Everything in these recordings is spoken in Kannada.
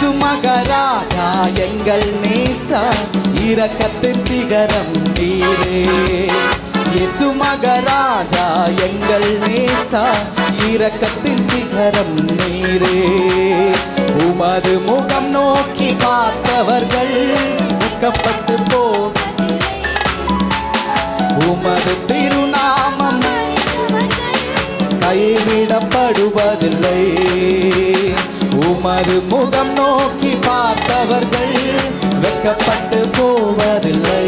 இயேசு மகராஜா எங்கள் நேசா, இரக்கத்தின் சிகரம் நீரே. இயேசு மகராஜா எங்கள் நேசா, இரக்கத்தின் சிகரம் நீரே. உமது முகம் நோக்கி பார்த்தவர்கள் துக்கப்பட்டு உமது திருநாமம் கைவிடப்படுவதில்லை. உமது முகம் நோக்கி பார்த்தவர்கள் வெட்கப்பட்டு போவதில்லை.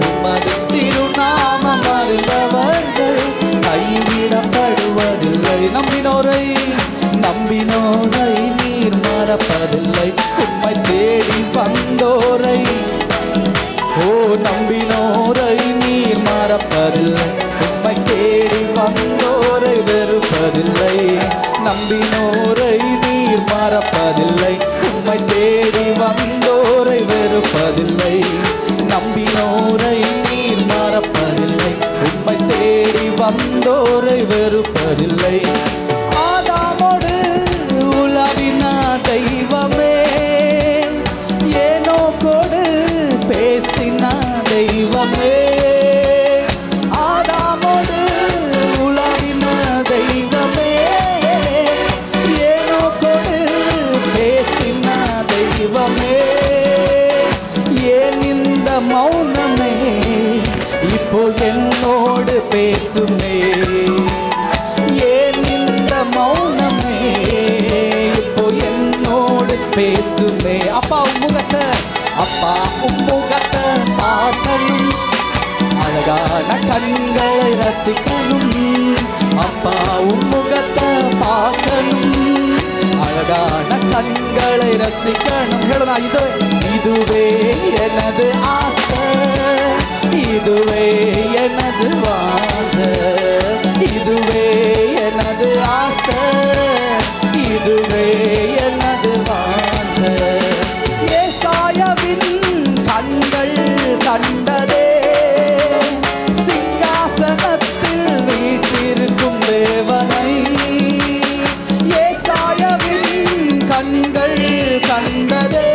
உமது திருநாமம் அறிந்தவர்கள் கைவிடப்படுவதில்லை. நம்பினோரை நீர் மறப்பதில்லை. உம்மை தேடி வந்தோரை, ஓ நம்பினோரை நீர் மறப்பதில்லை. உம்மை தேடி வந்தோரை வெறுப்பதில்லை. நம்பினோரை நீர் மறப்பதில்லை. உம்மை தேடி வந்தோரை வெறுப்பதில்லை. நம்பினோரை நீர் மறப்பதில்லை. உம்மை தேடி வந்தோரை வெறுப்பதில்லை. ஆதாமோடு உலவின தெய்வமே, ஏனோக்கோடு பேசின தெய்வமே. ஆதாமோடு உலவின தெய்வமே, ஏனோக்கோடு பேசின தெய்வமே. ஏன் இந்த மௌனமே இப்போ என்னோடு பேசுமே. ஏன் இந்த மௌனமே இப்போ என்னோடு பேசுமே. அப்பா உம்முகத்தை பார்க்கணும், அழகான கண்களை ரசிக்கணும். அப்பா உம்முகத்தை பார்க்கணும், அழகான கண்களை ரசிக்கணும். இதுவே எனது ஆசை, இதுவே எனது வாஞ்சை. இதுவே எனது ஆசை, இதுவே எனது வாஞ்சை. ஏசாயாவின் கண்கள் கண்டதே, சிங்காசனத்தில் வீற்றிருக்கும் தேவனை. ஏசாயாவின் கண்கள் கண்டதே,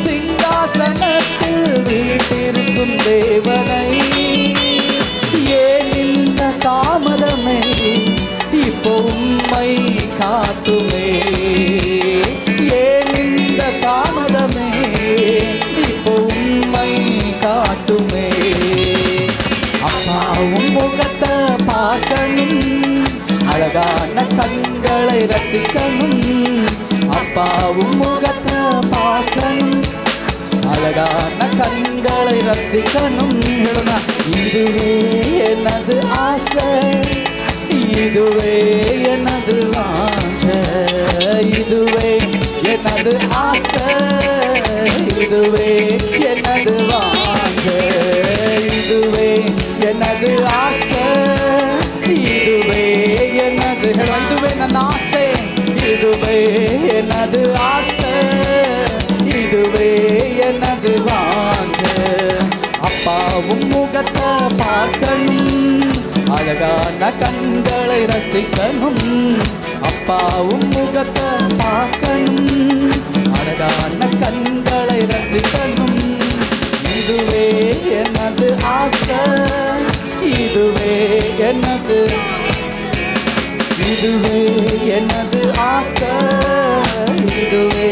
சிங்காசனத்தில் வீற்றிருக்கும் தேவனை. ஏன் இந்த தாமதமே இப்போ உம்மை காட்டுமே. ஏன் இந்த தாமதமே இப்போ உம்மை காட்டுமே. அப்பா உம்முகத்தை பார்க்கணும், அழகான கண்களை ரசிக்கணும். அப்பா உம்முகத்தை பார்க்கணும், அழகான கண்களை ரசிக்கணும். இதுவே எனது ஆசை, இதுவே எனது வாஞ்சை. இதுவே எனது ஆசை, இதுவே எனது வாஞ்சை. இதுவே எனது ஆசை, இதுவே எனது இதுவே ನನ್ನ ஆசை. இதுவே எனது ஆசை, இதுவே எனது வாஞ்சை. அப்பா உம்முகத்தை பார்க்கணும், அழகான கண்களை ரசிக்கணும். அப்பா உம்முகத்தை பார்க்கணும், அழகான கண்களை ரசிக்கணும். இதுவே எனது ஆசை, இதுவே எனது, இதுவே எனது ஆசை, இதுவே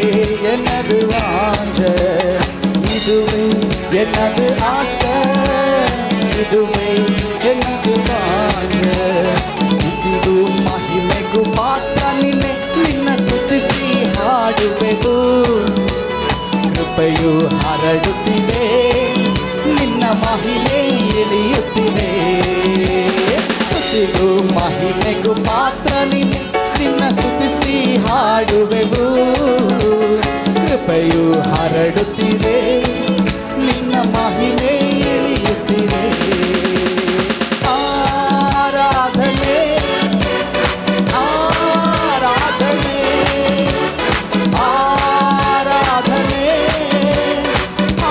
எனது வாஞ்சை. இதுவே எனது ஆசை, இதுவே எனது வாஞ்சை. ಇದು ಮಹಿಮೆಗೂ ಪಾತ್ರ ನಿನ್ನೆ, ನಿನ್ನ ಸ್ತುತಿಸಿ ಹಾಡುವೆವು. ಕೃಪೆಯು ಹರಡುತ್ತಿದೆ, ನಿನ್ನ ಮಹಿಮೆ ಇಳಿಯುತ್ತಿದೆ. ಸ್ತುತಿಗೂ ಮಹಿಮೆಗೂ ಪಾತ್ರ ನಿನ್ನೆ, ನಿನ್ನ ಸ್ತುತಿಸಿ ಹಾಡುವೆವು. ಕೃಪೆಯು ಹರಡುತ್ತಿದೆ, ನಿನ್ನ ಮಹಿಮೆ ಇಳಿಯುತ್ತಿದೆ. ಆರಾಧನೆ ಆರಾಧನೆ ಆರಾಧನೆ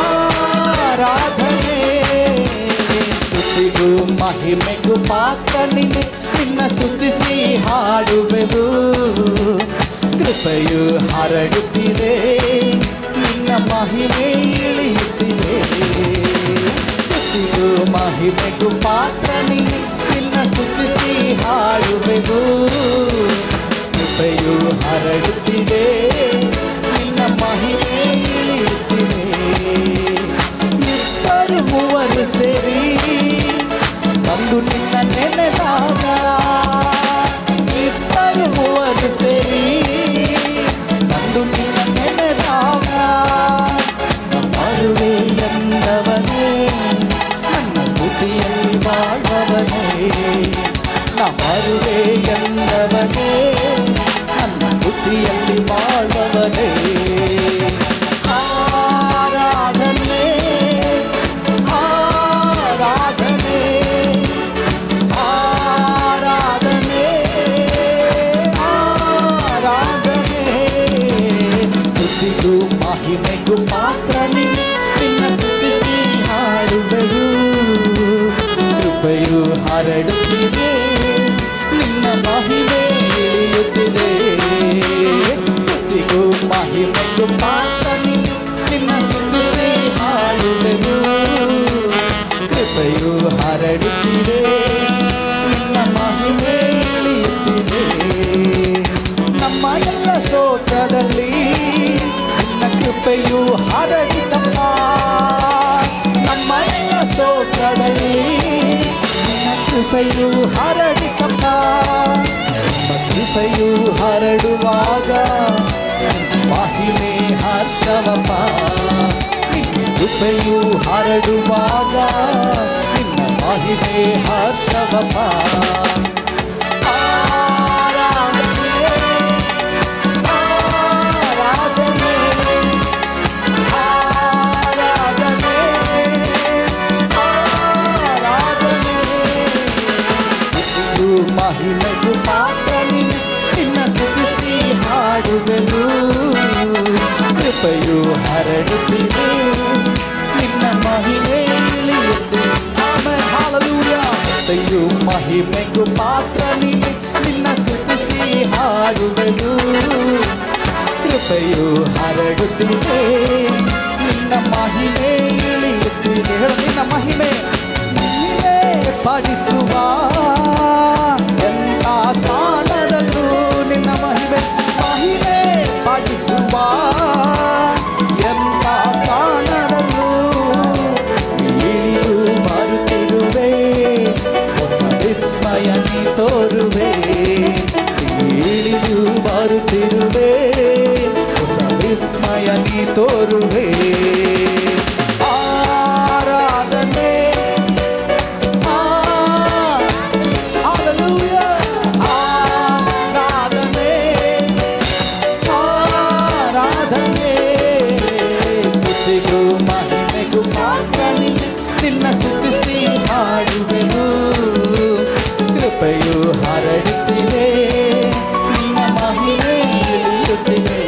ಆರಾಧನೆ. ಸ್ತುತಿಗೂ ಮಹಿಮೆಗೂ ಪಾತ್ರ ನಿನ್ನೆ, ನಿನ್ನ ಸ್ತುತಿಸಿ ಹಾಡುವೆವು. ಕೃಪೆಯು ಹರಡುತ್ತಿದೆ, ನಿನ್ನ ಮಹಿಮೆ ಇಳಿಯುತ್ತಿದೆ. ಸ್ತುತಿಗೂ ಮಹಿಮೆಗೂ ಪಾತ್ರ ನೀನೆ, ನಿನ್ನ ಸ್ತುತಿಸಿ ಹಾಡುವೆವು. ಕೃಪೆಯು ಹರಡುತ್ತಿದೆ, ನಿನ್ನ ಮಹಿಮೆ ಇಳಿಯುತ್ತಿದೆ. ಇಬ್ಬರು ಮೂವರು ಸೇರಿ ಬಂದು ನಿನ್ನ ನೆನೆದಾಗ, ಇಬ್ಬರು ಮೂವರು ಸೇರಿ ಬಂದು ನಿನ್ನ ನೆನೆದಾಗ, ಬರುವೆ ಎಂದವನೇ ನನ್ನ ಸ್ತುತಿಯಲ್ಲಿ ಬಾಳುವವನೇ. ಬರುವೆ ಎಂದವನೇ ನನ್ನ ಸ್ತುತಿಯಲ್ಲಿ ಬಾಳುವವನೇ. ಆರಾಧನೆ ಆರಾಧನೆ ಆರಾಧನೆ ಆರಾಧನೆ. ಸ್ತುತಿಗೂ ಮಹಿಮೆಗೂ ಪಾತ್ರ ನೀನೆ, ನಿನ್ನ ಸ್ತುತಿಸಿ ಹಾಡುವೆವು. ಕೃಪೆಯು ಹರಡುತ್ತಿದೆ, ನಿನ್ನ ಮಹಿಮೆ ಇಳಿಯುತ್ತಿದೆ. ಸ್ತುತಿಗೂ ಮಹಿಮೆಗೂ ಪಾತ್ರ ನೀನೆ, ನಿನ್ನ ಸ್ತುತಿಸಿ ಹಾಡುವೆವು. ಕೃಪೆಯು ಹರಡುತ್ತಿದೆ, ನಿನ್ನ ಮಹಿಮೆ ಇಳಿಯುತ್ತಿದೆ. ನಮ್ಮ ಎಲ್ಲ ಸ್ತೋತ್ರದಲ್ಲಿ ನಿನ್ನ ಕೃಪೆಯು ಹರಡಿತಪ್ಪ. ನಮ್ಮ ಎಲ್ಲ ಸ್ತೋತ್ರದಲ್ಲಿ ನಿನ್ನ ಕೃಪೆಯು ಹರಡಿತಪ್ಪ. ನಿಮ್ಮ ಕೃಪೆಯು ಹರಡುವಾಗ ಮಹಿಮೆ ಹರ್ಷವಪ್ಪ. ನಿನ್ನ ಕೃಪೆಯು ಹರಡುವಾಗ ನಿನ್ನ ಮಹಿಮೆ ಹರ್ಷವಪ್ಪ. ಆರಾಧನೆ ಆರಾಧನೆ ಆರಾಧನೆ ಆರಾಧನೆ. ಸ್ತುತಿಗೂ ಮಹಿಮೆಗೂ ಪಾತ್ರ ನೀನೆ, ನಿನ್ನ ಸ್ತುತಿಸಿ ಹಾಡುವೆವು. ಕೃಪೆಯು ಹರಡುತ್ತಿದೆ, ನಿನ್ನ ಮಹಿಮೆ ಇಳಿಯುತ್ತಿದೆ. Amen, hallelujah. ಸ್ತುತಿಗೂ ಮಹಿಮೆಗೂ ಪಾತ್ರ ನೀನೆ, ನಿನ್ನ ಸ್ತುತಿಸಿ ಹಾಡುವೆವು. ಕೃಪೆಯು ಹರಡುತ್ತಿದೆ, ನಿನ್ನ ಮಹಿಮೆ ಇಳಿಯುತ್ತಿದೆ. ಹೇಳು, ನಿನ್ನ ಮಹಿಮೆ ನೀನೇ ಪಡಿಸುವ ಎಲ್ಲ ಸ್ಥಾನದಲ್ಲೂ ನಿನ್ನ ಮಹಿಮೆ, ಮಹಿಮೆ ಪಡಿಸುವ ಎಲ್ಲ ಸ್ಥಾನದಲ್ಲೂ ಇಳಿದು ಬರುತ್ತಿರುವೆ. ಹೊಸ ವಿಸ್ಮಯ ನೀ ತೋರುವೆ, ಇಳಿದು ಬರುತ್ತಿರುವೆ. ಹೊಸ ವಿಸ್ಮಯ ನೀ ತೋರುವೆ. ಆರಾಧನೆ ಹಲ್ಲೆಲೂಯಾ. ಆರಾಧನೆ ಆರಾಧನೆ. ಸ್ತುತಿಗೂ ಮಹಿಮೆಗೂ ಪಾತ್ರ ನೀನೆ, ನಿನ್ನ ಸ್ತುತಿಸಿ ಹಾಡುವೆವು. ಕೃಪೆಯು ಹರಡುತ್ತಿದೆ, ನಿನ್ನ ಮಹಿಮೆ ಇಳಿಯುತ್ತಿದೆ.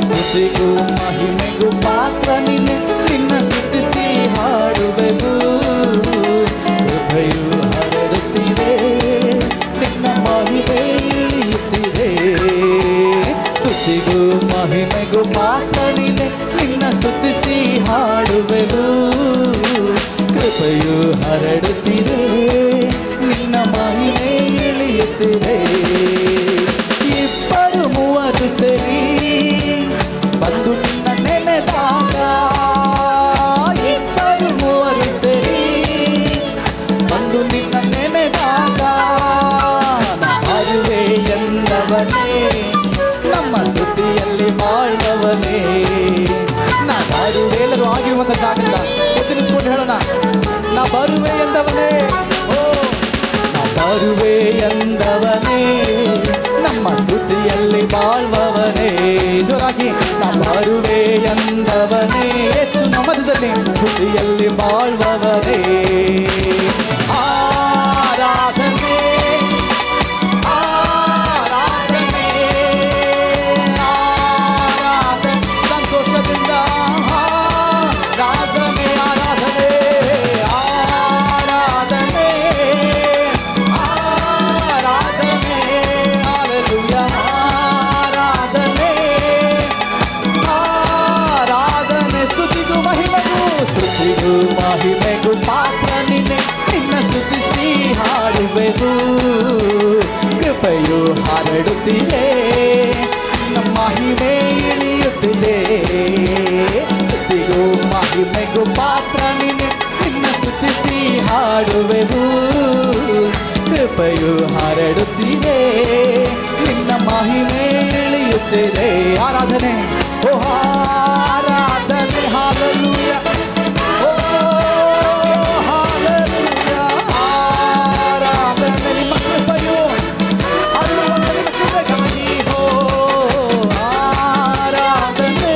ಸ್ತುತಿಗೂ ಮಹಿಮೆಗೂ ಪಾತ್ರ ನೀನೆ, ನಿನ್ನ ಸ್ತುತಿಸಿ ಹಾಡುವೆವು. ಕೃಪೆಯು ಹರಡುತ್ತಿದೆ, ನಿನ್ನ ಮಹಿಮೆ ಇಳಿಯುತ್ತಿದೆ. ಸ್ತುತಿಗೂ ಮಹಿಮೆಗೂ ಪಾತ್ರ ನೀನೆ, ನಿನ್ನ ಸ್ತುತಿಸಿ ಹಾಡುವೆವು. ಕೃಪೆಯು ಹರಡುತ್ತಿದೆ, ನಿನ್ನ ಮಹಿಮೆ ಇಳಿಯುತ್ತಿದೆ. ಇಬ್ಬರು ಮೂವರು ಸೇರಿ ಬಂದು ನಿನ್ನ ನೆನೆದಾಗ, ಇಬ್ಬರು ಮೂವರು ಸೇರಿ ಬಂದು ನಿನ್ನ ನೆನೆದಾಗ, ಬರುವೆ ಎಂದವನೇ ನಮ್ಮ ಸ್ತುತಿಯಲ್ಲಿ ಬಾಳುವವನೇ. ನಾ ಬರುವೆ, ಎಲ್ಲರೂ ಆಗಿರುವಂತ ಜಾಗದಿಂದ ಎದ್ದು ನಿಂತ್ಕೊಂಡು ಹೇಳೋಣ. ನಾ ಬರುವೆ ಎಂದವನೇ, ಓ ನಾ ಬರುವೆ ಎಂದವನೇ ನಮ್ಮ ಸ್ತುತಿಯಲ್ಲಿ ಬಾಳುವವನೇ. ಜೋರಾಗಿ, ನಾ ಬರುವೆ ಎಂದವನೇ ಯೇಸು ನಮ್ಮದಲ್ಲಿ ಸ್ತುತಿಯಲ್ಲಿ ಬಾಳುವವನೇ. ಆರಾಧನೆ ಆರಾಧನೆ ಆರಾಧನೆ. ಸಂತೋಷದಿಂದ ಆರಾಧನೆ ಆರಾಧನೆ ಆರಾಧನೆ ಆರಾಧನೆ. ಹಲ್ಲೆಲೂಯಾ. ಹಾಡುವೆವು. ಕೃಪೆಯು ಹರಡುತ್ತಿದೆ, ನಮ್ಮ ಮಹಿಮೆ ಇಳಿಯುತ್ತಿದೆ. ಸ್ತುತಿಗೂ ಮಹಿಮೆಗೂ ಪಾತ್ರ ನೀನೆ, ನಿನ್ನ ಸ್ತುತಿಸಿ ಹಾಡುವೆವು. ಕೃಪೆಯು ಹರಡುತ್ತಿದೆ, ನಿನ್ನ ಮಹಿಮೆ ಇಳಿಯುತ್ತಿದೆ. ಆರಾಧನೆ, ಓ ಆರಾಧನೆ, ಹಾಲೆಲೂಯ, ಓ ಹಾಲೆಲೂಯ. ಆರಾಧನೆ ನಿಮ್ಮ ಕೃಪೆಯು ಹರಡುವಂತೆ ನಿಮ್ಮ ಕೃಪೆಗಾಗಿ. ಓ ಆರಾಧನೆ,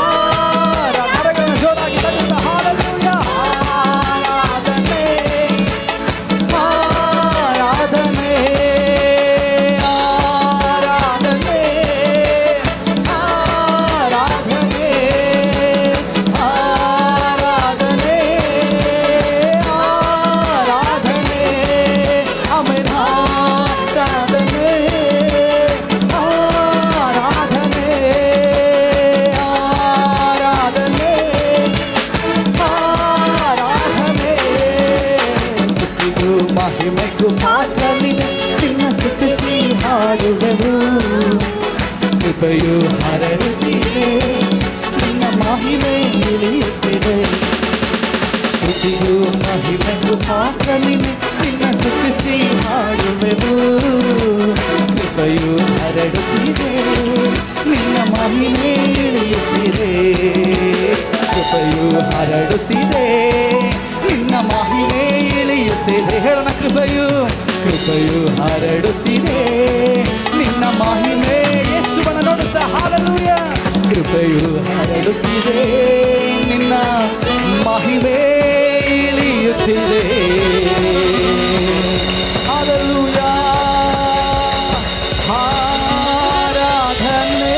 ಆರಾಧನೆ ಜೋರಾಗಿ ಬರುತ್ತ ಹಾಲೆಲೂಯ. ಆರಾಧನೆ, ಆರಾಧನೆ, ಆರಾಧನೆ, ಆರಾಧನೆ, ಆರಾಧನೆ, ಆರಾಧನೆ, ಆಮೆನ್. ಆರಾಧನೆ, ಆರಾಧನೆ, ಆರಾಧನೆ, ಆರಾಧನೆ. ಸ್ತುತಿಗೂ ಮಹಿಮೆಗೂ ಮಾತ್ರ ನೀನೆ, ನಿನ್ನ ಸ್ತುತಿಸಿ ಹಾಡುವೆವು. ಕೃಪೆಯು ಹರಡುತ್ತಿದೆ, ನಿನ್ನ ಮಹಿಮೆ ಇಳಿಯುತ್ತಿದೆ. ಸ್ತುತಿಗೂ ಮಹಿಮೆಗೂ ಮಾತ್ರ ನೀನೆ, ನಿನ್ನ ಸ್ತುತಿಸಿ ಹಾಡುವೆವು. ಕೃಪೆಯು ಹರಡುತ್ತಿದೆ, ನಿನ್ನ ಮಹಿಮೆ ಇಳಿಯುತ್ತಿದೆ. ಕೃಪೆಯು ಹರಡುತ್ತಿದೆ, ನಿನ್ನ ಮಹಿಮೆ ಇಳಿಯುತ್ತಿದೆ. ಹೇಳೋಣ, ಕೃಪೆಯು ಹರಡುತ್ತಿದೆ, ನಿನ್ನ ಮಹಿಮೆ. ಯೇಸುವನ್ನ ನೋಡುತ್ತಾ ಹಾಲೆಲೂಯ. ಕೃಪೆಯು ಹರಡುತ್ತಿದೆ, ನಿನ್ನ ಮಹಿಮೆ ಇಳಿಯುತ್ತಿದೆ. ಹಾಲೆಲೂಯ. ಆರಾಧನೆ,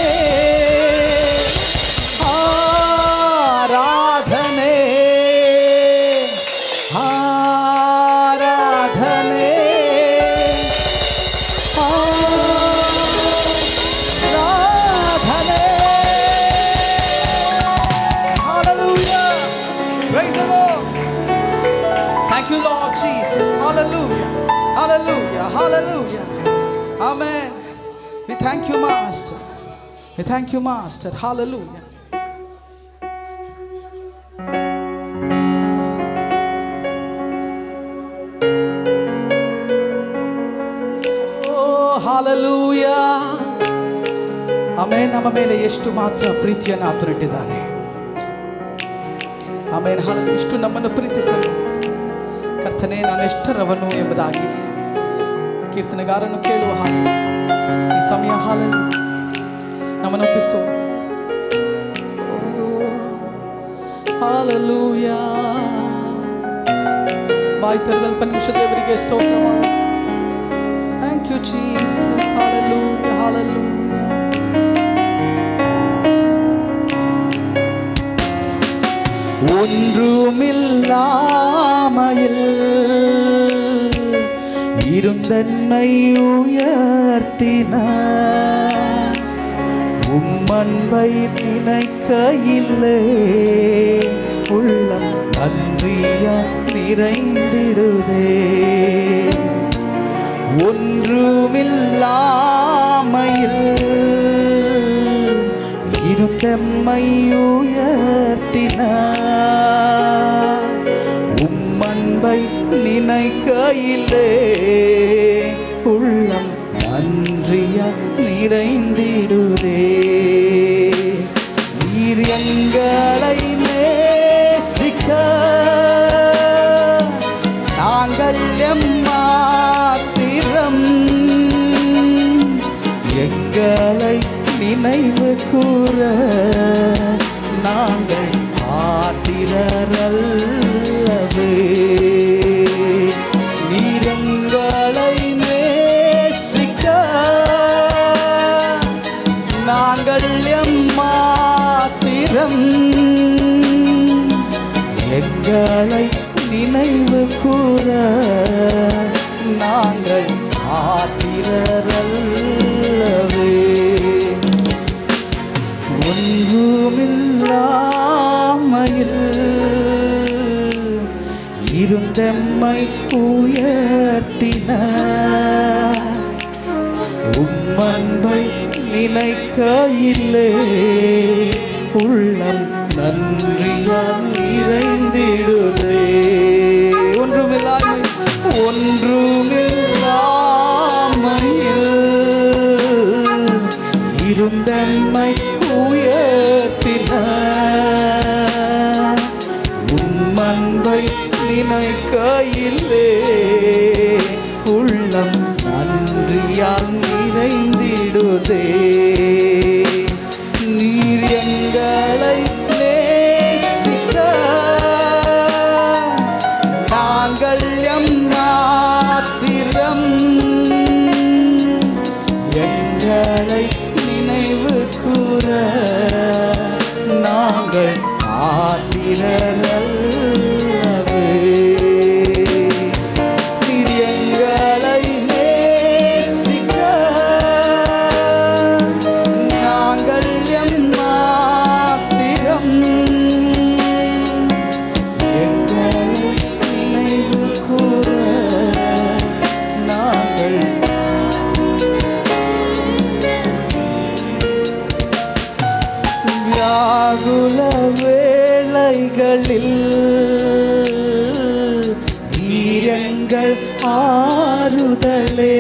ಆರಾಧನೆ, ಆರಾಧನೆ, ಆರಾಧನೆ. Hallelujah. Praise the Lord. Thank you, Lord Jesus. Hallelujah. Hallelujah. Hallelujah. Amen. We thank you, Master. We thank you, Master. Hallelujah. Oh, hallelujah. ಆಮೇನ್. ನಮ್ಮ ಮೇಲೆ ಎಷ್ಟು ಮಾತ್ರ ಪ್ರೀತಿಯನ್ನು ಆತುರಿಟ್ಟಿದ್ದಾನೆ. ಆಮೇನ್. ಹಾಲೆಲೂಯ. ಇಷ್ಟು ನಮ್ಮನ್ನು ಪ್ರೀತಿಸಲು ಕರ್ತನೇ ನಾನೆಷ್ಟರವನು ಎಂಬುದಾಗಿ ಕೀರ್ತನೆಗಾರನು ಕೇಳುವ ಹಾಗೆ ಈ ಸಮಯ ಹಾಲೆಲೂಯ ನಮ್ಮನ್ನು ಒಪ್ಪಿಸು. ಹಾಲೆಲೂಯ. ಬಾಯಿ ತೆರೆದ ಅಲ್ಪ ನಿಮಿಷ ದೇವರಿಗೆ ಸ್ತೋತ್ರ ಮಾಡು. Thank you Jesus. Hallelujah, hallelujah. ஒன்றுமில்லாமையில் இருந்தன்னை உயர்த்தினார். உம்மன்பை நினைக்கையிலே உள்ளம் நன்றியா நிறைந்திடுதே. ஒன்றுமில்லாமையில் இருந்தம்மை உயர்த்தினார். உம்மன்பை நினைக்கையிலே உள்ளம் நன்றியா நிறைந்திடுதே. நீர் எங்களை நேசிக்க நாங்கள் எம்மாத்திரம் எங்களை நினைவு கூற நாங்கள் ஆத்திரரல்லவே. நீர் எங்களை நேசிக்க நாங்கள் எம்மாத்திரம் எங்களை நினைவு கூற நாங்கள் ஆத்திரரல்லவே. ஒன்றுமில்லாமையில் இருந்தம்மை உயர்த்தின உம்மன்பை நினைக்கையிலே உள்ளம் நன்றியால் நிறைந்திடுதே. ஒன்றுமில்லாமையில் இருந்தம்மை உயர்த்தின உம்மன்பை நினைக்கையிலே உள்ளம் நன்றியால் நிறைந்திடுதே. நீர் எங்களை நேசிக்க நாங்கள் எம்மாத்திரம் எங்களை நினைவு கூற நாங்கள் ஆத்திரரல்லவே. நீர் எங்களை நேசிக்க நாங்கள் எம்மாத்திரம் எங்களை நினைவு கூற நாங்கள் வியாகுல வேளைகளில் நீரெங்கள் ஆறுதலே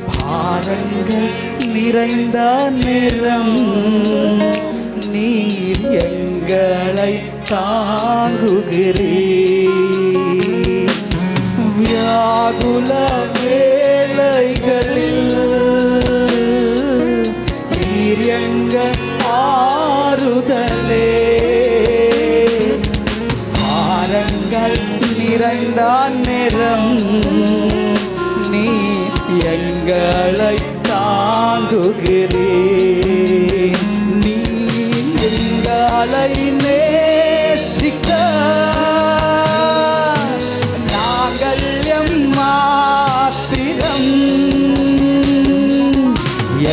பாரங்கள் நிறைந்த நேரம் நீர் எங்களை தாங்குகிறீர். வியாகுல வேளைகளில் நீர் எங்கள் ஆறுதலே பாரங்கள் நிறைந்த நேரம் நீ எங்களை தாங்குகிறீர். நீ எங்களை நேசிக்க நாங்கள் எம்மாத்திரம்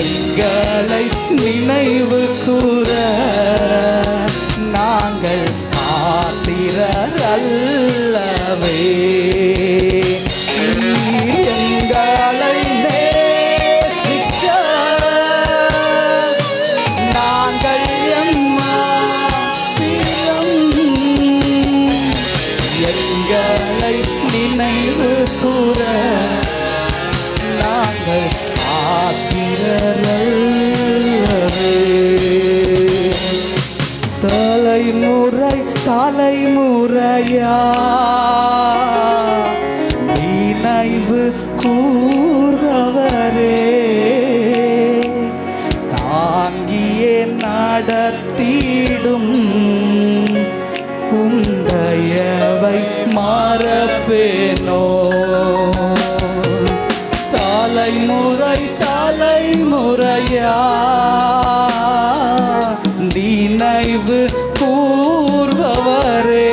எங்களை நினைவு கூற நாங்கள் ஆத்திரரல்லவே. எங்களை நேசிக்க நாங்கள் எம்மாத்திரம் எங்களை நினைவு கூற நாங்கள் ஆத்திரரல்லவே. தலைமுறை தலைமுறையா நினைவு கூர்பவரே தாங்கியே நடத்திடும் உந்தயவை மறப்பேனோ. தலைமுறை தலைமுறையா நினைவு கூர்பவரே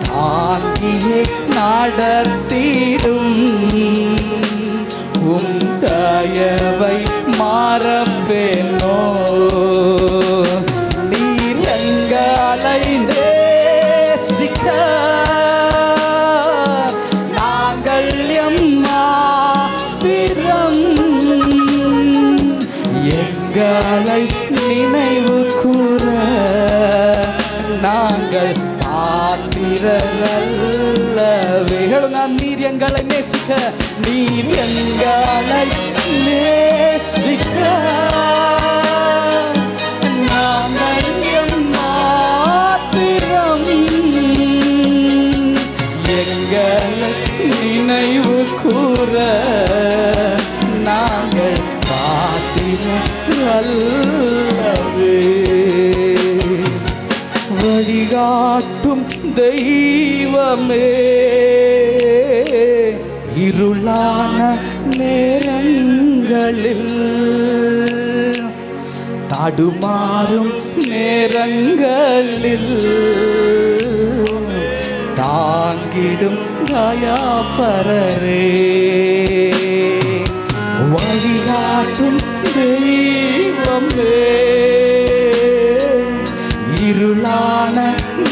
தாங்கியே நடத்திடும் உந்தயவை மறப்பேனோ. நீர் எங்களை நேசிக்க நாங்கள் எம்மாத்திரம் எங்களை நினைவு கூற நாங்கள் ஆத்திரரல்லவே. நீர் எங்களை நேசிக்க நீர் எங்களை நேசிக்க நாங்கள் எம்மாத்திரம் எங்களை நினைவு கூற நாங்கள் ஆத்திரரல்லவே. வழிகாட்டும் தெய்வமே இருளான நேரங்களில் தடுமாறும் நேரங்களில் தாங்கிடும் தயாபரரே வழிகாட்டும் தெய்வமே இருளான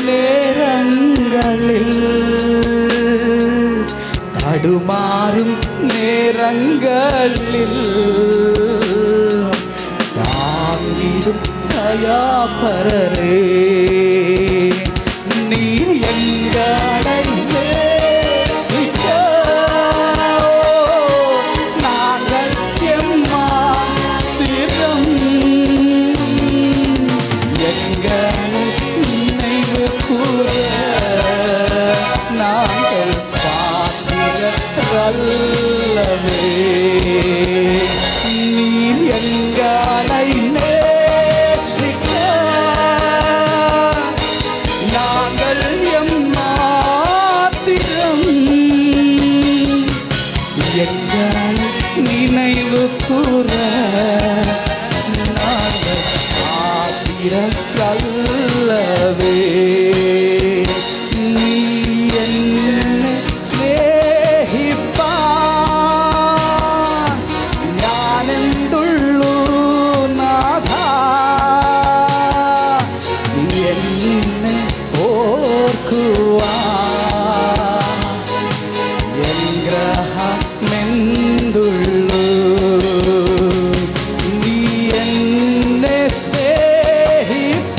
நேரங்களில் தடுமாறும் நேரங்களில் தாங்கிடும் தயாபரரே நீர் எங்களை நாங்கள் எம்மாத்திரம் எங்கள் நினைவு கூற நாங்கள் பாத்திரல்லவே நீர் எங்களை நேசிக்க நாங்கள் எம்மாத்திரம் எங்கள் நினைவு கூற நாங்கள் பாத்திரல்லவே நீ என்னை സ്നേഹിപ്പാൻ ഞാനെന്തുള്ളൂ നാഥാ എന്നെ ഓർക്കുവാൻ എൻ ഗ്രഹമെന്തുള്ളൂ നീ എന്നെ സ്നേഹിപ്പാൻ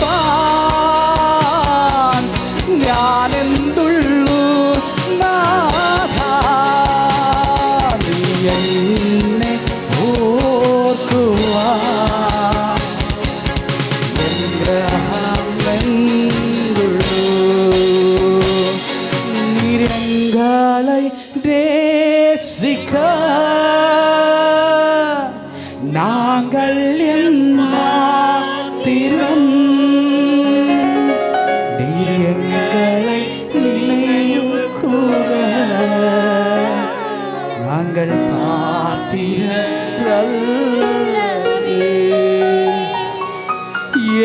ഞാനെന്തുള്ളൂ നാഥാ നീ എന്നെ ഓർക്കുവാൻ എൻ ഗ്രഹമെന്തുള്ളൂ നിരങ്ങളെ நேசிக்க நாங்கள் எம்மாத்திரம் நீர் எங்களை நினைவு கூற நாங்கள் பாத்திரல்லவே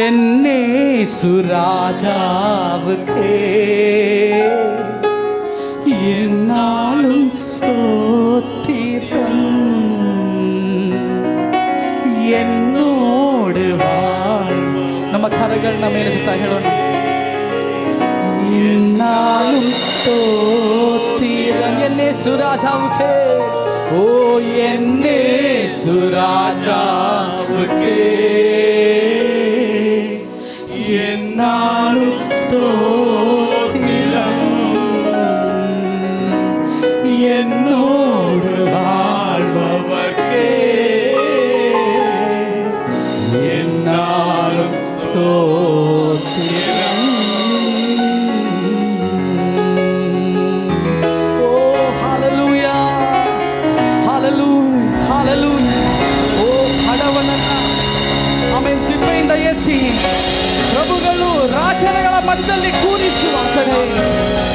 என்னே சுராஜாவுக்கே എന്നാലും സ്തോത്രം എന്നോട് ನಮ್ಮ ಕರಗಳ ಮೇಲೆ ಹೇಳೋಣ എന്നാലും സ്തോത്രം എന്നെ സുരാജാവുക്കേ ഓ എന്നെ സുരാജാവുക്കേ എന്നാലും സ്തോത്രം എന്നോട് வாழ்பவர்க்கே എന്നാലും സ്തോത്രം ഓ ഹല്ലേലൂയ ഹല്ലേലൂയ ഹല്ലേലൂയ ಓ ಹಣವನನ್ನ ಆಮೆನ್ ತಿಪ್ಪೆಯಿಂದ ಎತ್ತಿ ಪ್ರಭುಗಳು ರಾಜರುಗಳ ಮಧ್ಯದಲ್ಲಿ ಕೂರಿಸುವ ಕಡೆ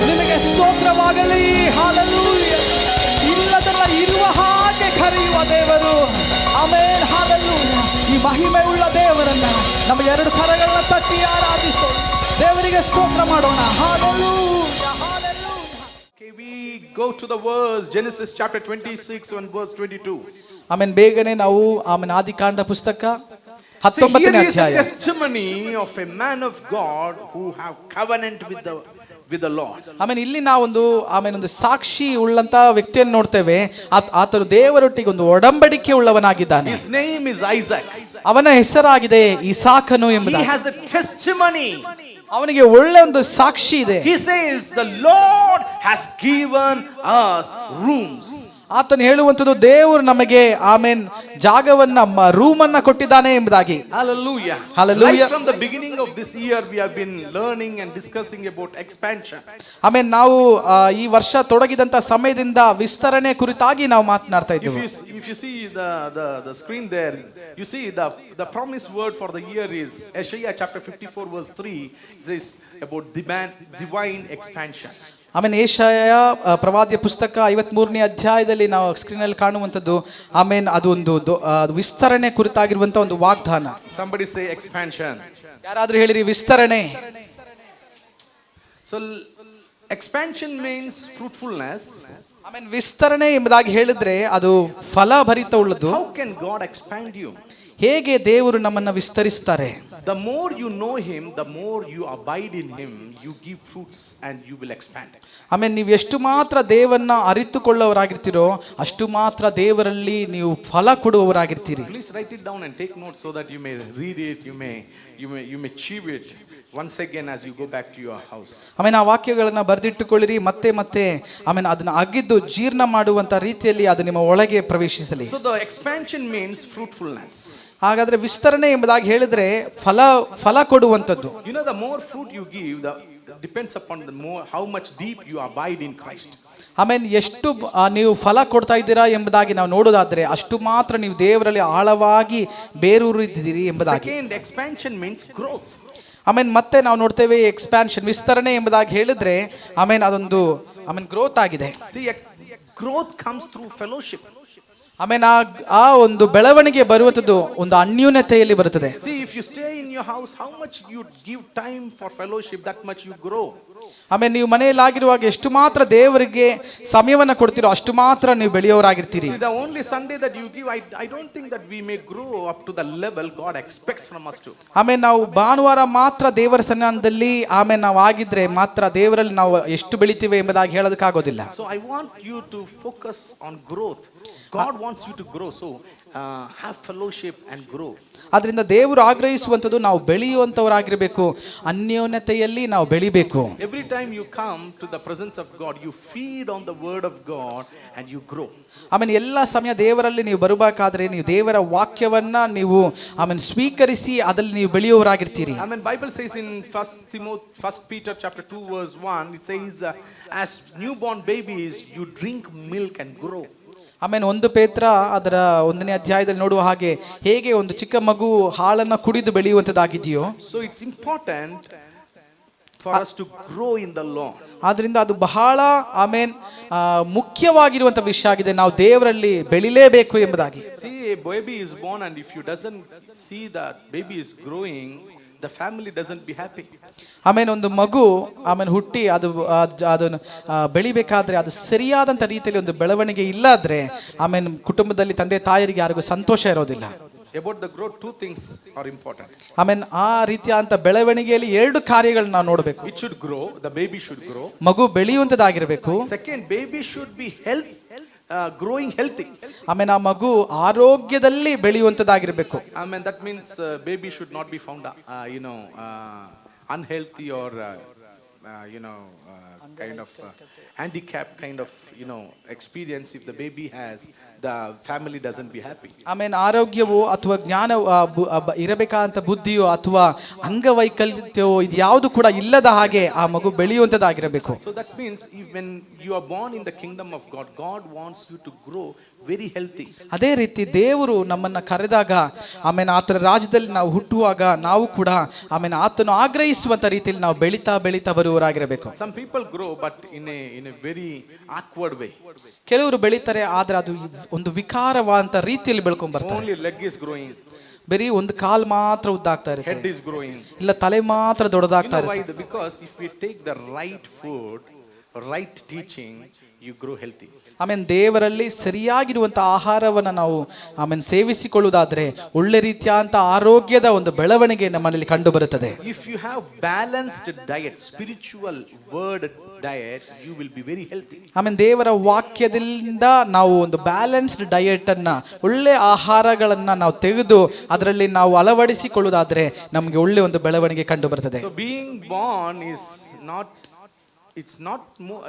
ನಿನಗೆ ಸ್ತೋತ್ರವಾಗಲಿ ಹಲ್ಲೆಲೂಯ ಇಲ್ಲದೆಲ್ಲ ಇರುವ ಹಾಗೆ ಕರೆಯುವ ದೇವರು ಆಮೆನ್ ಹಲ್ಲೆಲೂಯ ಈ ಮಹಿಮೆ ಉಳ್ಳ ದೇವರನ್ನ ನಮ್ಮ ಎರಡು ಕರಗಳನ್ನ ತಟ್ಟಿ ಆರಾಧಿಸೋಣ ದೇವರಿಗೆ ಸ್ತೋತ್ರ ಮಾಡೋಣ hallelujah hallelujah Okay, we go to the verse Genesis chapter 26 and verse 22. Amen ಬೇಗನೆ ನಾವು ಆಮೆನ್ ಆದಿಕಾಂಡ ಪುಸ್ತಕ So here 19ನೇ is a ಅಧ್ಯಾಯ testimony of a man of God who have covenant with the Lord. ಆಮೇಲೆ ಇಲ್ಲಿ ನಾವೊಂದು ಆಮೇಲೆ ಒಂದು ಸಾಕ್ಷಿ ಉಳ್ಳಂತ ವ್ಯಕ್ತಿಯನ್ನು ನೋಡ್ತೇವೆ ಆತನು ದೇವರೊಟ್ಟಿಗೆ ಒಂದು ಒಡಂಬಡಿಕೆ ಉಳ್ಳವನಾಗಿದ್ದಾನೆ. His name is Isaac. ಅವನ ಹೆಸರಾಗಿದೆ ಇಸಾಕನು He ಎಂಬುದಾಗಿ. has a testimony. ಅವನಿಗೆ ಒಳ್ಳೆ ಒಂದು ಸಾಕ್ಷಿ ಇದೆ. He says the Lord has given us rooms. ಆತನು ಹೇಳುವಂಥದ್ದು ದೇವರು ನಮಗೆ ಆಮೇನ್ ಜಾಗವನ್ನ ರೂಮನ್ನ ಕೊಟ್ಟಿದ್ದಾನೆ ಎಂಬುದಾಗಿ. Hallelujah. Hallelujah. Right from the beginning of this year we have been learning and discussing about expansion. ಆಮೇನ್ ನಾವು ಈ ವರ್ಷ ತೊಡಗಿದಂತ ಸಮಯದಿಂದ ವಿಸ್ತರಣೆ ಕುರಿತಾಗಿ ನಾವು ಮಾತನಾಡ್ತಾ ಇದ್ದೇವೆ. If you see the screen there, you see the promised word for the year is Isaiah chapter 54 verse 3. It says about divine expansion. ಆಮೇಲೆ ಏಷಯ ಪ್ರವಾದ್ಯ ಪುಸ್ತಕ 53ನೇ ಅಧ್ಯಾಯದಲ್ಲಿ ನಾವು ಸ್ಕ್ರೀನಲ್ಲಿ ಕಾಣುವಂಥದ್ದು ಆಮೇನ್ ಅದು ಒಂದು ವಿಸ್ತರಣೆ ಕುರಿತಾಗಿರುವಂತ ಒಂದು ವಾಗ್ದಾನ. Somebody say expansion. ಯಾರಾದ್ರೂ ಹೇಳಿರಿ ವಿಸ್ತರಣೆ. So expansion means fruitfulness. ಆಮೇನ್ ವಿಸ್ತರಣೆ ಎಂಬುದಾಗಿ ಹೇಳಿದ್ರೆ ಅದು ಫಲಭರಿತ ಉಳ್ಳದು. How can God expand you? ಹೇಗೆ ದೇವರು ನಮ್ಮನ್ನು ವಿಸ್ತರಿಸ್ತಾರೆ. The more you know him, the more you abide in him, you give fruits and you will expand. ಆಮೇಲೆ ನೀವು ಎಷ್ಟು ಮಾತ್ರ ದೇವರನ್ನ ಅರಿತುಕೊಳ್ಳೋರಾಗಿರ್ತೀರೋ ಅಷ್ಟು ಮಾತ್ರ ದೇವರಲ್ಲಿ ನೀವು ಫಲ ಕೊಡುವವರಾಗಿರ್ತೀರಿ. Please write it down and take notes so that you may read it, you may chew it once again as you go back to your house. ಆಮೇಲೆ ಆ ವಾಕ್ಯಗಳನ್ನ ಬರೆದಿಟ್ಟುಕೊಳ್ಳಿರಿ, ಮತ್ತೆ ಮತ್ತೆ ಆಮೇಲೆ ಅದನ್ನ ಅಗಿದ್ದು ಜೀರ್ಣ ಮಾಡುವಂತ ರೀತಿಯಲ್ಲಿ ಅದು ನಿಮ್ಮ ಒಳಗೆ ಪ್ರವೇಶಿಸಲಿ. So the expansion means fruitfulness. ಹಾಗಾದ್ರೆ ವಿಸ್ತರಣೆ ಎಂಬುದಾಗಿ ಹೇಳಿದ್ರೆ ಫಲ ಕೊಡುವಂಥದ್ದು. You know, the more fruit you give, the depends upon the more how much deep you abide in Christ. ಆಮೇಲೆ ಎಷ್ಟು ನೀವು ಫಲ ಕೊಡ್ತಾ ಇದ್ದೀರಾ ಎಂಬುದಾಗಿ ನಾವು ನೋಡೋದಾದ್ರೆ ಅಷ್ಟು ಮಾತ್ರ ನೀವು ದೇವರಲ್ಲಿ ಆಳವಾಗಿ ಬೇರೂರಿದ್ದೀರಿ ಎಂಬುದಾಗಿ. Second, expansion means growth. ಆಮೇಲೆ ಮತ್ತೆ ನಾವು ನೋಡ್ತೇವೆ ಎಕ್ಸ್ಪ್ಯಾನ್ಷನ್ ವಿಸ್ತರಣೆ ಎಂಬುದಾಗಿ ಹೇಳಿದ್ರೆ ಅದೊಂದು ಗ್ರೋತ್ ಆಗಿದೆ. See, growth comes through fellowship. ಆ ಒಂದು ಬೆಳವಣಿಗೆ ಬರುವಂಥದ್ದು ಒಂದು ಅನ್ಯೂನ್ಯತೆಯಲ್ಲಿ ಬರುತ್ತದೆ. See, if you stay in your house, how much you give time for fellowship, that much you grow. ನೀವು ಮನೆಯಲ್ಲಾಗಿರುವಾಗ ಎಷ್ಟು ಮಾತ್ರ ದೇವರಿಗೆ ಸಮಯವನ್ನು ಕೊಡ್ತೀರೋ ಅಷ್ಟು ಮಾತ್ರ ನೀವು ಬೆಳೆಯೋರಾಗಿರ್ತೀರಿ. The only Sunday that you give, I don't think that we may grow up to the level God expects from us to. ನಾವು ಭಾನುವಾರ ಮಾತ್ರ ದೇವರ ಸನ್ನಿಧಾನದಲ್ಲಿ ನಾವು ಆಗಿದ್ರೆ ಮಾತ್ರ ದೇವರಲ್ಲಿ ನಾವು ಎಷ್ಟು ಬೆಳಿತೀವಿ ಎಂಬುದಾಗಿ ಹೇಳೋದಕ್ಕಾಗೋದಿಲ್ಲ. So I want you to focus on growth. God wants you to grow, so have fellowship and grow. ಆದ್ರಿಂದ ದೇವರು ಆಗ್ರಹಿಸುವಂಥದ್ದು ನಾವು ಬೆಳೆಯುವಂತವರಾಗಿರಬೇಕು, ಅನ್ಯೋನ್ಯತೆಯಲ್ಲಿ ನಾವು ಬೆಳಿಬೇಕು. Every time you come to the presence of God, you feed on the word of God and you grow. ಎಲ್ಲ ಸಮಯ ದೇವರಲ್ಲಿ ನೀವು ಬರಬೇಕಾದ್ರೆ ನೀವು ದೇವರ ವಾಕ್ಯವನ್ನ ನೀವು ಸ್ವೀಕರಿಸಿ ಅದರಲ್ಲಿ ನೀವು ಬೆಳೆಯುವವರಾಗಿರ್ತೀರಿ. Bible says in 1 Peter chapter 2 verse 1, it says as newborn babies you drink milk and grow. 1 ಪೇತ್ರ ಅದರ 1ನೇ ಅಧ್ಯಾಯದಲ್ಲಿ ನೋಡುವ ಹಾಗೆ ಹೇಗೆ ಒಂದು ಚಿಕ್ಕ ಮಗು ಹಾಲನ್ನ ಕುಡಿದು ಬೆಳೆಯುವಂತದ್ದಾಗಿದೆಯೋ, so it's important for us to grow in the Lord. ಆದ್ರಿಂದ ಅದು ಬಹಳ ಮುಖ್ಯವಾಗಿರುವಂತ ವಿಷಯ ಆಗಿದೆ, ನಾವು ದೇವರಲ್ಲಿ ಬೆಳಿಲೇಬೇಕು ಎಂಬುದಾಗಿ. See, a baby is born and if you doesn't see that baby is growing, the family doesn't be happy. ಒಂದು ಮಗು ಹುಟ್ಟಿ ಅದನ್ನು ಬೆಳಿಬೇಕಾದ್ರೆ ಅದು ಸರಿಯಾದಂತ ರೀತಿಯಲ್ಲಿ ಒಂದು ಬೆಳವಣಿಗೆ ಇಲ್ಲಾದ್ರೆ ಕುಟುಂಬದಲ್ಲಿ ತಂದೆ ತಾಯರಿಗೆ ಯಾರಿಗೂ ಸಂತೋಷ ಇರೋದಿಲ್ಲ. About the growth, two things are important. ಆ ರೀತಿಯಾದಂತ ಬೆಳವಣಿಗೆಯಲ್ಲಿ 2 ಕಾರ್ಯಗಳನ್ನು ನಾವು ನೋಡಬೇಕು. It should grow, the baby should grow. ಮಗು ಬೆಳೆಯುವಂತದಾಗಿರಬೇಕು. Second, baby should be growing healthy. ಆ ಮಗು ಆರೋಗ್ಯದಲ್ಲಿ ಬೆಳೆಯುವಂತದಾಗಿರಬೇಕು. That means baby should not be found unhealthy or kind of handicap kind of experience. If the baby has, the family doesn't be happy. ಆರೋಗ್ಯವೋ ಅಥವಾ ಜ್ಞಾನ ಇರಬೇಕಾದಂತ ಬುದ್ಧಿಯೋ ಅಥವಾ ಅಂಗವೈಕಲ್ಯವೋ ಇದ್ಯಾವುದು ಕೂಡ ಇಲ್ಲದ ಹಾಗೆ ಆ ಮಗು ಬೆಳೆಯುವಂತದಾಗಿರಬೇಕು. So that means when you are born in the kingdom of God, God wants you to grow very healthy. ಅದೇ ರೀತಿ ದೇವರು ನಮ್ಮನ್ನ ಕರೆದಾಗ ಆತನ ರಾಜ್ಯದಲ್ಲಿ ನಾವು ಹುಟ್ಟುವಾಗ ನಾವು ಕೂಡ ಆತನು ಆಗ್ರಹಿಸುವಂತ ರೀತಿಯಲ್ಲಿ ನಾವು ಬೆಳಿತಾ ಬರುವವರಾಗಿರಬೇಕು. Some people grow but in a very awkward way. ಕೆಲವರು ಬೆಳಿತಾರೆ ಆದ್ರೆ ಅದು ಒಂದು ವಿಕಾರವಾದಂತ ರೀತಿಯಲ್ಲಿ ಬೆಳ್ಕೊಂಡ್ ಬರ್ತಾರೆ. Only leg is growing. ಬರೀ ಒಂದು ಕಾಲ್ ಮಾತ್ರ ಉದ್ದಾಗ್ತಾ ಇರುತ್ತೆ. Head is growing. ಇಲ್ಲ ತಲೆ ಮಾತ್ರ ದೊಡ್ಡದಾಗ್ತಾ ಇರುತ್ತೆ. Because if we take the right food, right teaching, you grow healthy. ದೇವರಲ್ಲಿ ಸರಿಯಾಗಿರುವಂತ ಆಹಾರವನ್ನ ನಾವು ಸೇವಿಸಿಕೊಳ್ಳುವುದಾದ್ರೆ ಒಳ್ಳೆ ರೀತಿಯಾದಂತ ಆರೋಗ್ಯದ ಒಂದು ಬೆಳವಣಿಗೆ ನಮ್ಮಲ್ಲಿ ಕಂಡು ಬರುತ್ತದೆ. If you have balanced diet, spiritual word diet, you will be very healthy. ದೇವರ ವಾಕ್ಯದಿಂದ ನಾವು ಒಂದು ಬ್ಯಾಲೆನ್ಸ್ಡ್ ಡಯಟ್ ಅನ್ನ ಒಳ್ಳೆ ಆಹಾರಗಳನ್ನ ನಾವು ತೆಗೆದು ಅದರಲ್ಲಿ ನಾವು ಅಳವಡಿಸಿಕೊಳ್ಳುವುದಾದ್ರೆ ನಮಗೆ ಒಳ್ಳೆ ಒಂದು ಬೆಳವಣಿಗೆ ಕಂಡು ಬರುತ್ತದೆ. So being born is not, it's not more,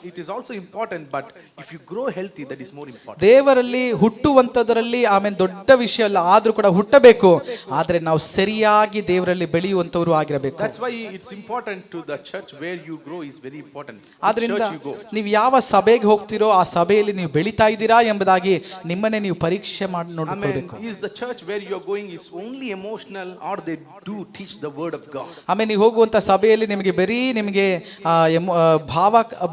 it is also important, but if you grow healthy, that is more important. ದೇವರಲ್ಲಿ ಹುಟ್ಟುವಂತದರಲ್ಲಿ ದೊಡ್ಡ ವಿಷಯ ಅಲ್ಲ, ಆದ್ರೂ ಕೂಡ ಹುಟ್ಟಬೇಕು, ಆದ್ರೆ ನಾವು ಸರಿಯಾಗಿ ದೇವರಲ್ಲಿ ಬೆಳೆಯುವಂತವರು ಆಗಿರಬೇಕು. That's why it's important to the church where you grow is very important. ಆದ್ರಿಂದ ನೀವು ಯಾವ ಸಭೆಗೆ ಹೋಗ್ತಿರೋ ಆ ಸಭೆಯಲ್ಲಿ ನೀವು ಬೆಳಿತಾ ಇದ್ದೀರಾ ಎಂಬುದಾಗಿ ನಿಮ್ಮನ್ನೇ ನೀವು ಪರೀಕ್ಷೆ ಮಾಡಿ ನೋಡಿಕೊಳ್ಳಬೇಕು. Is the church where you are going is only emotional or they do teach the word of God? ನೀವು ಹೋಗುವಂತ ಸಭೆಯಲ್ಲಿ ನಿಮಗೆ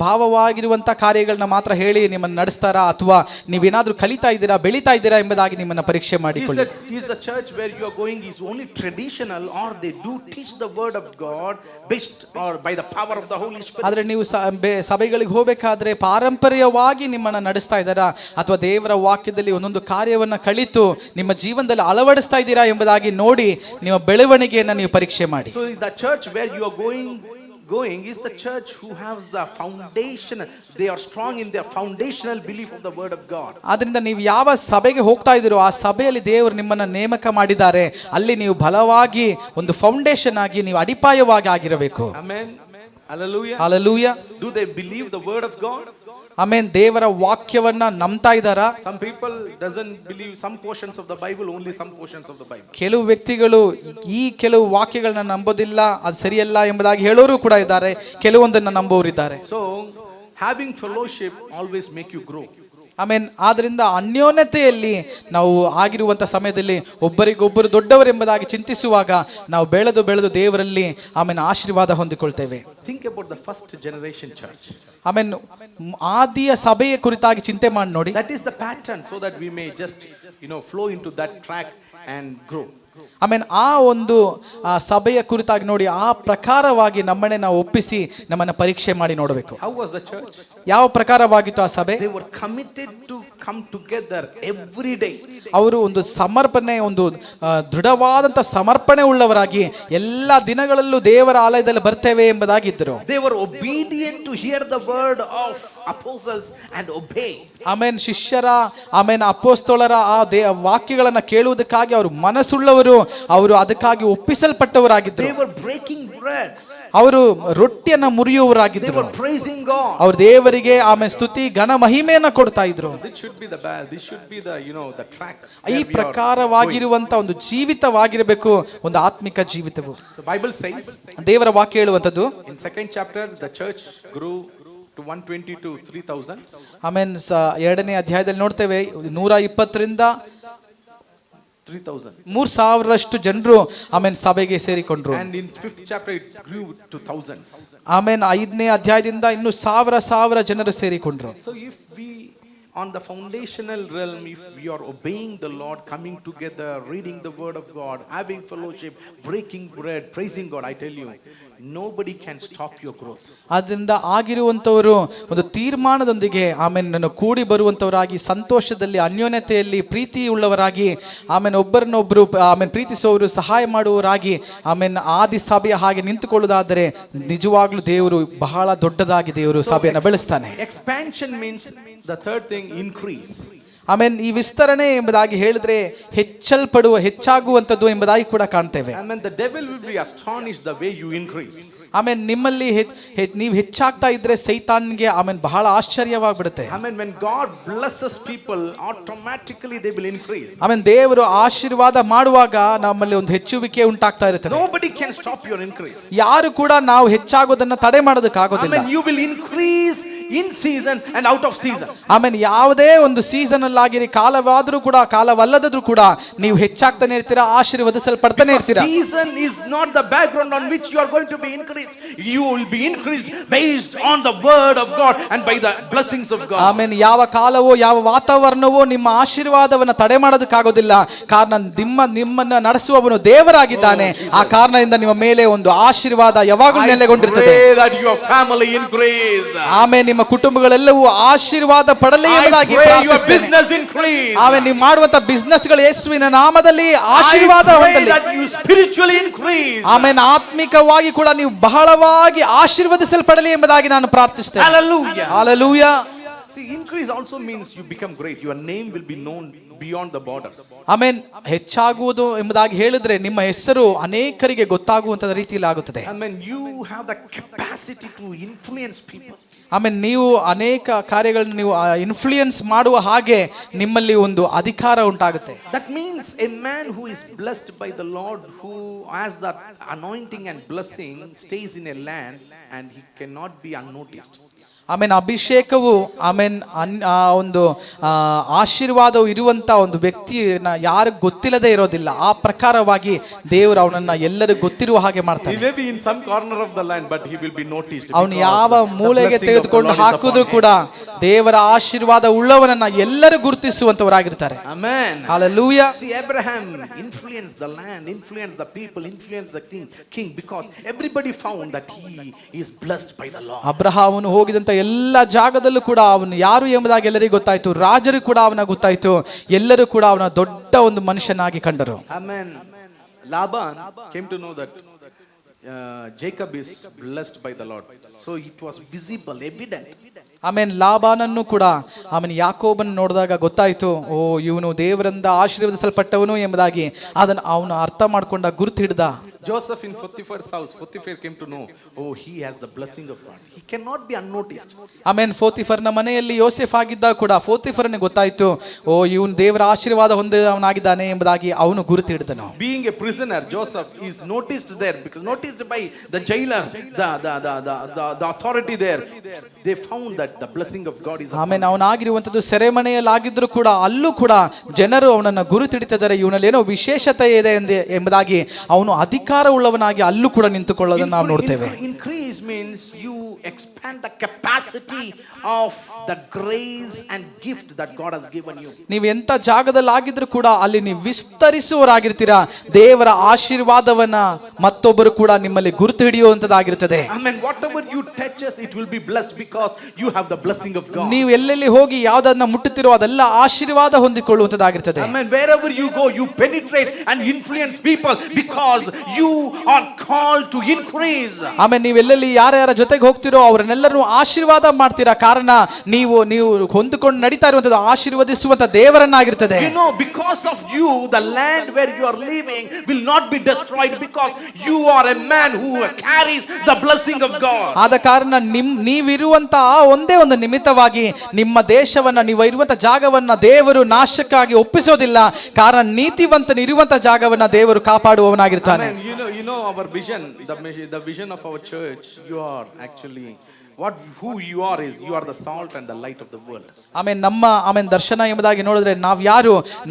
ಭಾವವಾಗಿರುವಂಥ ಕಾರ್ಯಗಳನ್ನ ಮಾತ್ರ ಹೇಳಿ ನಿಮ್ಮನ್ನು ನಡೆಸ್ತಾರಾ, ಅಥವಾ ನೀವೇನಾದ್ರೂ ಕಲಿತಾ ಇದ್ದೀರಾ, ಬೆಳೀತಾ ಇದ್ದೀರಾ ಎಂಬುದಾಗಿ ನಿಮ್ಮನ್ನ ಪರೀಕ್ಷೆ ಮಾಡಿಕೊಳ್ಳಿ. Is the church where you are going is only traditional, or they do teach the word of God based or by the power of the Holy Spirit? ಆದ್ರೆ ನೀವು ಸಭೆಗಳಿಗೆ ಹೋಗಬೇಕಾದ್ರೆ ಪಾರಂಪರ್ಯವಾಗಿ ನಿಮ್ಮನ್ನ ನಡೆಸ್ತಾ ಇದ್ದಾರಾ, ಅಥವಾ ದೇವರ ವಾಕ್ಯದಲ್ಲಿ ಒಂದೊಂದು ಕಾರ್ಯವನ್ನ ಕಲಿತು ನಿಮ್ಮ ಜೀವನದಲ್ಲಿ ಅಳವಡಿಸ್ತಾ ಇದ್ದೀರಾ ಎಂಬುದಾಗಿ ನೋಡಿ ನಿಮ್ಮ ಬೆಳವಣಿಗೆಯನ್ನ ನೀವು ಪರೀಕ್ಷೆ ಮಾಡಿ. So the church where you are going is the church who has the foundation. They are strong in their foundational belief of the word of God. ಆದ್ರಿಂದ ನೀವು ಯಾವ ಸಭೆಗೆ ಹೋಗ್ತಾ ಇದ್ದೀರೋ ಆ ಸಭೆಯಲ್ಲಿ ದೇವರು ನಿಮ್ಮನ್ನ ನೇಮಕ ಮಾಡಿದ್ದಾರೆ, ಅಲ್ಲಿ ನೀವು ಬಲವಾಗಿ ಒಂದು ಫೌಂಡೇಶನ್ ಆಗಿ ನೀವು ಅಡಿಪಾಯವಾಗಿ ಆಗಿರಬೇಕು. Amen. Hallelujah. Hallelujah. Do they believe the word of God? ಆಮೇನ್. ದೇವರ ವಾಕ್ಯವನ್ನ ನಂಬ್ತಾ ಇದ್ದಾರಾ? Some people doesn't believe some portions of the Bible, only some portions of the Bible. ಕೆಲವು ವ್ಯಕ್ತಿಗಳು ಈ ಕೆಲವು ವಾಕ್ಯಗಳನ್ನ ನಂಬೋದಿಲ್ಲ, ಅದು ಸರಿಯಲ್ಲ ಎಂಬುದಾಗಿ ಹೇಳೋರು ಕೂಡ ಇದ್ದಾರೆ, ಕೆಲವೊಂದನ್ನ ನಂಬೋರಿದ್ದಾರೆ. So having fellowship always make you grow. ಆಮೇನ್. ಆದ್ರಿಂದ ಅನ್ಯೋನ್ಯತೆಯಲ್ಲಿ ನಾವು ಆಗಿರುವಂತ ಸಮಯದಲ್ಲಿ ಒಬ್ಬರಿಗೊಬ್ಬರು ದೊಡ್ಡವರೆಂಬುದಾಗಿ ಚಿಂತಿಸುವಾಗ ನಾವು ಬೆಳೆದು ದೇವರಲ್ಲಿ ಆಮೇನ್ ಆಶೀರ್ವಾದ ಹೊಂದಿಕೊಳ್ತೇವೆ. Think about the first generation church. ಆಮೇನ್. ಆದಿಯ ಸಭೆಯ ಕುರಿತಾಗಿ ಚಿಂತೆ ಮಾಡಿ ನೋಡಿ. That is the pattern, so that we may just flow into that track and grow. ಆಮೇನ್. ಆ ಒಂದು ಸಭೆಯ ಕುರಿತಾಗಿ ನೋಡಿ, ಆ ಪ್ರಕಾರವಾಗಿ ನಮ್ಮನ್ನೇ ನಾವು ಒಪ್ಪಿಸಿ ನಮ್ಮನ್ನ ಪರೀಕ್ಷೆ ಮಾಡಿ ನೋಡಬೇಕು. How was the church? ಯಾವ ಪ್ರಕಾರವಾಗಿತ್ತು ಆ ಸಭೆ? They were committed to come together every day. ಅವರು ಒಂದು ಸಮರ್ಪಣೆ, ಒಂದು ದೃಢವಾದಂತ ಸಮರ್ಪಣೆ ಉಳ್ಳವರಾಗಿ ಎಲ್ಲ ದಿನಗಳಲ್ಲೂ ದೇವರ ಆಲಯದಲ್ಲಿ ಬರ್ತೇವೆ ಎಂಬುದಾಗಿದ್ದರು. They were obedient to hear the word of apostles and obey. ಆಮೇನ್. ಶಿಷ್ಯರ ಆಮೇನ್ ಅಪೊಸ್ತಲರ ಆ ವಾಕ್ಯಗಳನ್ನ ಕೇಳುವುದಕ್ಕಾಗಿ ಅವರು ಮನಸ್ಸುಳ್ಳವರು, ಅವರು ಅದಕ್ಕಾಗಿ ಒಪ್ಪಿಸಲ್ಪಟ್ಟವರಾಗಿದ್ದರು. They were breaking bread. ಅವರು ರೊಟ್ಟಿಯನ್ನ ಮುರಿಯುವವರಾಗಿದ್ದರು. They were praising God. ಅವರು ದೇವರಿಗೆ ಆಮೇಲೆ ಸ್ತುತಿ ಘನ ಮಹಿಮೆಯನ್ನ ಕೊಡ್ತಾ ಇದ್ರು. This should be the track. ಈ ಪ್ರಕಾರವಾಗಿರುವಂತ ಒಂದು ಜೀವಿತವಾಗಿರಬೇಕು, ಒಂದು ಆತ್ಮಿಕ ಜೀವಿತವು. So Bible says, ದೇವರ ವಾಕ್ಯ ಹೇಳುವಂತದ್ದು, in second chapter the church grew to 120 to 3000. ಆಮೇನ್. ಎರಡನೇ ಅಧ್ಯಾಯದಲ್ಲಿ ನೋಡ್ತೇವೆ 120ರಿಂದ 3000 ಜನರು ಆಮೇನ್ ಸಭೆಗೆ ಸೇರಿಕೊಂಡ್ರು. And in fifth chapter it grew to thousands. ಆಮೇನ್. 5ನೇ ಅಧ್ಯಾಯದಿಂದ ಇನ್ನು ಸಾವಿರ ಜನರು ಸೇರಿಕೊಂಡ್ರು. So if we on the foundational realm, if we are obeying the Lord, coming together, reading the word of God, having fellowship, breaking bread, praising God, I tell you, nobody can stop your growth. ಆದ್ದರಿಂದ ಆಗಿರುವಂತವರು ಒಂದು ತೀರ್ಮಾನದೊಂದಿಗೆ ಆಮೇಲೆ ಕೂಡಿ ಬರುವಂತವರಾಗಿ, ಸಂತೋಷದಲ್ಲಿ, ಅನ್ಯೋನ್ಯತೆಯಲ್ಲಿ, ಪ್ರೀತಿ ಉಳ್ಳವರಾಗಿ, ಆಮೇಲೆ ಒಬ್ಬರನ್ನೊಬ್ಬರು ಆಮೇಲೆ ಪ್ರೀತಿಸುವವರು, ಸಹಾಯ ಮಾಡುವವರಾಗಿ ಆಮೇಲೆ ಆದಿ ಸಭೆಯ ಹಾಗೆ ನಿಂತುಕೊಳ್ಳುವುದಾದರೆ ನಿಜವಾಗ್ಲೂ ದೇವರು ಬಹಳ ದೊಡ್ಡದಾಗಿ ದೇವರು ಸಭೆಯನ್ನು ಬೆಳೆಸ್ತಾನೆ. Expansion means the third thing, increase. ಆಮೇನ್. ಈ ವಿಸ್ತರಣೆ ಎಂಬುದಾಗಿ ಹೇಳಿದ್ರೆ ಹೆಚ್ಚಲ್ಪಡುವ, ಹೆಚ್ಚಾಗುವಂತದ್ದು ಎಂಬುದಾಗಿ ಕೂಡ ಕಾಣ್ತೇವೆ. Amen. The devil will be astonished the way you increase. ಆಮೇನ್. ನಿಮ್ಮಲ್ಲಿ ನೀವು ಹೆಚ್ಚಾಗ್ತಾ ಇದ್ರೆ ಸೈತಾನ್ಗೆ ಆಮೇನ್ ಬಹಳ ಆಶ್ಚರ್ಯವಾಗ್ಬಿಡುತ್ತೆ. Amen. When God blesses people, automatically they will increase. ಆಮೇನ್. ದೇವರು ಆಶೀರ್ವಾದ ಮಾಡುವಾಗ ನಮ್ಮಲ್ಲಿ ಒಂದು ಹೆಚ್ಚುವಿಕೆ ಉಂಟಾಗ್ತಾ ಇರುತ್ತೆ. Nobody can stop your increase. ಯಾರು ಕೂಡ ನಾವು ಹೆಚ್ಚಾಗೋದನ್ನ ತಡೆ ಮಾಡೋದಕ್ಕಾಗೋದಿಲ್ಲ. Amen. You will increase in season and out of season. ಆಮೇನ್. ಯಾವುದೇ ಒಂದು ಸೀಸನ್ ಅಲ್ಲಾಗಿರಿ, ಕಾಲವಾದರೂ ಕೂಡ ಕಾಲವಲ್ಲದಾದ್ರೂ ಕೂಡ ನೀವು ಹೆಚ್ಚಾಗ್ತಾನೆ ಇರ್ತೀರಾ, ಆಶೀರ್ವದಿಸಲ್ಪಡ್ತಾನೆ ಇರ್ತೀರಾ. Season is not the background on which you are going to be increased. You will be increased based on the word of God and by the blessings of God. ಆಮೇನ್. ಯಾವ ಕಾಲವೋ ಯಾವ ವಾತಾವರಣವೋ ನಿಮ್ಮ ಆಶೀರ್ವಾದವನ್ನ ತಡೆ ಮಾಡೋದಕ್ಕಾಗೋದಿಲ್ಲ. ಕಾರಣ ನಿಮ್ಮನ್ನ ನಡೆಸುವವನು ದೇವರಾಗಿದ್ದಾನೆ. ಆ ಕಾರಣದಿಂದ ನಿಮ್ಮ ಮೇಲೆ ಒಂದು ಆಶೀರ್ವಾದ ಯಾವಾಗಲೂ ನೆಲೆಗೊಂಡಿರ್ತದೆ. ಆಮೇಲೆ ನಿಮ್ಮ ಕುಟುಂಬಗಳೆಲ್ಲವೂ ಆಶೀರ್ವಾದ ಪಡಲಿ ಎಂಬುದಾಗಿ ಪ್ರಾರ್ಥಿಸುತ್ತೇನೆ. ಆಮೇಲೆ ನೀವು ಮಾಡುವಂತ ಬಿಸ್ನೆಸ್ ಗಳು ಯೇಸುವಿನ ನಾಮದಲ್ಲಿ ಆಶೀರ್ವಾದ ಹೊಂದಲಿ. ಆಮೇಲೆ ಆತ್ಮಿಕವಾಗಿ ಕೂಡ ನೀವು ಬಹಳವಾಗಿ ಆಶೀರ್ವದಿಸಲ್ಪಡಲಿ ಎಂಬುದಾಗಿ ನಾನು ಪ್ರಾರ್ಥಿಸುತ್ತೇನೆ. Hallelujah. Hallelujah. See, increase also means you become great. Your name will be known beyond the borders. ಆಮೇನ್. ಹೆಚ್ಚಾಗುವುದು ಎಂಬುದಾಗಿ ಹೇಳಿದ್ರೆ ನಿಮ್ಮ ಹೆಸರು ಅನೇಕರಿಗೆ ಗೊತ್ತಾಗುವಂತ ರೀತಿಯಲ್ಲಿ ಆಗುತ್ತದೆ. Amen. You have the capacity to influence people. ಆಮೇಲೆ ನೀವು ಅನೇಕ ಕಾರ್ಯಗಳನ್ನು ನೀವು ಇನ್ಫ್ಲೂಯೆನ್ಸ್ ಮಾಡುವ ಹಾಗೆ ನಿಮ್ಮಲ್ಲಿ ಒಂದು ಅಧಿಕಾರ ಉಂಟಾಗುತ್ತೆ. That means a man who is blessed by the Lord, who has that anointing and blessing, stays in a land and he cannot be unnoticed. ಆಮೇನ್. ಅಭಿಷೇಕವು ಆಮೇನ್ ಒಂದು ಆಶೀರ್ವಾದವು ಇರುವಂತ ಎಂಬುವಂತ ಒಂದು ವ್ಯಕ್ತಿನ ಯಾರಿಗೂ ಗೊತ್ತಿಲ್ಲದೆ ಇರೋದಿಲ್ಲ. ಆ ಪ್ರಕಾರವಾಗಿ ದೇವರು ಅವನನ್ನ ಎಲ್ಲರಿಗೂ ಗೊತ್ತಿರುವ ಹಾಗೆ ಮಾಡ್ತಾನೆ. He may be in some corner of the land, but he will be noticed. ಅವನು ಯಾವ ಮೂಲೆಗೆ ತೆಗೆದುಕೊಂಡು ಹಾಕಿದ್ರು ಕೂಡ ದೇವರ ಆಶೀರ್ವಾದ ಉಳ್ಳವನನ್ನ ಎಲ್ಲರೂ ಗುರುತಿಸುವಂತವರಾಗಿರ್ತಾರೆ. Amen. Hallelujah. See, Abraham influenced the land, influenced the people, influenced the king because everybody found that he is blessed by the Lord. ಅಬ್ರಹಾಮನು ಹೋಗಿದಂತ ಎಲ್ಲ ಜಾಗದಲ್ಲೂ ಕೂಡ ಅವನು ಯಾರು ಎಂಬುದಾಗಿ ಎಲ್ಲರಿಗೂ ಗೊತ್ತಾಯ್ತು. ರಾಜರು ಕೂಡ ಅವನ ಗೊತ್ತಾಯ್ತು. ಎಲ್ಲರೂ ಕೂಡ ಅವನ ದೊಡ್ಡ ಒಂದು ಮನುಷ್ಯನಾಗಿ ಕಂಡರು. Amen. Laban came to know that Jacob is blessed by the Lord. So it was visible, evident. ಆಮೇಲೆ ಲಾಬಾನನ್ನು ಕೂಡ ಆಮೇಲೆ ಯಾಕೋಬನ್ ನೋಡಿದಾಗ ಗೊತ್ತಾಯ್ತು, ಓ ಇವನು ದೇವರಿಂದ ಆಶೀರ್ವದಿಸಲ್ಪಟ್ಟವನು ಎಂಬುದಾಗಿ. ಅದನ್ನು ಅವನು ಅರ್ಥ ಮಾಡ್ಕೊಂಡ, ಗುರುತು ಹಿಡ್ದ. Joseph in Potiphar's house, Potiphar came to know, oh, he has the blessing of God. He cannot be unnoticed. ಆಮೇಲೆ ಪೋತಿಫರ್ನ ಮನೆಯಲ್ಲಿ ಯೋಸೆಫ್ ಆಗಿದ್ದಾಗ ಕೂಡ ಪೋತಿಫರ್ನಿಗೆ ಗೊತ್ತಾಯ್ತು, ಓ ಇವನು ದೇವರ ಆಶೀರ್ವಾದ ಹೊಂದಿದವನಾಗಿದ್ದಾನೆ ಎಂಬುದಾಗಿ ಅವನು ಗುರುತು ಹಿಡಿದನು. Being a prisoner, Joseph is noticed there because noticed by the jailer, the authority there. They found that the blessing of God is upon him. ಆಮೇಲೆ ಅವನಾಗಿರುವಂಥದ್ದು ಸೆರೆಮನೆಯಲ್ಲಿ ಆಗಿದ್ರು ಕೂಡ ಅಲ್ಲೂ ಕೂಡ ಜನರು ಅವನನ್ನು ಗುರುತು ಹಿಡಿತಿದ್ದಾರೆ. ಇವನಲ್ಲಿ ಏನೋ ವಿಶೇಷತೆ ಇದೆ ಎಂಬುದಾಗಿ ಅವನು ಅಧಿಕಾರ ಉಳ್ಳವನಾಗಿ ಅಲ್ಲೂ ಕೂಡ ನಿಂತುಕೊಳ್ಳೋದನ್ನು ನಾವು ನೋಡ್ತೇವೆ. Increase means you expand the capacity of the grace and gift that God has given you. ನೀವು ಎಂತ ಜಾಗದಲ್ಲಿ ಆಗಿದ್ರು ಕೂಡ ಅಲ್ಲಿ ನೀವು ವಿಸ್ತರಿಸುವವರಾಗಿರ್ತೀರಾ. ದೇವರ ಆಶೀರ್ವಾದವನ್ನ ಮತ್ತೊಬ್ಬರು ಕೂಡ ನಿಮ್ಮಲ್ಲಿ ಗುರುತು ಹಿಡಿಯುವಂತದ್ದಾಗಿರುತ್ತದೆ. Amen. Whatever you touches, it will be blessed because you have the blessing of God. ನೀವು ಎಲ್ಲೆಲ್ಲಿ ಹೋಗಿ ಯಾವುದನ್ನ ಮುಟ್ಟುತ್ತಿರೋ ಅದೆಲ್ಲ ಆಶೀರ್ವಾದ ಹೊಂದಿಕೊಳ್ಳುವಂತದ್ದಾಗಿರುತ್ತದೆ. Amen. Wherever you go, you penetrate and influence people because you are called to increase. ಆಮೇಲೆ ನೀವು ಎಲ್ಲೆಲ್ಲಿ ಯಾರ್ಯಾರ ಜೊತೆಗೆ ಹೋಗ್ತಿರೋ ಅವರನ್ನೆಲ್ಲರೂ ಆಶೀರ್ವಾದ ಮಾಡ್ತೀರಾ. ಕಾರಣ ನೀವು ಹೊಂದಿಕೊಂಡು ನಡೀತಾ ಇರುವಂತದ್ದು ಆಶೀರ್ವದಿಸುವಂತ ದೇವರನ್ನಾಗಿರ್ತದೆ. You know, because of you, the land where you are living will not be destroyed because you are a man who carries the blessing of God. ಆದ ಕಾರಣ ನೀವಿರುವಂತ ಒಂದೇ ಒಂದು ನಿಮಿತ್ತವಾಗಿ ನಿಮ್ಮ ದೇಶವನ್ನ, ನೀವು ಇರುವಂತ ಜಾಗವನ್ನ ದೇವರು ನಾಶಕ್ಕಾಗಿ ಒಪ್ಪಿಸೋದಿಲ್ಲ. ಕಾರಣ ನೀತಿವಂತನಿರುವಂತ ಜಾಗವನ್ನ ದೇವರು ಕಾಪಾಡುವವನಾಗಿರ್ತಾನೆ. You know our vision, the vision of our church. You are actually who you are is you are the salt and the light of the world. ಆಮೇನ್ ದರ್ಶನ ಎಂಬುದಾಗಿ ನೋಡಿದ್ರೆ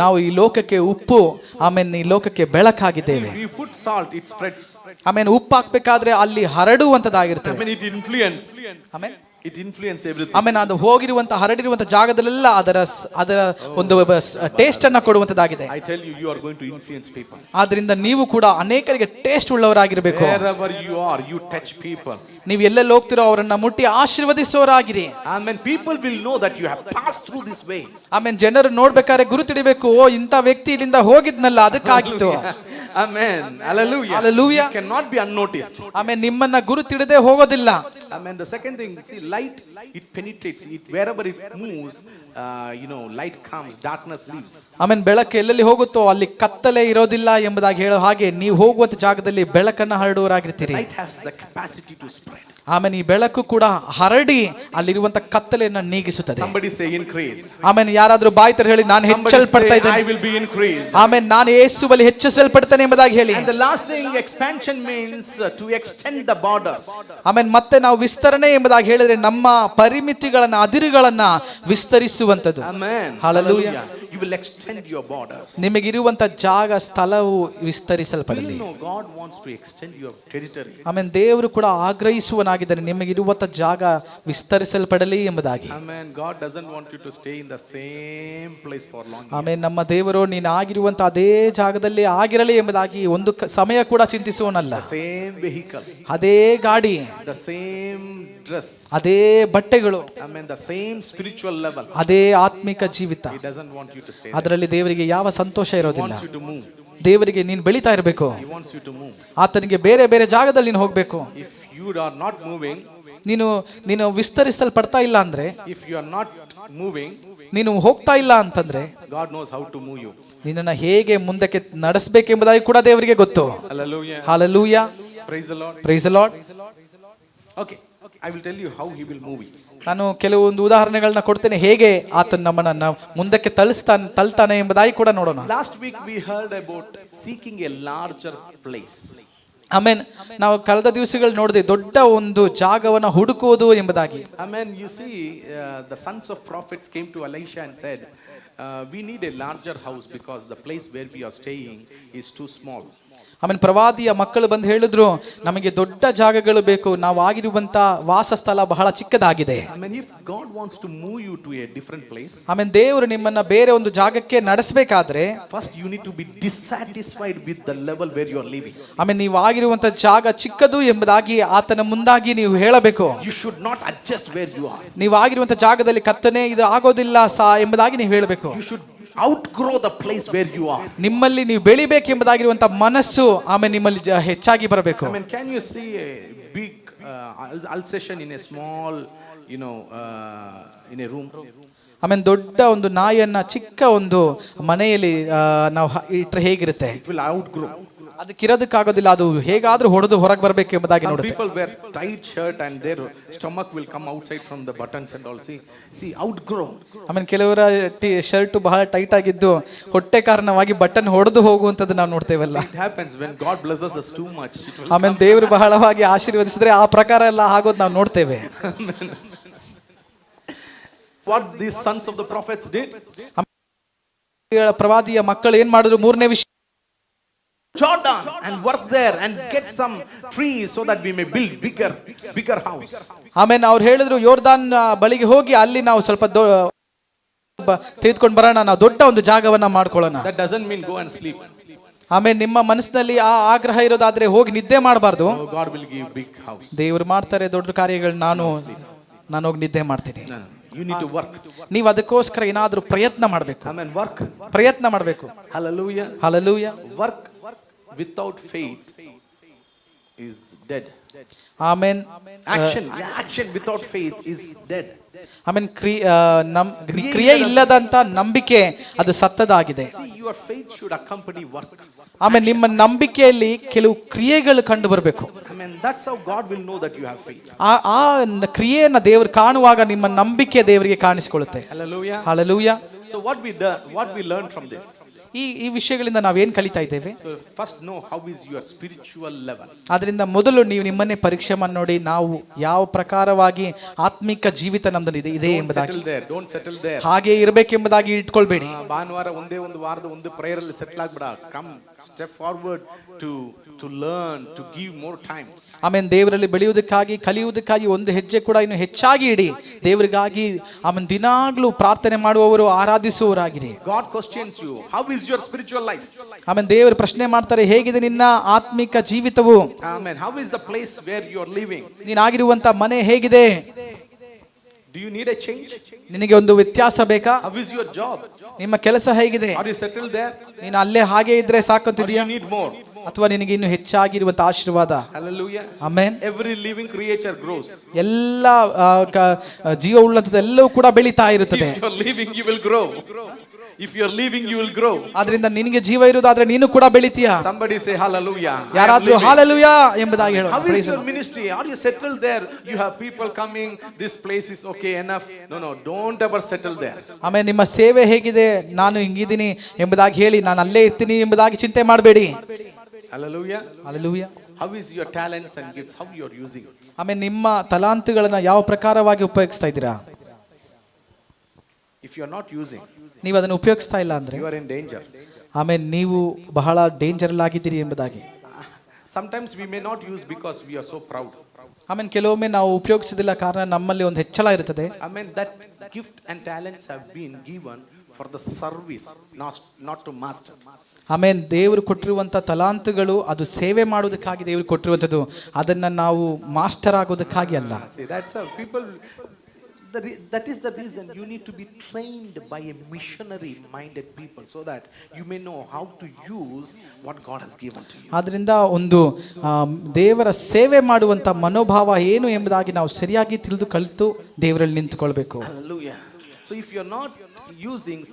ನಾವು ಈ ಲೋಕಕ್ಕೆ ಉಪ್ಪು, ಆಮೇನ್ ಈ ಲೋಕಕ್ಕೆ ಬೆಳಕಾಗಿದ್ದೇವೆ. You put salt, it spreads. ಆಮೇನ್ ಉಪ್ಪು ಹಾಕ್ಬೇಕಾದ್ರೆ ಅಲ್ಲಿ ಹರಡುವಂತದ್ದಾಗಿರ್ತದೆ. I mean it influence. Amen It influence everything. ಆಮೇಲೆ ಅದು ಹೋಗಿರುವಂತ ಹರಡಿರುವಂತ ಜಾಗದಲ್ಲೆಲ್ಲ ಅದರ ಒಂದು ಟೇಸ್ಟ್ ಅನ್ನ ಕೊಡುವಂತದ್ದಾಗಿದೆ. I tell you, you are going to influence people. ಆದ್ರಿಂದ ನೀವು ಕೂಡ ಅನೇಕರಿಗೆ taste ಉಳ್ಳವರಾಗಿರಬೇಕು. Wherever you are, you touch people. ನೀವು ಎಲ್ಲೆಲ್ಲಿ ಹೋಗ್ತಿರೋ ಅವರನ್ನ ಮುಟ್ಟಿ ಆಶೀರ್ವದಿಸೋರಾಗಿರಿ. Amen. People will know that you have passed through this way. ಆಮೇಲೆ ಜನರು ನೋಡ್ಬೇಕಾದ್ರೆ ಗುರುತಿಡಬೇಕು, ಓ ಇಂಥ ವ್ಯಕ್ತಿ ಇಲ್ಲಿಂದ ಹೋಗಿದ್ನಲ್ಲ ಅದಕ್ಕಾಗಿತ್ತು. Amen. Hallelujah. Hallelujah. You cannot be unnoticed. ಆಮೇಲೆ ನಿಮ್ಮನ್ನ ಗುರುತಿಡದೆ ಹೋಗೋದಿಲ್ಲ. Amen. The second thing, see, light, it penetrates. It wherever it moves, light comes, darkness leaves. ಆಮೇಲೆ ಬೆಳಕು ಎಲ್ಲೆಲ್ಲಿ ಹೋಗುತ್ತೋ ಅಲ್ಲಿ ಕತ್ತಲೆ ಇರೋದಿಲ್ಲ ಎಂಬುದಾಗಿ ಹೇಳೋ ಹಾಗೆ ನೀವು ಹೋಗುವಂತ ಜಾಗದಲ್ಲಿ ಬೆಳಕನ್ನ ಹರಡುವರಾಗಿರ್ತೀರಿ. Light has the capacity to spread. ಆಮೇಲೆ ಈ ಬೆಳಕು ಕೂಡ ಹರಡಿ ಅಲ್ಲಿರುವಂತ ಕತ್ತಲೆಯನ್ನ ನೀಗಿಸುತ್ತದೆ. Somebody say increase. ಆಮೇಲೆ ಯಾರಾದ್ರೂ ಬಾಯಿ ತರ ಹೇಳಿ ನಾನು ಹೆಚ್ಚಲ್ಪಡ್ತಾ ಇದ್ದೇನೆ. I will be increased. ಆಮೇಲೆ ನಾನು ಯೇಸುವಲ್ಲಿ ಹೆಚ್ಚಿಸಲ್ಪಡ್ತೇನೆ ಎಂಬುದಾಗಿ ಹೇಳಿ. And the last thing, expansion means to extend the borders. ಆಮೇಲೆ ಮತ್ತೆ ನಾವು ವಿಸ್ತರಣೆ ಎಂಬುದಾಗಿ ಹೇಳಿದ್ರೆ ನಮ್ಮ ಪರಿಮಿತಿಗಳನ್ನ, ಅದಿರುಗಳನ್ನ ವಿಸ್ತರಿಸುವಂತದ್ದು. Amen. Hallelujah. You will extend your borders. ನಿಮಗಿರುವಂತ ಜಾಗ, ಸ್ಥಳವು ವಿಸ್ತರಿಸಲ್ಪಡಲಿ. God wants to extend your territory. ಆಮೇಲೆ ದೇವರು ಕೂಡ ಆಗ್ರಹಿಸುವನಾಗಿದ್ದಾನೆ, ನಿಮಗಿರುವಂತ ಜಾಗ ವಿಸ್ತರಿಸಲ್ಪಡಲಿ ಎಂಬುದಾಗಿ. Amen. God doesn't want you to stay in the same place for long. ಆಮೇಲೆ ನಮ್ಮ ದೇವರು ನೀನು ಆಗಿರುವಂತ ಅದೇ ಜಾಗದಲ್ಲಿ ಆಗಿರಲಿ ಎಂಬುದಾಗಿ ಒಂದು ಸಮಯ ಕೂಡ ಚಿಂತಿಸುವನಲ್ಲ. Same vehicle. ಅದೇ ಗಾಡಿ, the same dress, ಅದೇ ಬಟ್ಟೆಗಳು, Amen. The same spiritual level. ಅದೇ ಆತ್ಮಿಕ ಜೀವಿತ. He doesn't want you to stay. ಅದರಲ್ಲಿ ದೇವರಿಗೆ ಯಾವ ಸಂತೋಷ ಇರೋದಿಲ್ಲ. He wants you to move. ದೇವರಿಗೆ ನೀನು ಬೆಳೀತಾ ಇರಬೇಕು. He wants you to move. ಆತನಿಗೆ ಬೇರೆ ಬೇರೆ ಜಾಗದಲ್ಲಿ ನೀನು ಹೋಗ್ಬೇಕು. If you are not moving, ನೀನು ವಿಸ್ತರಿಸಲ್ಪಡ್ತಾ ಇಲ್ಲ ಅಂದ್ರೆ, if you are not moving, ನೀನು ಹೋಗ್ತಾ ಇಲ್ಲ ಅಂತಂದ್ರೆ God knows how to move you. ನಿನ್ನನ್ನ ಹೇಗೆ ಮುಂದಕ್ಕೆ ನಡೆಸಬೇಕೆಂಬುದಾಗಿ ಕೂಡ ದೇವರಿಗೆ ಗೊತ್ತು. Hallelujah. Hallelujah. Praise the Lord. Praise the Lord. Okay, I will tell you how he will move you. ನಾನು ಕೆಲವೊಂದು ಉದಾಹರಣೆಗಳನ್ನ ಕೊಡ್ತೇನೆ, ಹೇಗೆ ಆತನ ನಮ್ಮನ್ನ ಮುಂದಕ್ಕೆ ತಳ್ತಾನೆ ಎಂಬುದಾಗಿ ಕೂಡ ನೋಡೋಣ. Last week we heard about seeking a larger place. ಆಮೇನ್ ನಾವು ಕಳೆದ ದಿವಸಗಳು ನೋಡಿದೆ ದೊಡ್ಡ ಒಂದು ಜಾಗವನ್ನು ಹುಡುಕುವುದು ಎಂಬುದಾಗಿ. Amen. You see, the sons of prophets came to Elisha and said, we need a larger house because the place where we are staying is too small. ಆಮೇಲೆ ಪ್ರವಾದಿಯ ಮಕ್ಕಳು ಬಂದು ಹೇಳಿದ್ರು, ನಮಗೆ ದೊಡ್ಡ ಜಾಗಗಳು ಬೇಕು, ನಾವು ಆಗಿರುವಂತ ವಾಸಸ್ಥಳ ಬಹಳ ಚಿಕ್ಕದಾಗಿದೆ. I mean, if God wants to move you to a different place, ಆಮೇಲೆ ದೇವರು ನಿಮ್ಮನ್ನ ಬೇರೆ ಒಂದು ಜಾಗಕ್ಕೆ ನಡೆಸಬೇಕಾದ್ರೆ first you need to be dissatisfied with the level where you are living. ಆಮೇಲೆ ನೀವು ಆಗಿರುವಂತ ಜಾಗ ಚಿಕ್ಕದು ಎಂಬುದಾಗಿ ಆತನ ಮುಂದಾಗಿ ನೀವು ಹೇಳಬೇಕು. You should not adjust where you are. ನೀವು ಆಗಿರುವಂತ ಜಾಗದಲ್ಲಿ ಕರ್ತನೆ ಇದು ಆಗೋದಿಲ್ಲ ಎಂಬುದಾಗಿ ನೀವು ಹೇಳಬೇಕು. You should outgrow the place where you are. ನಿಮ್ಮಲ್ಲಿ ನೀವು ಬೆಳಿಬೇಕೆಂಬುದಾಗಿರುವಂತ ಮನಸ್ಸು ಆಮೇಲೆ ನಿಮ್ಮಲ್ಲಿ ಹೆಚ್ಚಾಗಿ ಬರಬೇಕು. I mean, can you see a big ulceration in a small, in a room? ಆಮೇಲೆ ದೊಡ್ಡ ಒಂದು ನಾಯಿಯನ್ನ ಚಿಕ್ಕ ಒಂದು ಮನೆಯಲ್ಲಿ ನಾವು ಇಟ್ಟರೆ ಹೇಗಿರುತ್ತೆ? It will outgrow. ಅದಕ್ಕಿರೋದಕ್ಕಾಗೋದಿಲ್ಲ, ಅದು ಹೇಗಾದ್ರೂ ಹೊಡೆದು ಹೊರಗೆ ಬರಬೇಕು ಎಂಬುದಾಗಿ Some ನೋಡುತ್ತೆ. people wear tight shirt and their stomach will come outside from the buttons and all. See, outgrow. ಆಮೇಲೆ ಕೆಲವರ ಶರ್ಟ್ ಬಹಳ ಟೈಟ್ ಆಗಿದ್ದು ಹೊಟ್ಟೆ ಕಾರಣವಾಗಿ ಬಟನ್ ಹೊಡೆದು ಹೋಗುವಂತದ್ದು ನಾವು ನೋಡ್ತೇವಲ್ಲ. It happens when God blesses us too much. It will ಆಮೇಲೆ ದೇವರು ಬಹಳವಾಗಿ ಆಶೀರ್ವದಿಸಿದ್ರೆ ಆ ಪ್ರಕಾರ ಎಲ್ಲ ಆಗೋದು ನಾವು ನೋಡ್ತೇವೆ. What these sons of the prophets did? ಪ್ರವಾದಿಯ ಮಕ್ಕಳು ಏನ್ ಮಾಡಿದ್ರು? ಮೂರನೇ ವಿಷಯ, Jordan and work there and get some trees so that we may build bigger house. ಆಮೇಲೆ ಅವ್ರು ಹೇಳಿದ್ರು, ಯೋರ್ದಾನ್ ಬಳಿಗೆ ಹೋಗಿ ಅಲ್ಲಿ ನಾವು ಸ್ವಲ್ಪ ತೆಗೆದುಕೊಂಡು ಬರೋಣ, ನಾವು ದೊಡ್ಡ ಒಂದು ಜಾಗವನ್ನ ಮಾಡ್ಕೊಳ್ಳೋಣ. That doesn't mean go and sleep. ಆಮೇಲೆ ನಿಮ್ಮ ಮನಸ್ಸಿನಲ್ಲಿ ಆ ಆಗ್ರಹ ಇರೋದಾದ್ರೆ ಹೋಗಿ ನಿದ್ದೆ ಮಾಡಬಾರ್ದು. No, God will give big house. ದೇವರು ಮಾಡ್ತಾರೆ ದೊಡ್ಡ ಕಾರ್ಯಗಳು, ನಾನು ಹೋಗಿ ನಿದ್ದೆ ಮಾಡ್ತೀನಿ. No. You need to work. ನೀವು ಅದಕ್ಕೋಸ್ಕರ ಏನಾದ್ರೂ ಪ್ರಯತ್ನ ಮಾಡಬೇಕು. Amen. Work. ಪ್ರಯತ್ನ ಮಾಡಬೇಕು. Hallelujah. Hallelujah. Work without faith is dead. Amen. Action without faith is dead. Amen. ಕ್ರಿಯೆ ಇಲ್ಲದಂತ ನಂಬಿಕೆ ಅದು ಸತ್ತದಾಗಿದೆ. See, your faith should accompany work. ಆಮೇಲೆ ನಿಮ್ಮ ನಂಬಿಕೆಯಲ್ಲಿ ಕೆಲವು ಕ್ರಿಯೆಗಳು ಕಂಡು ಬರಬೇಕು. I mean, that's how God will know that you have faith. ಆ ಕ್ರಿಯೆಯನ್ನ ದೇವರು ಕಾಣುವಾಗ ನಿಮ್ಮ ನಂಬಿಕೆ ದೇವರಿಗೆ ಕಾಣಿಸಿಕೊಳ್ಳುತ್ತೆ. Hallelujah. Hallelujah. So what we learn from this? ಈ ವಿಷಯಗಳಿಂದ ನಾವೇನ್ ಕಲಿತಾ ಇದ್ದೇವೆ? So first know how is your spiritual level. ಅದರಿಂದ ಮೊದಲು ನೀವು ನಿಮ್ಮನ್ನೇ ಪರೀಕ್ಷೆ ಮಾಡಿ ನೋಡಿ, ನಾವು ಯಾವ ಪ್ರಕಾರವಾಗಿ ಆತ್ಮಿಕ ಜೀವಿತ ನಮ್ದು ಇದೆ ಎಂಬುದಾಗಿ. Don't settle there. ಹಾಗೆ ಇರಬೇಕೆಂಬುದಾಗಿ ಇಟ್ಕೊಳ್ಬೇಡಿ. ಭಾನುವಾರ ಒಂದೇ ವಾರದ ಒಂದು ಪ್ರೇಯರ್ ಅಲ್ಲಿ settle ಆಗ್ಬೇಡ. Come step forward to learn, to give more time. ಆಮೇಲೆ ದೇವರಲ್ಲಿ ಬೆಳೆಯುವುದಕ್ಕಾಗಿ ಕಲಿಯುವುದಕ್ಕಾಗಿ ಒಂದು ಹೆಜ್ಜೆ ಕೂಡ ಇನ್ನು ಹೆಚ್ಚಾಗಿ ಇಡಿ. ದೇವರಿಗಾಗಿ ಆಮೇಲೆ ದಿನಾಗ್ಲೂ ಪ್ರಾರ್ಥನೆ ಮಾಡುವವರು, ಆರಾಧಿಸುವವರಾಗಿರಿ. God questions you, how is your spiritual life? ಆಮೇಲೆ ದೇವರು ಪ್ರಶ್ನೆ ಮಾಡ್ತಾರೆ, ಹೇಗಿದೆ ನಿನ್ನ ಆತ್ಮಿಕ ಜೀವಿತವು? Amen. How is the place where you are living? ನೀನಾಗಿರುವಂತ ಮನೆ ಹೇಗಿದೆ? Do you need a change? ನಿನಗೆ ಒಂದು ವ್ಯತ್ಯಾಸ ಬೇಕಾ? How is your job? ನಿಮ್ಮ ಕೆಲಸ ಹೇಗಿದೆ? Are you settled there? ನೀನು ಅಲ್ಲೇ ಹಾಗೆ ಇದ್ರೆ ಸಾಕಂತಿದೀಯಾ? You need more. ಅಥವಾ ನಿನಗೆ ಇನ್ನು ಹೆಚ್ಚಾಗಿರುವಂತ ಆಶೀರ್ವಾದ? Hallelujah. Amen. Every living creature grows. ಎಲ್ಲ ಜೀವ ಉಳ್ಳಂತದ್ದು ಎಲ್ಲವೂ ಕೂಡ ಬೆಳೀತಾ ಇರುತ್ತದೆ. If you are living, you will grow. If you are living, you will grow. ಆದ್ರಿಂದ ನಿನಗೆ ಜೀವ ಇರುವುದಾದ್ರೆ ನೀನು ಕೂಡ ಬೆಳಿತೀಯಾ? Somebody say hallelujah. ಯಾರಾದ್ರೂ ಹಾಲೆಲೂಯಾ ಎಂಬುದಾಗಿ ಹೇಳು. How is your ministry? Are you settled there? You have people coming, this place is okay enough. No, don't ever settle there. ಆಮೇಲೆ ನಿಮ್ಮ ಸೇವೆ ಹೇಗಿದೆ? ನಾನು ಹಿಂಗಿದ್ದೀನಿ ಎಂಬುದಾಗಿ ಹೇಳಿ ನಾನು ಅಲ್ಲೇ ಇರ್ತೀನಿ ಎಂಬುದಾಗಿ ಚಿಂತೆ ಮಾಡಬೇಡಿ. Hallelujah. Hallelujah. How is your talents and gifts? How you are using? ಆಮೇಲೆ ನಿಮ್ಮ ತಲಾಂತುಗಳನ್ನ ಯಾವ ಪ್ರಕಾರವಾಗಿ ಉಪಯೋಗಿಸ್ತಾ ಇದ್ದೀರಾ? If you are not using, ನೀವು ಅದನ್ನು ಉಪಯೋಗಿಸ್ತಾ ಇಲ್ಲ ಅಂದ್ರೆ you are in danger. ಆಮೇಲೆ ನೀವು ಬಹಳ ಡೇಂಜರ್ ಆಗಿದ್ದೀರಿ ಎಂಬುದಾಗಿ. Sometimes we may not use because we are so proud. ಆಮೇಲೆ ಕೆಲವೊಮ್ಮೆ ನಾವು ಉಪಯೋಗಿಸೋದಿಲ್ಲ, ಕಾರಣ ನಮ್ಮಲ್ಲಿ ಒಂದು ಹೆಚ್ಚಳ ಇರುತ್ತದೆ. I mean, that gift and talents have been given for the service, not to master. ಆಮೇಲೆ ದೇವರು ಕೊಟ್ಟಿರುವಂಥ ತಲಾಂತುಗಳು ಅದು ಸೇವೆ ಮಾಡೋದಕ್ಕಾಗಿ ದೇವರು ಕೊಟ್ಟಿರುವಂಥದ್ದು, ಅದನ್ನು ನಾವು ಮಾಸ್ಟರ್ ಆಗೋದಕ್ಕಾಗಿ ಅಲ್ಲ. See, that's how people, that is the reason you need to be trained by a missionary minded people so that you may know how to use what God has given to you. ಆದ್ರಿಂದ ಒಂದು ದೇವರ ಸೇವೆ ಮಾಡುವಂಥ ಮನೋಭಾವ ಏನು ಎಂಬುದಾಗಿ ನಾವು ಸರಿಯಾಗಿ ತಿಳಿದು ಕಲಿತು ದೇವರಲ್ಲಿ ನಿಂತುಕೊಳ್ಬೇಕು. Hallelujah. So if you are not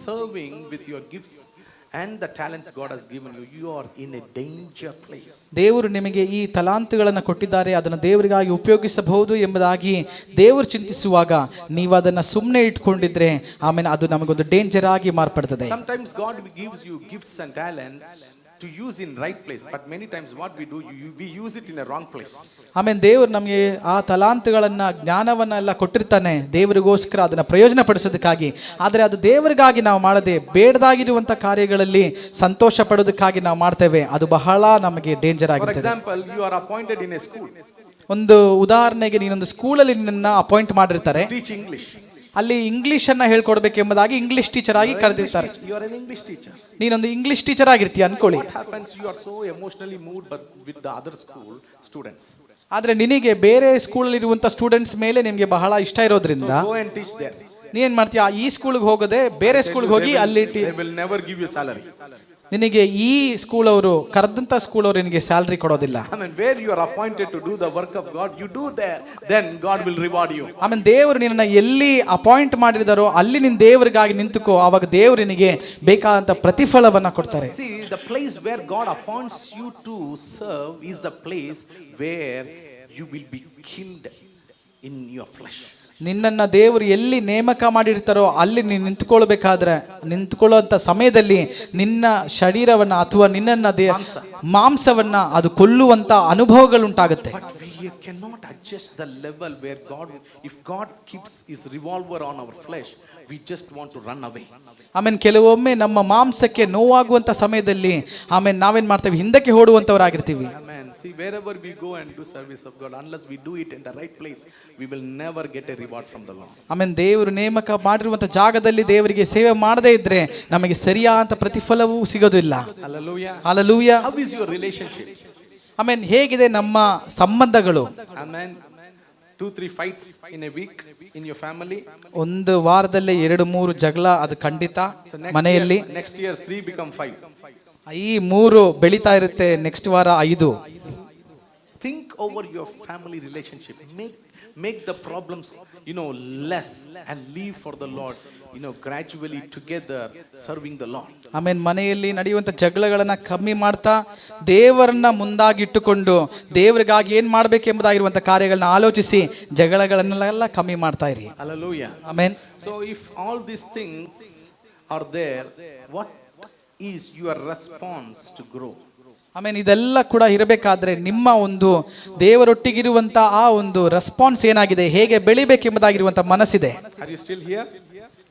serving with your gifts and the talents God has given you, you are in a danger place. ದೇವರು ನಿಮಗೆ ಈ ತಲಾಂತುಗಳನ್ನು ಕೊಟ್ಟಿದ್ದಾರೆ, ಅದನ್ನು ದೇವರಿಗಾಗಿ ಉಪಯೋಗಿಸಬಹುದು ಎಂಬುದಾಗಿ ದೇವರು ಚಿಂತಿಸುವಾಗ ನೀವು ಅದನ್ನು ಸುಮ್ಮನೆ ಇಟ್ಕೊಂಡಿದ್ರೆ ಆಮೇಲೆ ಅದು ನಮಗೊಂದು ಡೇಂಜರ್ ಆಗಿ ಮಾರ್ಪಡ್ತದೆ. Sometimes God gives you gifts and talents to use in right place, but many times what we do, we use it in a wrong place. ಆಮೇಲೆ ದೇವರು ನಮಗೆ ಆ ತಲಾಂತುಗಳನ್ನ ಜ್ಞಾನವನ್ನ ಎಲ್ಲ ಕೊಟ್ಟಿರ್ತಾನೆ ದೇವರಿಗೋಸ್ಕರ ಅದನ್ನ ಪ್ರಯೋಜನ ಪಡಿಸೋದಕ್ಕಾಗಿ. ಆದರೆ ಅದು ದೇವರಿಗಾಗಿ ನಾವು ಮಾಡದೆ ಬೇಡದಾಗಿರುವಂತ ಕಾರ್ಯಗಳಲ್ಲಿ ಸಂತೋಷ ಪಡೋದಕ್ಕಾಗಿ ನಾವು ಮಾಡ್ತೇವೆ. ಅದು ಬಹಳ ನಮಗೆ ಡೇಂಜರ್ For ಆಗಿರ್ತದೆ. example, you are appointed in a school, ಒಂದು ಉದಾಹರಣೆಗೆ ನೀನೊಂದು ಸ್ಕೂಲಲ್ಲಿ ನಿನ್ನ ಅಪಾಯಿಂಟ್ ಮಾಡಿರ್ತಾರೆ, teach English. ಅಲ್ಲಿ ಇಂಗ್ಲಿಷ್ ಅನ್ನ ಹೇಳ್ಕೊಡ್ಬೇಕೆಂಬುದಾಗಿ ಇಂಗ್ಲಿಷ್ ಟೀಚರ್ ಆಗಿ ಕರೆದಿರ್ತಾರೆ. You are an English teacher. ನೀನೊಂದು ಇಂಗ್ಲಿಷ್ ಟೀಚರ್ ಆಗಿರ್ತೀಯ ಅನ್ಕೊಳ್ಳಿ. What happens? You are so emotionally moved, but with the other school students. ಆದ್ರೆ ನಿನಗೆ ಬೇರೆ ಸ್ಕೂಲಲ್ಲಿ ಇರುವಂತ ಸ್ಟೂಡೆಂಟ್ಸ್ ಮೇಲೆ ನಿಮ್ಗೆ ಬಹಳ ಇಷ್ಟ ಇರೋದ್ರಿಂದ Go and teach there. ನೀನ್ ಮಾಡ್ತೀಯ, ಈ ಸ್ಕೂಲ್ಗೆ ಹೋಗದೆ ಬೇರೆ ಸ್ಕೂಲ್ಗೆ ಹೋಗಿ ಅಲ್ಲಿ They will never give you salary. ನಿನಗೆ ಈ ಸ್ಕೂಲ್ ಅವರು ಕರೆದಂತ ಸ್ಕೂಲ್ ಅವರು ನಿನಗೆ ಸ್ಯಾಲರಿ ಕೊಡೋದಿಲ್ಲ. I mean, where you are appointed to do the work of God, you do there, then God will reward you. ಆಮೇಲೆ ದೇವರು ನಿನ್ನ ಎಲ್ಲಿ ಅಪಾಯಿಂಟ್ ಮಾಡಿದಾರೋ ಅಲ್ಲಿ ನಿನ್ ದೇವರಿಗಾಗಿ ನಿಂತುಕೋ, ಆವಾಗ ದೇವರು ನಿನಗೆ ಬೇಕಾದಂತ ಪ್ರತಿಫಲವನ್ನ ಕೊಡ್ತಾರೆ. See, the place where God appoints you to serve is the place where you will be killed in your flesh. ನಿನ್ನನ್ನ ದೇವರು ಎಲ್ಲಿ ನೇಮಕ ಮಾಡಿರ್ತಾರೋ ಅಲ್ಲಿ ನೀನು ನಿಂತ್ಕೊಳ್ಳುವಂತ ಸಮಯದಲ್ಲಿ ನಿನ್ನ ಶರೀರವನ್ನ ಅಥವಾ ನಿನ್ನನ್ನ ಮಾಂಸವನ್ನ ಅದು ಕೊಲ್ಲುವಂತ ಅನುಭವಗಳುಂಟಾಗುತ್ತೆ. But we cannot adjust the level where God, if God keeps his revolver on our flesh, we just want to run away. ಆಮೇಲೆ ಕೆಲವೊಮ್ಮೆ ನಮ್ಮ ಮಾಂಸಕ್ಕೆ ನೋವಾಗುವಂತ ಸಮಯದಲ್ಲಿ ಆಮೇಲೆ ನಾವೇನ್ ಮಾಡ್ತೇವೆ, ಹಿಂದಕ್ಕೆ ಓಡುವಂತವರಾಗಿರ್ತೀವಿ. Amen. See, wherever we go and do service of God, unless we do it in the right place, we will never get a reward from the Lord. ಆಮೇಲೆ ದೇವರು ನೇಮಕ ಮಾಡಿರುವಂತ ಜಾಗದಲ್ಲಿ ದೇವರಿಗೆ ಸೇವೆ ಮಾಡದೇ ಇದ್ರೆ ನಮಗೆ ಸರಿಯಾದ ಪ್ರತಿಫಲವೂ ಸಿಗೋದಿಲ್ಲ. Hallelujah. Hallelujah. How is your relationships? ಆಮೇಲೆ ಹೇಗಿದೆ ನಮ್ಮ ಸಂಬಂಧಗಳು? Amen. 2-3 fights in a week in your family. ಒಂದು ವಾರದಲ್ಲಿ 2-3 ಜಗಳ ಅದು ಖಂಡಿತ ಮನೆಯಲ್ಲಿ. Next year 3 become 5. ಈ 3 ಬೆಳೀತಾ ಇರುತ್ತೆ, ನೆಕ್ಸ್ಟ್ ವಾರ 5. Think over your family relationship. Make the problems, less and live for the Lord. Gradually together serving the Lord. ಆಮೇಲೆ ಮನೆಯಲ್ಲಿ ನಡೆಯುವಂತ ಜಗಳಗಳನ್ನ ಕಮ್ಮಿ ಮಾಡ್ತಾ ದೇವರನ್ನ ಮುಂದಾಗಿಟ್ಟುಕೊಂಡು ದೇವರಿಗಾಗಿ ಏನ್ ಮಾಡ್ಬೇಕೆಂಬುದಾಗಿರುವಂತ ಕಾರ್ಯಗಳನ್ನ ಆಲೋಚಿಸಿ ಜಗಳಗಳನ್ನೆಲ್ಲ ಕಮ್ಮಿ ಮಾಡ್ತಾ ಇರಿ. Hallelujah. Amen. So if all these things are there, what is your response to grow? ಆಮೇಲೆ ಇದೆಲ್ಲ ಕೂಡ ಇರಬೇಕಾದ್ರೆ ನಿಮ್ಮ ಒಂದು ದೇವರೊಟ್ಟಿಗಿರುವಂತ ಆ ಒಂದು ರೆಸ್ಪಾನ್ಸ್ ಏನಾಗಿದೆ, ಹೇಗೆ ಬೆಳಿಬೇಕೆಂಬುದಾಗಿರುವಂತ ಮನಸ್ಸಿದೆ. Are you still here?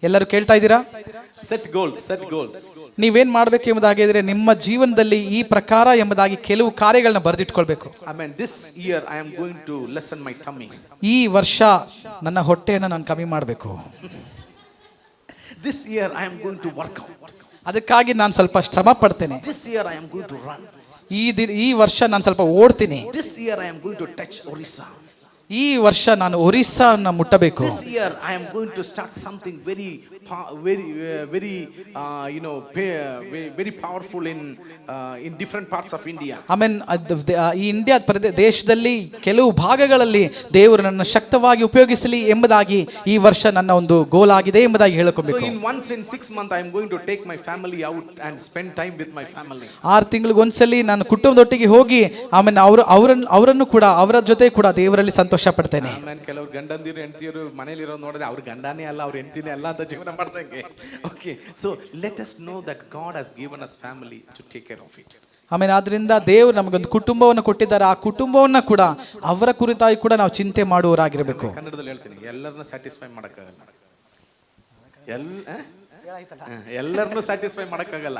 ಎಲ್ಲರೂ ಕೇಳ್ತಾ ಇದ್ದೀರಾ? Set goals. ನೀವೇನ್ ಮಾಡ್ಬೇಕೆಂಬುದಾಗಿದ್ರೆ ನಿಮ್ಮ ಜೀವನದಲ್ಲಿ ಈ ಪ್ರಕಾರ ಎಂಬುದಾಗಿ ಕೆಲವು ಕಾರ್ಯಗಳನ್ನ ಬರೆದಿಟ್ಕೊಳ್ಬೇಕು. Amen. This year I am going to lessen my tummy. ಈ ವರ್ಷ ನನ್ನ ಹೊಟ್ಟೆಯನ್ನು ನಾನು ಕಮ್ಮಿ ಮಾಡಬೇಕು. This year I am going to work out. ಅದಕ್ಕಾಗಿ ನಾನು ಸ್ವಲ್ಪ ಶ್ರಮ ಪಡ್ತೇನೆ. This year I am going to run. ಈ ವರ್ಷ ನಾನು ಸ್ವಲ್ಪ ಓಡ್ತೀನಿ. This year I am going to touch Orissa. ಈ ವರ್ಷ ನಾನು ಒರಿಸ್ಸಾನ ಮುಟ್ಟಬೇಕು. This year I am going to start something very powerful in different parts of India. ಆಮೇನ್ ಈ ಇಂಡಿಯಾ ದೇಶದಲ್ಲಿ ಕೆಲವು ಭಾಗಗಳಲ್ಲಿ ದೇವರು ನನ್ನ ಶಕ್ತವಾಗಿ ಉಪಯೋಗಿಸಲಿ ಎಂಬುದಾಗಿ ಈ ವರ್ಷ ನನ್ನ ಒಂದು ಗೋಲ್ ಆಗಿದೆ ಎಂಬುದಾಗಿ ಹೇಳಿಕೊಳ್ಳಬೇಕು. So in 6 months I am going to take my family out and spend time with my family. 6 ತಿಂಗಳಿಗೆ ಒಂದ್ಸಲಿ ನಾನು ಕುಟುಂಬದೊಟ್ಟಿಗೆ ಹೋಗಿ ಆಮೇಲೆ ಅವರನ್ನು ಕೂಡ ಅವರ ಜೊತೆ ಕೂಡ ದೇವರಲ್ಲಿ ಸಂತೋಷ ಪಡ್ತೇನೆ. ಆಮೇಲೆ ಕೆಲವರು ಗಂಡಂದಿರು ಹೆಂಡತಿಯರು ಮನೇಲಿ ಇರೋದು ನೋಡಿದ್ರೆ ಅವ್ರ ಗಂಡನೇ ಅಲ್ಲ ಅವ್ರ ಹೆಂಡತಿನೇ ಅಲ್ಲ ಅಂತ ಜೀವನ ಮಾಡ್ದಂಗೆ. Okay, so let us know that God has given us family to take care of it. ಆಮೇಲೆ ಆದ್ರಿಂದ ದೇವರು ನಮಗೊಂದು ಕುಟುಂಬವನ್ನು ಕೊಟ್ಟಿದ್ದಾರೆ, ಆ ಕುಟುಂಬವನ್ನ ಕೂಡ ಅವರ ಕುರಿತಾಗಿ ಕೂಡ ನಾವು ಚಿಂತೆ ಮಾಡುವವರಾಗಿರಬೇಕು. ಕನ್ನಡದಲ್ಲಿ ಹೇಳ್ತೀನಿ, ಎಲ್ಲರನ್ನ ಸ್ಯಾಟಿಸ್ಫೈ ಮಾಡಕ್ಕಾಗಲ್ಲ. ಎಲ್ಲರನ್ನು ಸ್ಯಾಟಿಸ್ಫೈ ಮಾಡಕ್ಕಾಗಲ್ಲ.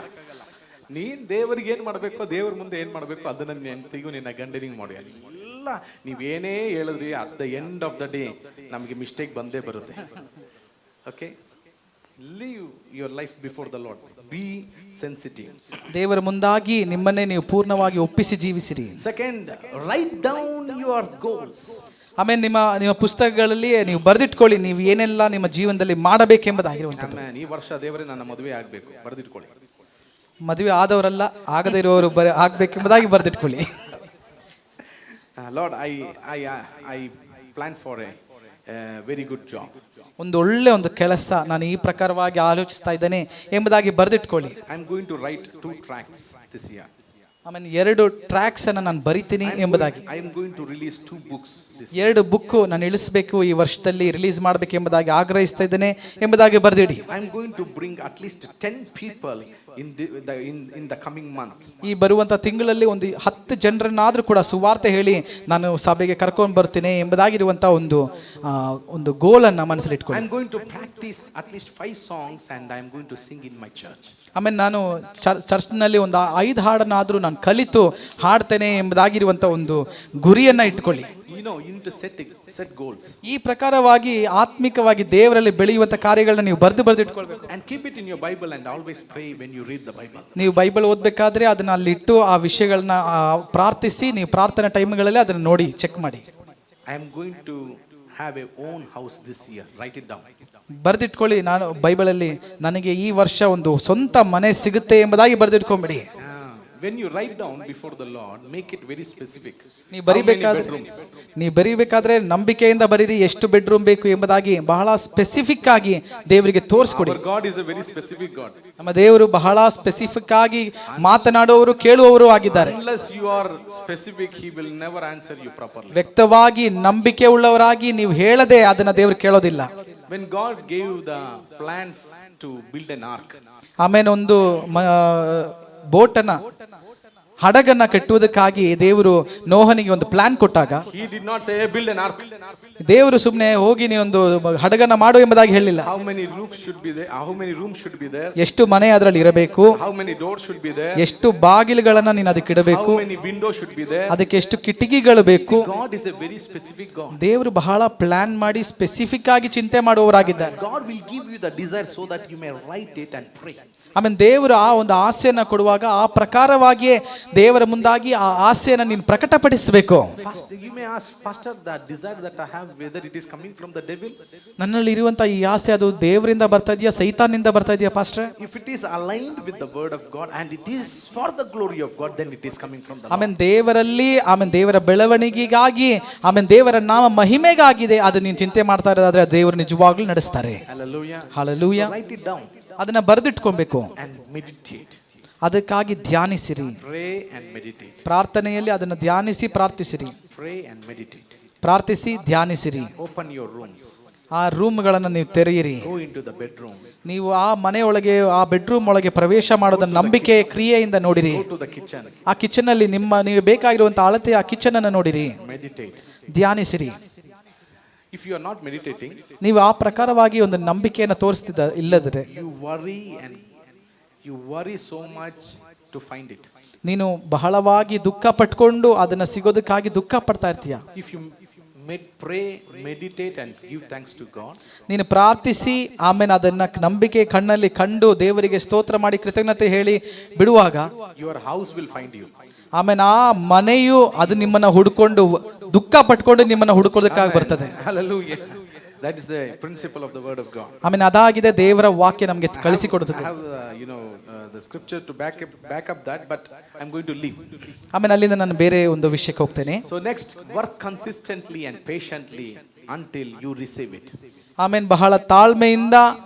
ನೀನ್ ದೇವರಿಗೆ ಏನ್ ಮಾಡ್ಬೇಕು, ದೇವ್ರ ಮುಂದೆ ಏನ್ ಮಾಡ್ಬೇಕು ಅದನ್ನ ನೆನಪಿಗೂ ನಿನ್ನ ಗಂಡನಿಗೆ ಮಾಡಿ. ಎಲ್ಲ ನೀವೇನೇ ಹೇಳಿದ್ರಿ at the end of the day ನಮಗೆ ಮಿಸ್ಟೇಕ್ ಬಂದೇ ಬರುತ್ತೆ. Okay, live your life before the Lord. Be sensitive. ದೇವರ ಮುಂದಾಗಿ ನಿಮ್ಮನ್ನೇ ನೀವು ಪೂರ್ಣವಾಗಿ ಒಪ್ಪಿಸಿ ಜೀವಿಸಿರಿ. Second, write down your goals. ಆಮೇಲೆ ನಿಮ್ಮ ಪುಸ್ತಕಗಳಲ್ಲಿ ನೀವು ಬರೆದಿಟ್ಕೊಳ್ಳಿ ನೀವು ಏನೆಲ್ಲ ನಿಮ್ಮ ಜೀವನದಲ್ಲಿ ಮಾಡಬೇಕೆಂಬುದಾಗಿರುವಂಥದ್ದು. ಈ ವರ್ಷ ದೇವರೇ ನನ್ನ ಮದುವೆ ಆಗಬೇಕು, ಬರೆದಿಟ್ಕೊಳ್ಳಿ. ಮದುವೆ ಆದವರಲ್ಲ, ಆಗದೇ ಇರೋರು ಆಗ್ಬೇಕೆಂಬುದಾಗಿ ಬರೆದಿಟ್ಕೊಳ್ಳಿ. Lord, I plan for a very good job. ಒಂದು ಒಳ್ಳೆ ಒಂದು ಕೆಲಸ ನಾನು ಈ ಪ್ರಕಾರವಾಗಿ ಆಲೋಚಿಸ್ತಾ ಇದ್ದೇನೆ ಎಂಬುದಾಗಿ ಬರೆದಿಟ್ಕೊಳ್ಳಿ. I am going to write 2 tracts this year. ಆಮೇಲೆ 2 ಟ್ರ್ಯಾಕ್ಸ್ ಅನ್ನು ನಾನು ಬರಿತೀನಿ ಎಂಬುದಾಗಿ. I am going to release 2 books this 2 book ನಾನು ಇಳಿಸಬೇಕು, ಈ ವರ್ಷದಲ್ಲಿ ರಿಲೀಸ್ ಮಾಡಬೇಕು ಎಂಬುದಾಗಿ ಆಗ್ರಹಿಸ್ತಾ ಇದ್ದೇನೆ ಎಂಬುದಾಗಿ ಬರೆದಿಡಿ. I am going to bring at least 10 people in the coming month. ಈ ಬರುವಂತ ತಿಂಗಳಲ್ಲಿ ಒಂದು 10 ಜನರನ್ನಾದ್ರೂ ಕೂಡ ಸುವಾರ್ತೆ ಹೇಳಿ ನಾನು ಸಭೆಗೆ ಕರ್ಕೊಂಡು ಬರ್ತೀನಿ ಎಂಬುದಾಗಿರುವಂತ ಒಂದು ಗೋಲ್ ಅನ್ನ ಮನಸ್ಸಲ್ಲಿ ಇಟ್ಕೊಂಡು I'm going to practice at least 5 songs and I'm going to sing in my church. ಆಮೇಲೆ ನಾನು ಚರ್ಚ್ನಲ್ಲಿ ಒಂದು 5 ಹಾಡನ್ನಾದ್ರೂ ನಾನು ಕಲಿತು ಹಾಡ್ತೇನೆ ಎಂಬುದಾಗಿರುವಂತ ಒಂದು ಗುರಿಯನ್ನ ಇಟ್ಕೊಳ್ಳಿ. You need to set goals. ಈ ಪ್ರಕಾರವಾಗಿ ಆತ್ಮಿಕವಾಗಿ ದೇವರಲ್ಲಿ ಬೆಳೆಯುವಂತ ಕಾರ್ಯಗಳನ್ನ ನೀವು ಬರೆದು ಇಟ್ಕೊಳ್ಬೇಕು. And keep it in your Bible and always pray when you read the Bible. ನೀವು ಬೈಬಲ್ ಓದಬೇಕಾದ್ರೆ ಅದನ್ನ ಅಲ್ಲಿ ಇಟ್ಟು ಆ ವಿಷಯಗಳನ್ನ ಪ್ರಾರ್ಥಿಸಿ ನೀವು ಪ್ರಾರ್ಥನಾ ಟೈಮ್ಗಳಲ್ಲಿ ಅದನ್ನ ನೋಡಿ ಚೆಕ್ ಮಾಡಿ. I am going to have a own house this year. Write it down. ಬರೆದಿಟ್ಕೊಳ್ಳಿ. ನಾನು ಬೈಬಲಲ್ಲಿ ನನಗೆ ಈ ವರ್ಷ ಒಂದು ಸ್ವಂತ ಮನೆ ಸಿಗುತ್ತೆ ಎಂಬುದಾಗಿ ಬರೆದಿಟ್ಕೊಂಬಿಡಿ. When you write down before the Lord, make it very specific. ನೀವು ಬರಿಬೇಕಾದ್ರೆ ನಂಬಿಕೆಯಿಂದ ಬರೀರಿ. ಎಷ್ಟು ಬೆಡ್ರೂಮ್ ಬೇಕು ಎಂಬುದಾಗಿ ಬಹಳ ಸ್ಪೆಸಿಫಿಕ್ ಆಗಿ ದೇವರಿಗೆ ತೋರಿಸ್ಕೊಡಿ. Our God is a very specific God. ನಮ್ಮ ದೇವರು ಬಹಳ ಸ್ಪೆಸಿಫಿಕ್ ಆಗಿ ಮಾತನಾಡುವವರು ಕೇಳುವವರು ಆಗಿದ್ದಾರೆ. Unless you are specific, he will never answer you properly. ವ್ಯಕ್ತವಾಗಿ ನಂಬಿಕೆ ಉಳ್ಳವರಾಗಿ ನೀವು ಹೇಳದೆ ಅದನ್ನ ದೇವರು ಕೇಳೋದಿಲ್ಲ. When God gave the plan to build an ark, ಆಮೇಲೆ ಒಂದು ಬೋಟನ್ನ ಹಡಗನ್ನ ಕಟ್ಟುವುದಕ್ಕಾಗಿ ದೇವರು ನೋಹನಿಗೆ ಒಂದು ಪ್ಲಾನ್ ಕೊಟ್ಟಾಗ he did not say, hey, build an ark. ದೇವರು ಸುಮ್ಮನೆ ಹೋಗಿ ನೀನೊಂದು ಹಡಗನ್ನ ಮಾಡು ಎಂಬುದಾಗಿ ಹೇಳಿಲ್ಲ. How many rooms should be there? How many rooms should be there? ಎಷ್ಟು ಮನೆ ಅದರಲ್ಲಿ ಇರಬೇಕು, how many doors should be there, ಎಷ್ಟು ಬಾಗಿಲುಗಳನ್ನ ನೀನು ಅದಕ್ಕೆ ಇಡಬೇಕು, how many windows should be there. ಅದಕ್ಕೆ ಎಷ್ಟು ಕಿಟಕಿಗಳು ಬೇಕು. God is a very specific God. ದೇವರು ಬಹಳ ಪ್ಲಾನ್ ಮಾಡಿ ಸ್ಪೆಸಿಫಿಕ್ ಆಗಿ ಚಿಂತೆ ಮಾಡುವವರಾಗಿದ್ದಾರೆ. God will give you the desire so that you may write it and pray. ಆಮೇಲೆ ದೇವರು ಆ ಒಂದು ಆಸೆಯನ್ನ ಕೊಡುವಾಗ ಆ ಪ್ರಕಾರವಾಗಿಯೇ ದೇವರ ಮುಂದಾಗಿ ಆ ಆಸೆಯನ್ನ ನೀನು ಪ್ರಕಟಪಡಿಸಬೇಕು. You may ask, Pastor, the desire that I have, whether it is coming from the devil? ನನ್ನಲ್ಲಿ ಇರುವಂತ ಈ ಆಸೆ ಅದು ದೇವರಿಂದ ಬರ್ತಾ ಇದೆಯಾ ಸೈತಾನನಿಂದ ಬರ್ತಾ ಇದೆಯಾ pastor? If it is aligned with the word of God and it is for the glory of God, then it is coming from the Lord. ಆಮೇಲೆ ದೇವರಲ್ಲಿ ಆಮೇಲೆ ದೇವರ ಬೆಳವಣಿಗೆಗಾಗಿ ಆಮೇಲೆ ದೇವರ ನಾಮ ಮಹಿಮೆಗಾಗಿದೆ ಅದು ನೀನು ಚಿಂತೆ ಮಾಡ್ತಾ ಇರೋದಾದ್ರೆ ದೇವರು ನಿಜವಾಗ್ಲೂ ನಡೆಸ್ತಾರೆ. Hallelujah. Hallelujah. Write it down. ಅದನ್ನ ಬರೆದಿಟ್ಕೊಬೇಕು. And meditate. ಅದಕ್ಕಾಗಿ ಧ್ಯಾನಿಸಿರಿ. Pray and meditate. ಪ್ರಾರ್ಥನೆಯಲ್ಲಿ ಅದನ್ನು ಧ್ಯಾನಿಸಿ ಪ್ರಾರ್ಥಿಸಿರಿ. Pray and meditate. ಪ್ರಾರ್ಥಿಸಿ ಧ್ಯಾನಿಸಿರಿ. Open your rooms. ಆ ರೂಮ್ಗಳನ್ನು ನೀವು ತೆರೆಯಿರಿ. Go into the bedroom. ನೀವು ಆ ಮನೆಯೊಳಗೆ ಆ ಬೆಡ್ರೂಮ್ ಒಳಗೆ ಪ್ರವೇಶ ಮಾಡೋದನ್ನ ನಂಬಿಕೆ ಕ್ರಿಯೆಯಿಂದ ನೋಡಿರಿ. Go to the kitchen. ಆ ಕಿಚನ್ ಅಲ್ಲಿ ನೀವು ಬೇಕಾಗಿರುವಂತಹ ಅಳತೆ ಆ ಕಿಚನ್ ಅನ್ನು ನೋಡಿರಿ. Meditate. ಧ್ಯಾನಿಸಿರಿ. If you are not meditating, ನೀವು ಆ ಪ್ರಕಾರವಾಗಿ ಒಂದು ನಂಬಿಕೆಯನ್ನು ತೋರಿಸ್ತಿದ್ದ ಇಲ್ಲದ್ರೆ you worry so much to find it. ನೀನು ಬಹಳವಾಗಿ ದುಃಖ ಪಟ್ಕೊಂಡು ಅದನ್ನ ಸಿಗೋದಕ್ಕಾಗಿ ದುಃಖ ಪಡ್ತಾ ಇರ್ತೀಯ. If you pray, meditate and give thanks to God, ನೀನು ಪ್ರಾರ್ಥಿಸಿ ಆಮೇಲೆ ಅದನ್ನ ನಂಬಿಕೆ ಕಣ್ಣಲ್ಲಿ ಕಂಡು ದೇವರಿಗೆ ಸ್ತೋತ್ರ ಮಾಡಿ ಕೃತಜ್ಞತೆ ಹೇಳಿ ಬಿಡುವಾಗ your house will find you. ಆಮೇಲೆ ಆ ಮನೆಯು ಅದು ನಿಮ್ಮನ್ನ ಹುಡುಕೊಂಡು ದುಃಖ ಪಟ್ಕೊಂಡು ನಿಮ್ಮನ್ನ ಹುಡುಕೋದಕ್ಕಾಗಿ ಬರ್ತದೆ. Hallelujah. That is the principle of the word of God. ಆಮೇಲೆ ಅದಾಗಿದೆ ದೇವರ ವಾಕ್ಯ ನಮಗೆ ಕಳಿಸಿಕೊಡುತ್ತದೆ. I have the scripture to back up that, but I'm going to leave. ಆಮೇಲೆ ಅಲ್ಲಿಂದ ನಾನು ಬೇರೆ ಒಂದು ವಿಷಯಕ್ಕೆ ಹೋಗ್ತೇನೆ. So next, work consistently and patiently until you receive it. ಆಮೇಲೆ ಬಹಳ ತಾಳ್ಮೆಯಿಂದ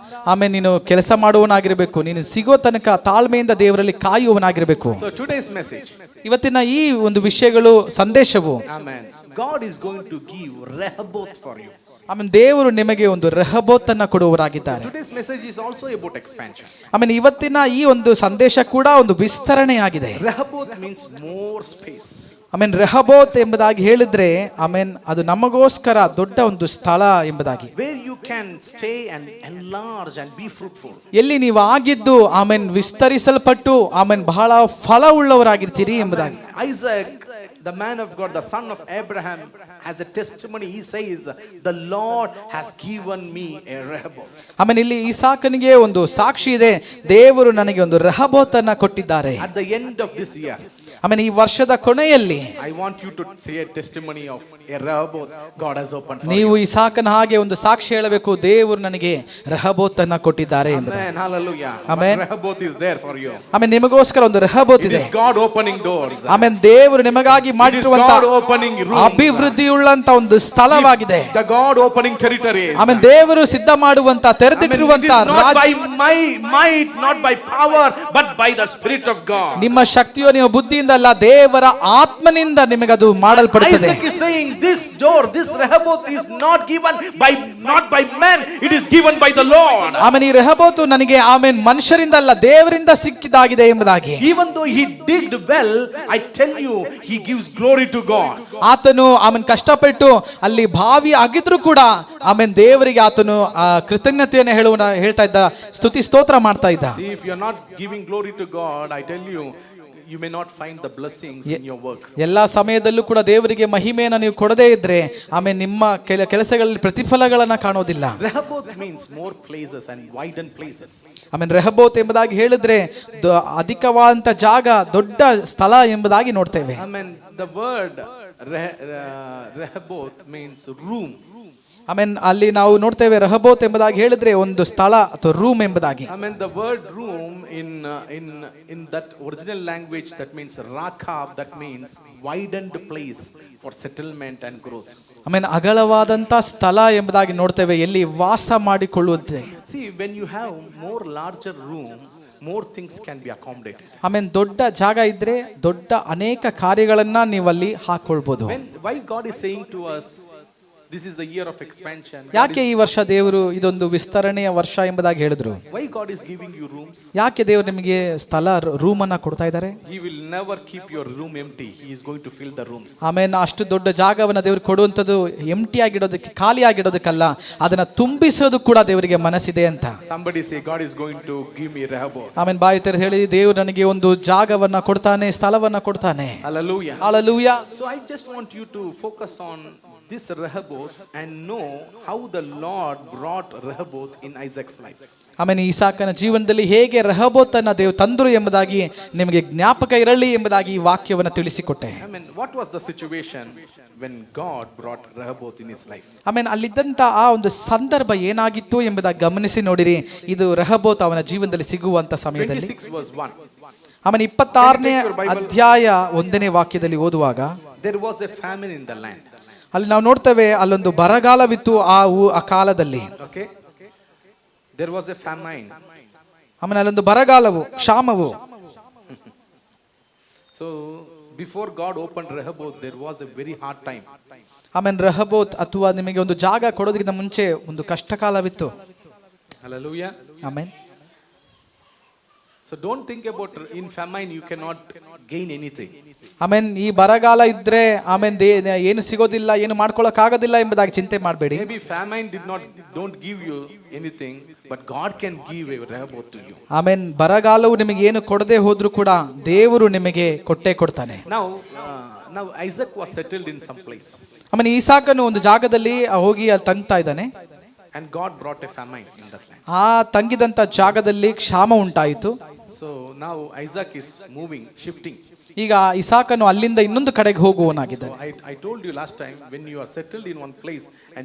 ಆಮೇಲೆ ನೀನು ಕೆಲಸ ಮಾಡುವವನಾಗಿರಬೇಕು. ನೀನು ಸಿಗೋ ತನಕ ತಾಳ್ಮೆಯಿಂದ ದೇವರಲ್ಲಿ ಕಾಯುವವನಾಗಿರಬೇಕು. So today's message, ಇವತ್ತಿನ ಈ ಒಂದು ವಿಷಯಗಳು ಸಂದೇಶವು, amen, God is going to give Rehoboth for you. ಆಮೇಲೆ ದೇವರು ನಿಮಗೆ ಒಂದು ರೆಹಬೋತ್ ಅನ್ನ ಕೊಡುವವರಾಗಿದ್ದಾರೆ. Today's message is also about expansion. ಆಮೇಲೆ ಇವತ್ತಿನ ಈ ಒಂದು ಸಂದೇಶ ಕೂಡ ಒಂದು ವಿಸ್ತರಣೆಯಾಗಿದೆ. Rehoboth means more space. ಆಮೇಲೆ ರೆಹಬೋತ್ ಎಂಬುದಾಗಿ ಹೇಳಿದ್ರೆ ಆಮೇಲೆ ಅದು ನಮಗೋಸ್ಕರ ದೊಡ್ಡ ಒಂದು ಸ್ಥಳ ಎಂಬುದಾಗಿ, where you can stay and enlarge and be fruitful. ಎಲ್ಲಿ ನೀವು ಆಗಿದ್ದು ಆಮೇಲೆ ವಿಸ್ತರಿಸಲ್ಪಟ್ಟು ಆಮೇಲೆ ಬಹಳ ಫಲ ಉಳ್ಳವರಾಗಿರ್ತೀರಿ ಎಂಬುದಾಗಿ. Isaac, the man of God, the son of Abraham, has a testimony. He says, the Lord has given me a Rehoboth. ಆಮೇಲೆ ಇಲ್ಲಿ ಇಸಾಕನಿಗೆ ಒಂದು ಸಾಕ್ಷಿ ಇದೆ, ದೇವರು ನನಗೆ ಒಂದು ರೆಹಬೋತ್ ಅನ್ನ ಕೊಟ್ಟಿದ್ದಾರೆ. At the end of this year, ಆಮೇಲೆ ಈ ವರ್ಷದ ಕೊನೆಯಲ್ಲಿ I want you to say a testimony of a Rehoboth God has opened for you. ನೀವು ಇಸಾಕನ ಹಾಗೆ ಒಂದು ಸಾಕ್ಷಿ ಹೇಳಬೇಕು, ದೇವರು ನನಗೆ ರೆಹಬೋತ್ ಅನ್ನ ಕೊಟ್ಟಿದ್ದಾರೆ ಎಂಬುದು. Amen. Hallelujah. Amen. Rehoboth is there for you. ಆಮೇಲೆ ನಿಮಗೋಸ್ಕರ ಒಂದು ರೆಹಬೋತ್ It ಇದೆ. is God opening doors. ಆಮೇಲೆ ದೇವರು ನಿಮಗಾಗಿ ಮಾಡಿರುವಂತ God opening rooms. ಅಭಿವೃದ್ಧಿ ಉಳ್ಳಂತ ಒಂದು ಸ್ಥಳವಾಗಿದೆ. The God opening territories. ಆಮೇಲೆ ದೇವರು ಸಿದ್ಧ ಮಾಡುವಂತ ತೆರೆದಿಟ್ಟಿರುವಂತ not by might, not by power, but by the Spirit of God. ನಿಮ್ಮ ಶಕ್ತಿಯೋ ನಿಮ್ಮ ಬುದ್ಧಿಯಿಂದ ಅಲ್ಲ, ದೇವರ ಆತ್ಮನಿಂದ ನಿಮಗದು ಮಾಡಲ್ಪಡುತ್ತದೆ. Isaac is saying this door, this Rehoboth is not given not by man, it is given by the Lord. ಆಮೇಲೆ ಈ ರೆಹಬೋತು ನನಗೆ ಆಮೇನ್ ಮನುಷ್ಯರಿಂದ ಅಲ್ಲ ದೇವರಿಂದ ಸಿಕ್ಕಿದಾಗಿದೆ ಎಂಬುದಾಗಿ. Even though he digged well, I tell you, he gives glory to God. ಆತನು ಆಮೇನ್ ಕಷ್ಟಪಟ್ಟು ಅಲ್ಲಿ ಬಾವಿ ಆಗಿದ್ರು ಕೂಡ ಆಮೇನ್ ದೇವರಿಗೆ ಆತನು ಕೃತಜ್ಞತೆಯನ್ನು ಹೇಳ್ತಾ ಇದ್ದ, ಸ್ತುತಿ ಸ್ತೋತ್ರ ಮಾಡ್ತಾ ಇದ್ದ. See, if you are not giving glory to God, I tell you, you may not find the blessings in your work. ಎಲ್ಲಾ ಸಮಯದಲ್ಲೂ ಕೂಡ ದೇವರಿಗೆ ಮಹಿಮೆಯನ್ನು ನೀವು ಕೊಡದೇ ಇದ್ರೆ ಆಮೇಲೆ ನಿಮ್ಮ ಕೆಲಸಗಳಲ್ಲಿ ಪ್ರತಿಫಲಗಳನ್ನ ಕಾಣೋದಿಲ್ಲ. Rehoboth means more places and widened places. ಆಮೇಲೆ ರೆಹಬೋತ್ ಎಂಬುದಾಗಿ ಹೇಳಿದ್ರೆ ಅಧಿಕವಾದಂತ ಜಾಗ, ದೊಡ್ಡ ಸ್ಥಳ ಎಂಬುದಾಗಿ ನೋಡ್ತೇವೆ. I mean, the word Rehoboth means room. ಆಮೇನ್ ಅಲ್ಲಿ ನಾವು ನೋಡ್ತೇವೆ ರೆಹಬೋತ್ ಎಂಬುದಾಗಿ ಹೇಳಿದ್ರೆ ಒಂದು ಸ್ಥಳ ಅಥವಾ ರೂಮ್ ಎಂಬುದಾಗಿ. I mean, the word room in that original language, that means Rakab, that means widened place for settlement and growth. ಆಮೇನ್ ಅಗಲವಾದಂತ ಸ್ಥಳ ಎಂಬುದಾಗಿ ನೋಡ್ತೇವೆ, ಎಲ್ಲಿ ವಾಸ ಮಾಡಿಕೊಳ್ಳುವಂತೆ. See, when you have more larger room, more things can be accommodated. ಆಮೇನ್ ದೊಡ್ಡ ಜಾಗ ಇದ್ರೆ ದೊಡ್ಡ ಅನೇಕ ಕಾರ್ಯಗಳನ್ನ ನೀವಲ್ಲಿ ಹಾಕೊಳ್ಬಹುದು. Why God is saying to us, this is the year of expansion? ಯಾಕೆ ಈ ವರ್ಷ ದೇವರು ಇದೊಂದು ವಿಸ್ತರಣೆಯ ವರ್ಷ ಎಂಬುದಾಗಿ ಹೇಳಿದ್ರು? Why God is giving you rooms? ಯಾಕೆ ದೇವರು ನಿಮಗೆ ಸ್ಥಳ, ರೂಮ್ ಅನ್ನ ಕೊಡ್ತಾ ಇದ್ದಾರೆ? He will never keep your room empty. He is going to fill the rooms. ಆಮೇಲೆ ಅಷ್ಟು ದೊಡ್ಡ ಜಾಗವನ್ನ ದೇವರು ಕೊಡುವಂಥದ್ದು ಎಂಟಿ ಆಗಿಡೋದಕ್ಕೆ, ಖಾಲಿ ಆಗಿಡೋದಕ್ಕಲ್ಲ, ಅದನ್ನ ತುಂಬಿಸೋದು ಕೂಡ ದೇವರಿಗೆ ಮನಸ್ಸಿದೆ ಅಂತ. Somebody say, God is going to give me Rehoboth. ಆಮೇಲೆ ಬಾಯಿ ತೆರೆದು ಹೇಳಿ, ದೇವರು ನನಗೆ ಒಂದು ಜಾಗವನ್ನ ಕೊಡ್ತಾನೆ, ಸ್ಥಳವನ್ನ ಕೊಡ್ತಾನೆ. Hallelujah. Hallelujah. So I just want you to focus on this Rehoboth and know how the Lord brought Rehoboth in Isaac's life. ಆಮೇಲೆ ಇಸಾಕನ ಜೀವನದಲ್ಲಿ ಹೇಗೆ ರೆಹಬೋತನ್ನ ದೇವರು ತಂದರು ಎಂಬುದಾಗಿ ನಿಮಗೆ ಜ್ಞಾಪಕ ಇರಲಿ ಎಂಬುದಾಗಿ ಈ ವಾಕ್ಯವನ್ನು ತಿಳಿಸಿಕೊಟ್ಟೆ. I mean, what was the situation when God brought Rehoboth in his life? ಆಮೇಲೆ ಅಲ್ಲಿದ್ದಂತ ಆ ಒಂದು ಸಂದರ್ಭ ಏನಾಗಿತ್ತು ಎಂಬುದಾಗಿ ಗಮನಿಸಿ ನೋಡಿರಿ. ಇದು ರೆಹಬೋತ್ ಅವನ ಜೀವನದಲ್ಲಿ ಸಿಗುವಂತ ಸಮಯದಲ್ಲಿ 26 verse 1. ಆಮೇಲೆ 26ನೇ ಅಧ್ಯಾಯ 1ನೇ ವಾಕ್ಯದಲ್ಲಿ ಓದುವಾಗ, There was a famine in the land. ಅಲ್ಲಿ ನಾವು ನೋಡ್ತೇವೆ ಅಲ್ಲೊಂದು ಬರಗಾಲವಿತ್ತು ಆ ಕಾಲದಲ್ಲಿ. Okay, there was a famine. ಆಮೇಲೆ ಅಲ್ಲೊಂದು ಬರಗಾಲವು, ಕ್ಷಾಮವು. So before God opened Rehoboth, there was a very hard time. ಆಮೇಲೆ ರೆಹಬೋತ್ ಅಥವಾ ನಿಮಗೆ ಒಂದು ಜಾಗ ಕೊಡೋದಕ್ಕಿಂತ ಮುಂಚೆ ಒಂದು ಕಷ್ಟಕಾಲವಿತ್ತು. Hallelujah. ಆಮೇಲೆ So don't think about in famine you cannot gain anything. ಆಮೇನ್ ಈ ಬರಗಾಲ ಇದ್ರೆ ಆಮೇಲೆ ಏನು ಸಿಗೋದಿಲ್ಲ, ಏನು ಮಾಡ್ಕೊಳಕ್ ಆಗೋದಿಲ್ಲ ಎಂಬುದಾಗಿ ಚಿಂತೆ ಮಾಡಬೇಡಿ. Maybe famine don't give you anything, but God can give a Rehoboth to you. ಆಮೇನ್ ಬರಗಾಲವು ನಿಮಗೆ ಏನು ಕೊಡದೆ ಹೋದ್ರು ಕೂಡ ದೇವರು ನಿಮಗೆ ಕೊಟ್ಟೇ ಕೊಡ್ತಾನೆ. Now Isaac was settled in some place. ಆಮೇಲೆ ಇಸಾಕನು ಒಂದು ಜಾಗದಲ್ಲಿ ಹೋಗಿ ಅಲ್ಲಿ ತಂಗ್ತಾ ಇದ್ದಾನೆ. And God brought a famine in that land. ಆ ತಂಗಿದಂತ ಜಾಗದಲ್ಲಿ ಕ್ಷಾಮ ಉಂಟಾಯಿತು. So now Isaac is moving, shifting. ಈಗ ಇಸಾಕನು ಅಲ್ಲಿಂದ ಇನ್ನೊಂದು ಕಡೆಗೆ ಹೋಗುವನಾಗಿದ್ದಾನೆ. So I told you last time, when you are settled in one place and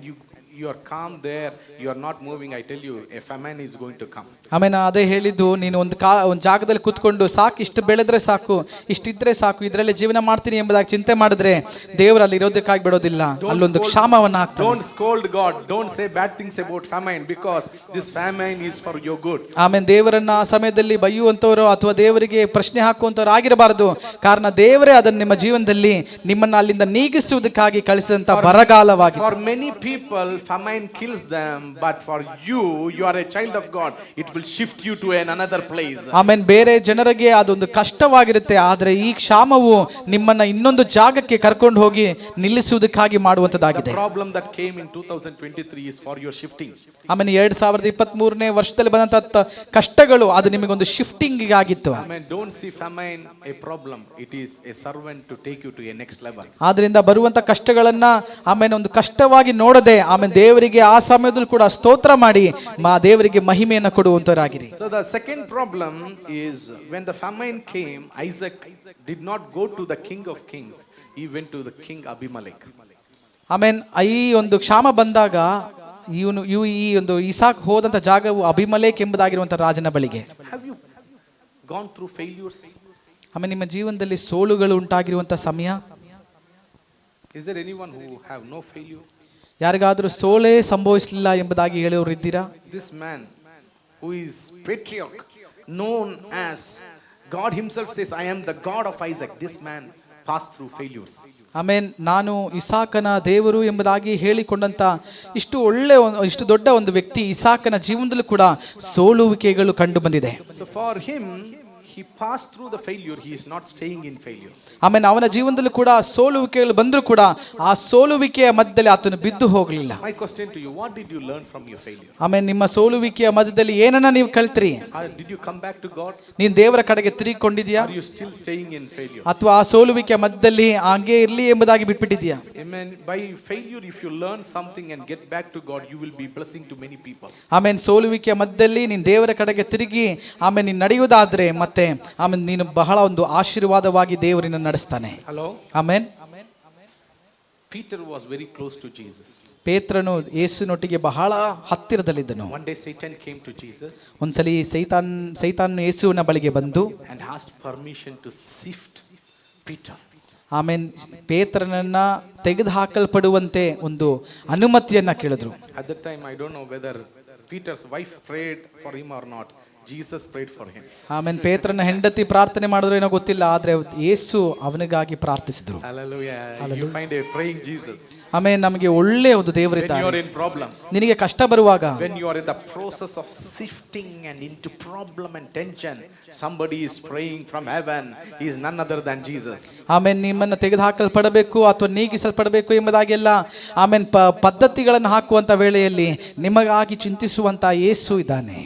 you are calm there, you are not moving, I tell you a famine is going to come. ಆಮೇಲೆ ಅದೇ ಹೇಳಿದ್ದು, ನೀನು ಒಂದು ಜಾಗದಲ್ಲಿ ಕೂತ್ಕೊಂಡು ಸಾಕು, ಇಷ್ಟು ಬೆಳೆದ್ರೆ ಸಾಕು, ಇಷ್ಟಿದ್ರೆ ಸಾಕು, ಇದರಲ್ಲಿ ಜೀವನ ಮಾಡ್ತೀನಿ ಎಂಬುದಾಗಿ ಚಿಂತೆ ಮಾಡಿದ್ರೆ ದೇವರು ಅಲ್ಲಿ ಇರೋದಕ್ಕಾಗಿ ಬಿಡೋದಿಲ್ಲ, ಅಲ್ಲೊಂದು ಕ್ಷಾಮವನ್ನ ಹಾಕ್ತಾನೆ. Don't scold God, don't say bad things about famine, because this famine is for your good. ಆಮೇಲೆ ದೇವರನ್ನ ಆ ಸಮಯದಲ್ಲಿ ಬೈಯುವಂತವರು ಅಥವಾ ದೇವರಿಗೆ ಪ್ರಶ್ನೆ ಹಾಕುವಂತವ್ರು ಆಗಿರಬಾರದು. ಕಾರಣ ದೇವರೇ ಅದನ್ನು ನಿಮ್ಮ ಜೀವನದಲ್ಲಿ ನಿಮ್ಮನ್ನ ಅಲ್ಲಿಂದ ನೀಗಿಸುವುದಕ್ಕಾಗಿ ಕಳಿಸಿದಂತ ಬರಗಾಲವಾಗಿದೆ. For many people famine kills them, but for you are a child of God, it will shift you to another place. ಆಮೇಲೆ ಬೇರೆ ಜನರಿಗೆ ಅದೊಂದು ಕಷ್ಟವಾಗಿರುತ್ತೆ, ಆದ್ರೆ ಈ ಕ್ಷಾಮವು ನಿಮ್ಮನ್ನ ಇನ್ನೊಂದು ಜಾಗಕ್ಕೆ ಕರ್ಕೊಂಡು ಹೋಗಿ ನಿಲ್ಲಿಸುವುದಕ್ಕಾಗಿ ಮಾಡುವಂತದ್ದಾಗಿದೆ. The problem that came in 2023 is for your shifting. ಆಮೇಲೆ 2023ನೇ ವರ್ಷದಲ್ಲಿ ಬಂದಂತ ಕಷ್ಟಗಳು ಅದು ನಿಮಗೊಂದು ಶಿಫ್ಟಿಂಗ್ ಆಗಿತ್ತು. Amen. Don't see famine a problem, it is a servant to take you to a next level. ಆದ್ರಿಂದ ಬರುವಂತ ಕಷ್ಟಗಳನ್ನ ಆಮೇಲೆ ಒಂದು ಕಷ್ಟವಾಗಿ ನೋಡದೆ ಆಮೇಲೆ ದೇವರಿಗೆ ಆ ಸಮಯದಲ್ಲಿ ಕೂಡ ಸ್ತೋತ್ರ ಮಾಡಿ ದೇವರಿಗೆ ಮಹಿಮೆಯನ್ನು ಕೊಡುವಂತರಾಗಿರಿ. So the second problem is, when the famine came, Isaac did not go to the king of kings, he went to the king Abimelech. ಆಮೇಲೆ ಈ ಒಂದು ಕ್ಷಾಮ ಬಂದಾಗ ಈ ಒಂದು ಇಸಾಕ್ ಹೋದಂತ ಜಾಗವು ಅಬಿಮಲೇಕ್ ಎಂಬುದಾಗಿರುವಂತ ರಾಜನ ಬಳಿಗೆ. Have you gone through failures? ಆಮೇಲೆ ನಿಮ್ಮ ಜೀವನದಲ್ಲಿ ಸೋಲುಗಳು ಉಂಟಾಗಿರುವಂತ ಸಮಯ? Is there anyone who have no failure? ಯಾರಿಗಾದ್ರೂ ಸೋಲೇ ಸಂಭವಿಸಲಿಲ್ಲ ಎಂಬುದಾಗಿ ಹೇಳೋರು ಇದ್ದೀರಾ? This man who is patriarch, known as God himself says, I am the God of Isaac. This man passed through failures. ಆಮೇನ್, ನಾನು ಇಸಾಕನ ದೇವರು ಎಂಬುದಾಗಿ ಹೇಳಿಕೊಂಡಂತ ಇಷ್ಟು ದೊಡ್ಡ ಒಂದು ವ್ಯಕ್ತಿ ಇಸಾಕನ ಜೀವನದಲ್ಲೂ ಕೂಡ ಸೋಲುವಿಕೆಗಳು ಕಂಡು ಬಂದಿದೆ. So for him, he passed through the failure. He is not staying in failure. ಆಮೇನ್, ಅವನ ಜೀವನದಲ್ಲೂ ಕೂಡ ಸೋಲುವಿಕೆಗಳು ಬಂದರೂ ಕೂಡ ಆ ಸೋಲುವಿಕೆಯ ಮಧ್ಯದಲ್ಲಿ ಆತನು ಬಿದ್ದು ಹೋಗಲಿಲ್ಲ. My question to you, what did you learn from your failure? ಆಮೇನ್, ನಿಮ್ಮ ಸೋಲುವಿಕೆಯ ಮಧ್ಯದಲ್ಲಿ ಏನನ್ನ ನೀವು ಕಲ್ತ್ರಿ? Did you come back to God? ನೀನ್ ದೇವರ ಕಡೆಗೆ ತಿರುಗಿಕೊಂಡಿದ್ಯಾ? Are you still staying in failure? ಅಥವಾ ಆ ಸೋಲುವಿಕೆಯ ಮಧ್ಯದಲ್ಲಿ ಹಾಗೆ ಇರ್ಲಿ ಎಂಬುದಾಗಿ ಬಿಟ್ಬಿಟ್ಟಿದ್ಯಾ? Amen. By failure, if you learn something and get back to God, you will be blessing to many people. ಆಮೇನ್, ಸೋಲುವಿಕೆಯ ಮಧ್ಯದಲ್ಲಿ ನೀನ್ ದೇವರ ಕಡೆಗೆ ತಿರುಗಿ ಆಮೇಲೆ ನೀನು ನಡೆಯುವುದಾದ್ರೆ ಮತ್ತೆ ಆಮೇಲೆ ನೀನು ಬಹಳ ಒಂದು ಆಶೀರ್ವಾದವಾಗಿ ದೇವರನ್ನ ನಡೆಸ್ತಾನೆ. Hello. Amen. Peter was very close to Jesus. ಪೇತ್ರನು ಯೇಸುನೊಟ್ಟಿಗೆ ಬಹಳ ಹತ್ತಿರದಲ್ಲಿದ್ದನು. One day Satan came to Jesus. ಒಂದ್ಸಲಿ ಸೈತಾನ್ ಯೇಸುವಿನ ಬಳಿಗೆ ಬಂದು and asked permission to sift Peter. ಆಮೇನ್, ಪೇತ್ರನನ್ನ ತೆಗೆದು ಹಾಕಲ್ಪಡುವಂತೆ ಒಂದು ಅನುಮತಿಯನ್ನ ಕೇಳಿದ್ರು. At that time I don't know whether Peter's wife prayed for him or not. Jesus prayed for him. ಆಮೇನ್, ಪೇತ್ರನ ಹೆಂಡತಿ ಪ್ರಾರ್ಥನೆ ಮಾಡಿದ್ರು ಏನೋ ಗೊತ್ತಿಲ್ಲ, ಆದ್ರೆ ಯೇಸು ಅವನಿಗಾಗಿ ಪ್ರಾರ್ಥಿಸಿದ್ರು. Hallelujah. You find a praying Jesus. ಆಮೇನ್, ನಮಗೆ ಒಳ್ಳೆ ಒಂದು ದೇವರಿದ್ದಾರೆ. When you are in problem, ನಿನಗೆ ಕಷ್ಟ ಬರುವಾಗ, when you are in the process of sifting and into problem and tension, somebody is praying from heaven. He is none other than Jesus. ಆಮೇನ್, ನಿಮ್ಮನ್ನು ತೆಗೆದು ಹಾಕಲ್ಪಡಬೇಕು ಅಥವಾ ನೀಗಿಸಲ್ಪಡಬೇಕು ಎಂಬುದಾಗೆಲ್ಲ ಆಮೇನ್ ಪದ್ಧತಿಗಳನ್ನು ಹಾಕುವಂತ ವೇಳೆಯಲ್ಲಿ ನಿಮಗಾಗಿ ಚಿಂತಿಸುವಂತ ಯೇಸು ಇದ್ದಾನೆ,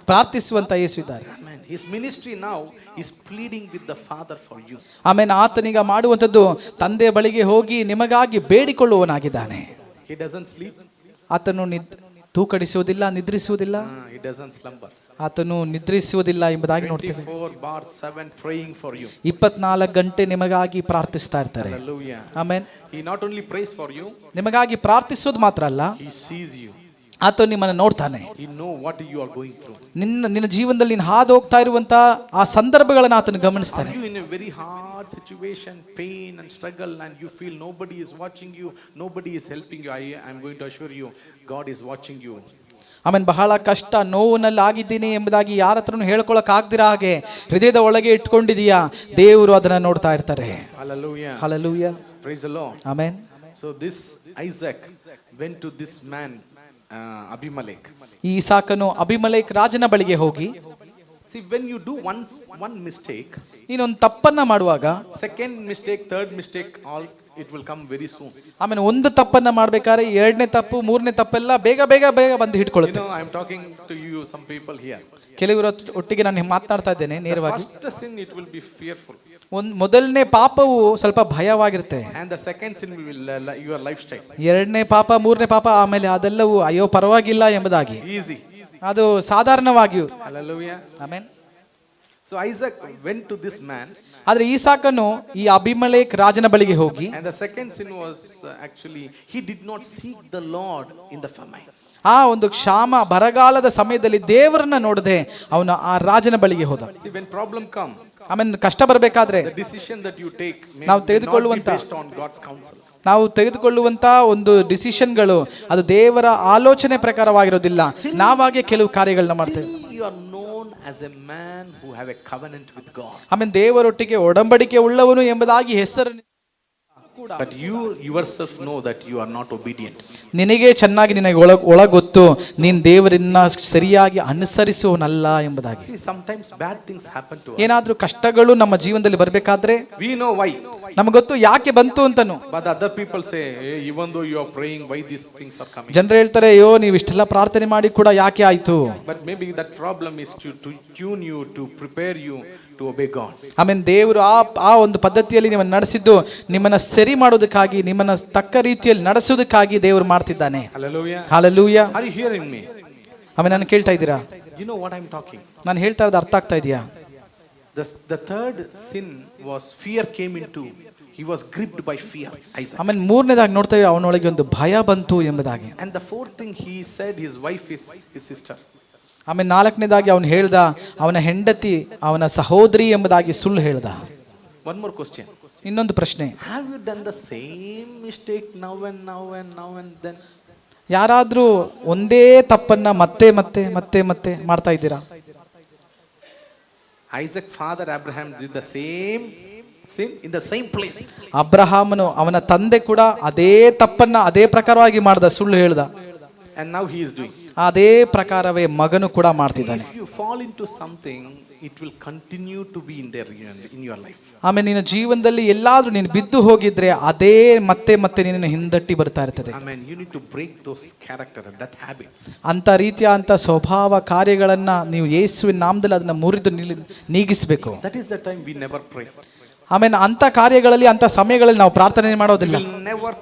ಪ್ರಾರ್ಥಿಸುವಂತ ಯೇಸು ಇದ್ದಾರೆ. His ministry now is pleading with the Father for you. ಆಮೇನ್, ಆತನೀಗ ಮಾಡುವಂಥದ್ದು ತಂದೆಯ ಬಳಿಗೆ ಹೋಗಿ ನಿಮಗಾಗಿ ಬೇಡಿಕೊಳ್ಳುವವನಾಗಿದ್ದಾನೆ. He doesn't sleep. ಆತನು ತೂಕಡಿಸುವುದಿಲ್ಲ, ನಿದ್ರಿಸುವುದಿಲ್ಲ. He doesn't slumber. ಆತನು ನಿದ್ರಿಸುವುದಿಲ್ಲ ಎಂಬುದಾಗಿ ನೋಡ್ತೇವೆ. 24/7 praying for you. 24 ಗಂಟೆ ನಿಮಗಾಗಿ ಪ್ರಾರ್ಥಿಸ್ತಾ ಇರ್ತಾರೆ. Hallelujah. Amen. He not only prays for you, ನಿಮಗಾಗಿ ಪ್ರಾರ್ಥಿಸೋದು ಮಾತ್ರ ಅಲ್ಲ, he sees you. ಆತ ನಿಮ್ಮನ್ನು ನೋಡ್ತಾನೆ. He know what you are going through. ನಿನ್ನ ಜೀವನದಲ್ಲಿ ನೀನು ಹಾದು ಹೋಗ್ತಾ ಇರುವಂತ ಆ ಸಂದರ್ಭಗಳನ್ನು ಆತನು ಗಮನಿಸ್ತಾನೆ. Are you in a very hard situation, pain and struggle, and you feel nobody is watching you, nobody is helping you? I am going to assure you, God is watching you. ಆಮೇಲೆ ಬಹಳ ಕಷ್ಟ ನೋವಿನಲ್ಲಿ ಆಗಿದ್ದೀನಿ ಎಂಬುದಾಗಿ ಯಾರ ಹತ್ರನೂ ಹೇಳ್ಕೊಳಕ್ ಆಗದಿರ ಹಾಗೆ ಹೃದಯದ ಒಳಗೆ ಇಟ್ಕೊಂಡಿದೀಯಾ, ದೇವರು ಅದನ್ನ ನೋಡ್ತಾ ಇರ್ತಾರೆ. Hallelujah. Hallelujah. Praise the Lord. Amen. So this Isaac went to this man Abimelech. ಈ ಇಸಾಕನು ಅಬಿಮೆಲೆಕ್ ರಾಜನ ಬಳಿಗೆ ಹೋಗಿ, see, when you do one mistake, ನೀನೊಂದು ತಪ್ಪನ್ನ ಮಾಡುವಾಗ second mistake, third mistake, all it will come very soon. ಆಮೇಲೆ ಒಂದು ತಪ್ಪನ್ನ ಮಾಡ್ಬೇಕಾದ್ರೆ ಎರಡನೇ ತಪ್ಪು, ಮೂರನೇ ತಪ್ಪೆಲ್ಲ ಬೇಗ ಬೇಗ ಬೇಗ ಬಂದು ಹಿಡ್ಕೊಳ್ಳುತ್ತೆ. You know, I am talking to you, some people here. ಕೆಲವರು ಒಟ್ಟಿಗೆ ನಾನು ಮಾತನಾಡ್ತಾ ಇದ್ದೇನೆ ನೇರವಾಗಿ. First sin it will be fearful. ಮೊದಲನೇ ಪಾಪವು ಸ್ವಲ್ಪ ಭಯವಾಗಿರುತ್ತೆ. And the second sin will your lifestyle. ಎರಡನೇ ಪಾಪ, ಮೂರನೇ ಪಾಪ, ಆಮೇಲೆ ಅದೆಲ್ಲವೂ ಅಯ್ಯೋ ಪರವಾಗಿಲ್ಲ ಎಂಬುದಾಗಿ, Easy. ಅದು ಸಾಧಾರಣವಾಗಿಯೂ. Hallelujah. Amen. So Isaac went to this man. ಆದ್ರೆ ಈಸಾಕನು ಈ ಅಬಿಮೆಲೆಕ್ ರಾಜನ ಬಳಿಗೆ ಹೋಗಿ, and the second sin was actually he did not seek the Lord in the famine. ಆ ಒಂದು ಕ್ಷಾಮ ಬರಗಾಲದ ಸಮಯದಲ್ಲಿ ದೇವರನ್ನ ನೋಡದೆ ಅವನು ಆ ರಾಜನ ಬಳಿಗೆ ಹೋದ. See, when problem come, ಆಮೇಲೆ ಕಷ್ಟ ಬರಬೇಕಾದ್ರೆ the decision that you take ನಾವು ತೆಗೆದುಕೊಳ್ಳುವಂತ based on God's counsel. ನಾವು ತೆಗೆದುಕೊಳ್ಳುವಂತ ಒಂದು ಡಿಸಿಷನ್ಗಳು ಅದು ದೇವರ ಆಲೋಚನೆ ಪ್ರಕಾರವಾಗಿರೋದಿಲ್ಲ. ನಾವಾಗೆ ಕೆಲವು ಕಾರ್ಯಗಳನ್ನ ಮಾಡ್ತೇವೆ. You are known as a man who have a covenant with God. ಆಮೇಲೆ ದೇವರೊಟ್ಟಿಗೆ ಒಡಂಬಡಿಕೆ ಉಳ್ಳವನು ಎಂಬುದಾಗಿ ಹೆಸರು. But you yourself know that you are not obedient. ನಿನಗೆ ಚೆನ್ನಾಗಿ ನಿನಗೆ ಒಳಗೊತ್ತು ನೀನ್ ದೇವರನ್ನ ಸರಿಯಾಗಿ ಅನುಸರಿಸುವನಲ್ಲ ಎಂಬುದಾಗಿ. See, sometimes bad things happen to us. ಏನಾದ್ರೂ ಕಷ್ಟಗಳು ನಮ್ಮ ಜೀವನದಲ್ಲಿ ಬರಬೇಕಾದ್ರೆ we know why. ನಮಗೆ ಗೊತ್ತು ಯಾಕೆ ಬಂತು ಅಂತನು. But other people say, hey, even though you are praying, why these things are coming? ಜನರು ಹೇಳ್ತಾರೆ, ಅಯ್ಯೋ ನೀವು ಇಷ್ಟೆಲ್ಲ ಪ್ರಾರ್ಥನೆ ಮಾಡಿ ಕೂಡ ಯಾಕೆ ಆಯ್ತು. But maybe that problem is to tune you, to prepare you to obey God. ಆಮೇಲೆ ದೇವರು ಆ ಒಂದು ಪದ್ಧತಿಯಲ್ಲಿ ನಿಮ್ಮನ್ನು ನಡೆಸಿದ್ದು ನಿಮ್ಮನ್ನ ಸರಿ ಮಾಡೋದಕ್ಕಾಗಿ, ನಿಮ್ಮನ್ನ ತಕ್ಕ ರೀತಿಯಲ್ಲಿ ನಡೆಸೋದಕ್ಕಾಗಿ ದೇವರು ಮಾಡ್ತಿದ್ದಾನೆ. Hallelujah. Hallelujah. Are you hearing me? ಆಮೇಲೆ ನಾನು ಕೇಳ್ತಾ ಇದ್ದೀರಾ? You know what I'm talking? ನಾನು ಹೇಳ್ತಾ ಇರೋದು ಅರ್ಥ ಆಗ್ತಾ ಇದೆಯಾ? The third sin was fear came into. He was gripped by fear. Isaac. ಆಮೇಲೆ ಮೂರನೇದಾಗಿ ನೋಡ್ತೇವೆ ಅವನೊಳಗೆ ಒಂದು ಭಯ ಬಂತು ಎಂಬುದಾಗಿ. And the fourth thing he said, his wife is his sister. ಆಮೇಲೆ ನಾಲ್ಕನೇದಾಗಿ ಅವನು ಹೇಳ್ದ ಅವನ ಹೆಂಡತಿ ಅವನ ಸಹೋದರಿ ಎಂಬುದಾಗಿ ಸುಳ್ಳು ಹೇಳ್ದ. One more question. ಇನ್ನೊಂದು ಪ್ರಶ್ನೆ, have you done the same mistake now and then? ಯಾರಾದ್ರೂ ಒಂದೇ ತಪ್ಪನ್ನ ಮತ್ತೆ ಮತ್ತೆ ಮತ್ತೆ ಮತ್ತೆ ಮಾಡ್ತಾ ಇದ್ದೀರಾ? Isaac father Abraham did the same sin in the same place. ಅಬ್ರಹಾಮನು ಅವನ ತಂದೆ ಕೂಡ ಅದೇ ತಪ್ಪನ್ನ ಅದೇ ಪ್ರಕಾರವಾಗಿ ಮಾಡ್ದ, ಸುಳ್ಳು ಹೇಳ್ದ. And now he is doing. ಅದೇ ಪ್ರಕಾರವೇ ಮಗನು ಕೂಡ ಮಾಡ್ತಿದ್ದಾನೆ. If you fall into something, it will continue to be in there in your life. ಆಮೇಲೆ ನಿನ್ನ ಜೀವನದಲ್ಲಿ ಎಲ್ಲಾದ್ರೂ ನೀನು ಬಿದ್ದು ಹೋಗಿದ್ರೆ ಅದೇ ಮತ್ತೆ ಮತ್ತೆ ನಿನ್ನ ಹಿಂದಟ್ಟಿ ಬರ್ತಾ ಇರ್ತದೆ. Amen. You need to break those character and that habits. ಅಂತ ರೀತಿಯ ಅಂತ ಸ್ವಭಾವ ಕಾರ್ಯಗಳನ್ನ ನೀವು ಯೇಸುವಿನ ನಾಮದಲ್ಲಿ ಅದನ್ನ ಮುರಿದು ನೀಗಿಸಬೇಕು. That is the time we never pray. ಆಮೇಲೆ ಅಂತ ಕಾರ್ಯಗಳಲ್ಲಿ ಅಂತ ಸಮಯಗಳಲ್ಲಿ ನಾವು ಪ್ರಾರ್ಥನೆ ಮಾಡೋದಿಲ್ಲ. We will never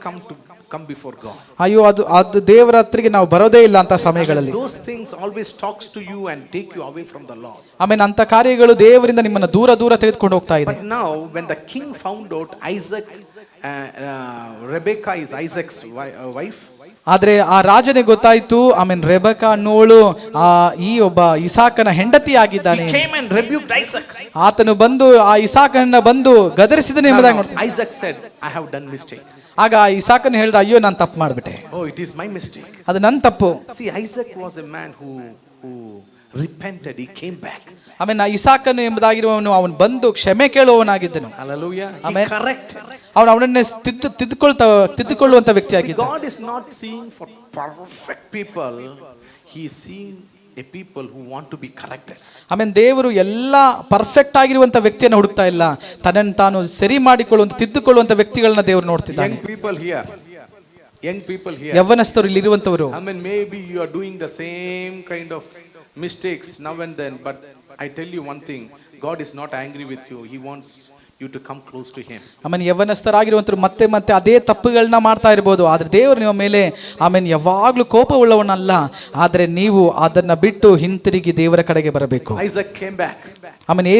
come before God. ಅಯ್ಯೋ ಅದು ದೇವರ ಹತ್ತಿರಕ್ಕೆ ನಾವು ಬರೋದೇ ಇಲ್ಲ ಅಂತ ಸಮಯಗಳಲ್ಲಿ. Those things always talks to you and take you away from the Lord. ಆಮೇಲೆ ಅಂತ ಕಾರ್ಯಗಳು ದೇವರಿಂದ ನಿಮ್ಮನ್ನ ದೂರ ದೂರ ತೆಗೆದುಕೊಂಡು ಹೋಗ್ತಾ ಇದೆ. But now when the king found out Rebecca is Isaac's wife. ಆದ್ರೆ ಆ ರಾಜನಿಗೆ ಗೊತ್ತಾಯ್ತು, ಆಮೇಲೆ ರೆಬೆಕಾ ಅನ್ನೋಳು ಈ ಒಬ್ಬ ಇಸಾಕನ ಹೆಂಡತಿ ಆಗಿದ್ದಾನೆ. He came and rebuked Isaac. ಆತನು ಬಂದು ಆ ಇಸಾಕನನ್ನ ಬಂದು ಗದರಿಸಿದನು ಎಂಬುದಾಗಿ ನೋಡ್ತೀವಿ. Isaac said, I have done mistake. ಆಗ ಇಸಾಕನು ಹೇಳ್ದ, ಅಯ್ಯೋ ನಾನು ತಪ್ಪು ಮಾಡ್ಬಿಟ್ಟೆ, Oh, it is my mistake. ಅದು ನನ್ನ ತಪ್ಪು. See, Isaac was a man who repented. He came back. ಆಮೇಲೆ ಇಸಾಕನು ಎಂಬುದಾಗಿರುವವನು ಅವನು ಬಂದು ಕ್ಷಮೆ ಕೇಳುವವನಾಗಿದ್ದನು. Hallelujah. He Amen. corrected. ಅವನನ್ನೇ ತಿದ್ದುಕೊಳ್ಳುವಂತ ವ್ಯಕ್ತಿ ಆಗಿದ್ದ. God is not seeing for perfect people. He is seeing a people who want to be corrected. ಆಮೇಲೆ ದೇವರು ಎಲ್ಲ ಪರ್ಫೆಕ್ಟ್ ಆಗಿರುವಂತ ವ್ಯಕ್ತಿಯನ್ನು ಹುಡುಕ್ತಾ ಇಲ್ಲ, ತನ್ನನ್ನು ತಾನು ಸರಿ ಮಾಡಿಕೊಳ್ಳುವಂತ ತಿದ್ದುಕೊಳ್ಳುವಂತ ವ್ಯಕ್ತಿಗಳನ್ನ ದೇವರು ನೋಡ್ತಿದ್ದಾನೆ. Young people here. ಯೌವನಸ್ಥರು ಇಲ್ಲಿ ಇರುವಂತವರು. I mean, maybe you are doing the same kind of mistakes now and then, but I tell you one thing, God is not angry with you. He wants you to come close to him. ಆಮೇಲೆ ಯೌವನಸ್ಥರಾಗಿರುವಂತರು ಮತ್ತೆ ಮತ್ತೆ ಅದೇ ತಪ್ಪುಗಳನ್ನ ಮಾಡ್ತಾ ಇರಬಹುದು, ಆದ್ರೆ ದೇವರು ನಿಮ್ಮ ಮೇಲೆ ಆಮೇಲೆ ಯಾವಾಗ್ಲೂ ಕೋಪವುಳ್ಳವನಲ್ಲ, ಆದ್ರೆ ನೀವು ಅದನ್ನ ಬಿಟ್ಟು ಹಿಂತಿರುಗಿ ದೇವರ ಕಡೆಗೆ ಬರಬೇಕು. Isaac came back. ಆಮೇಲೆ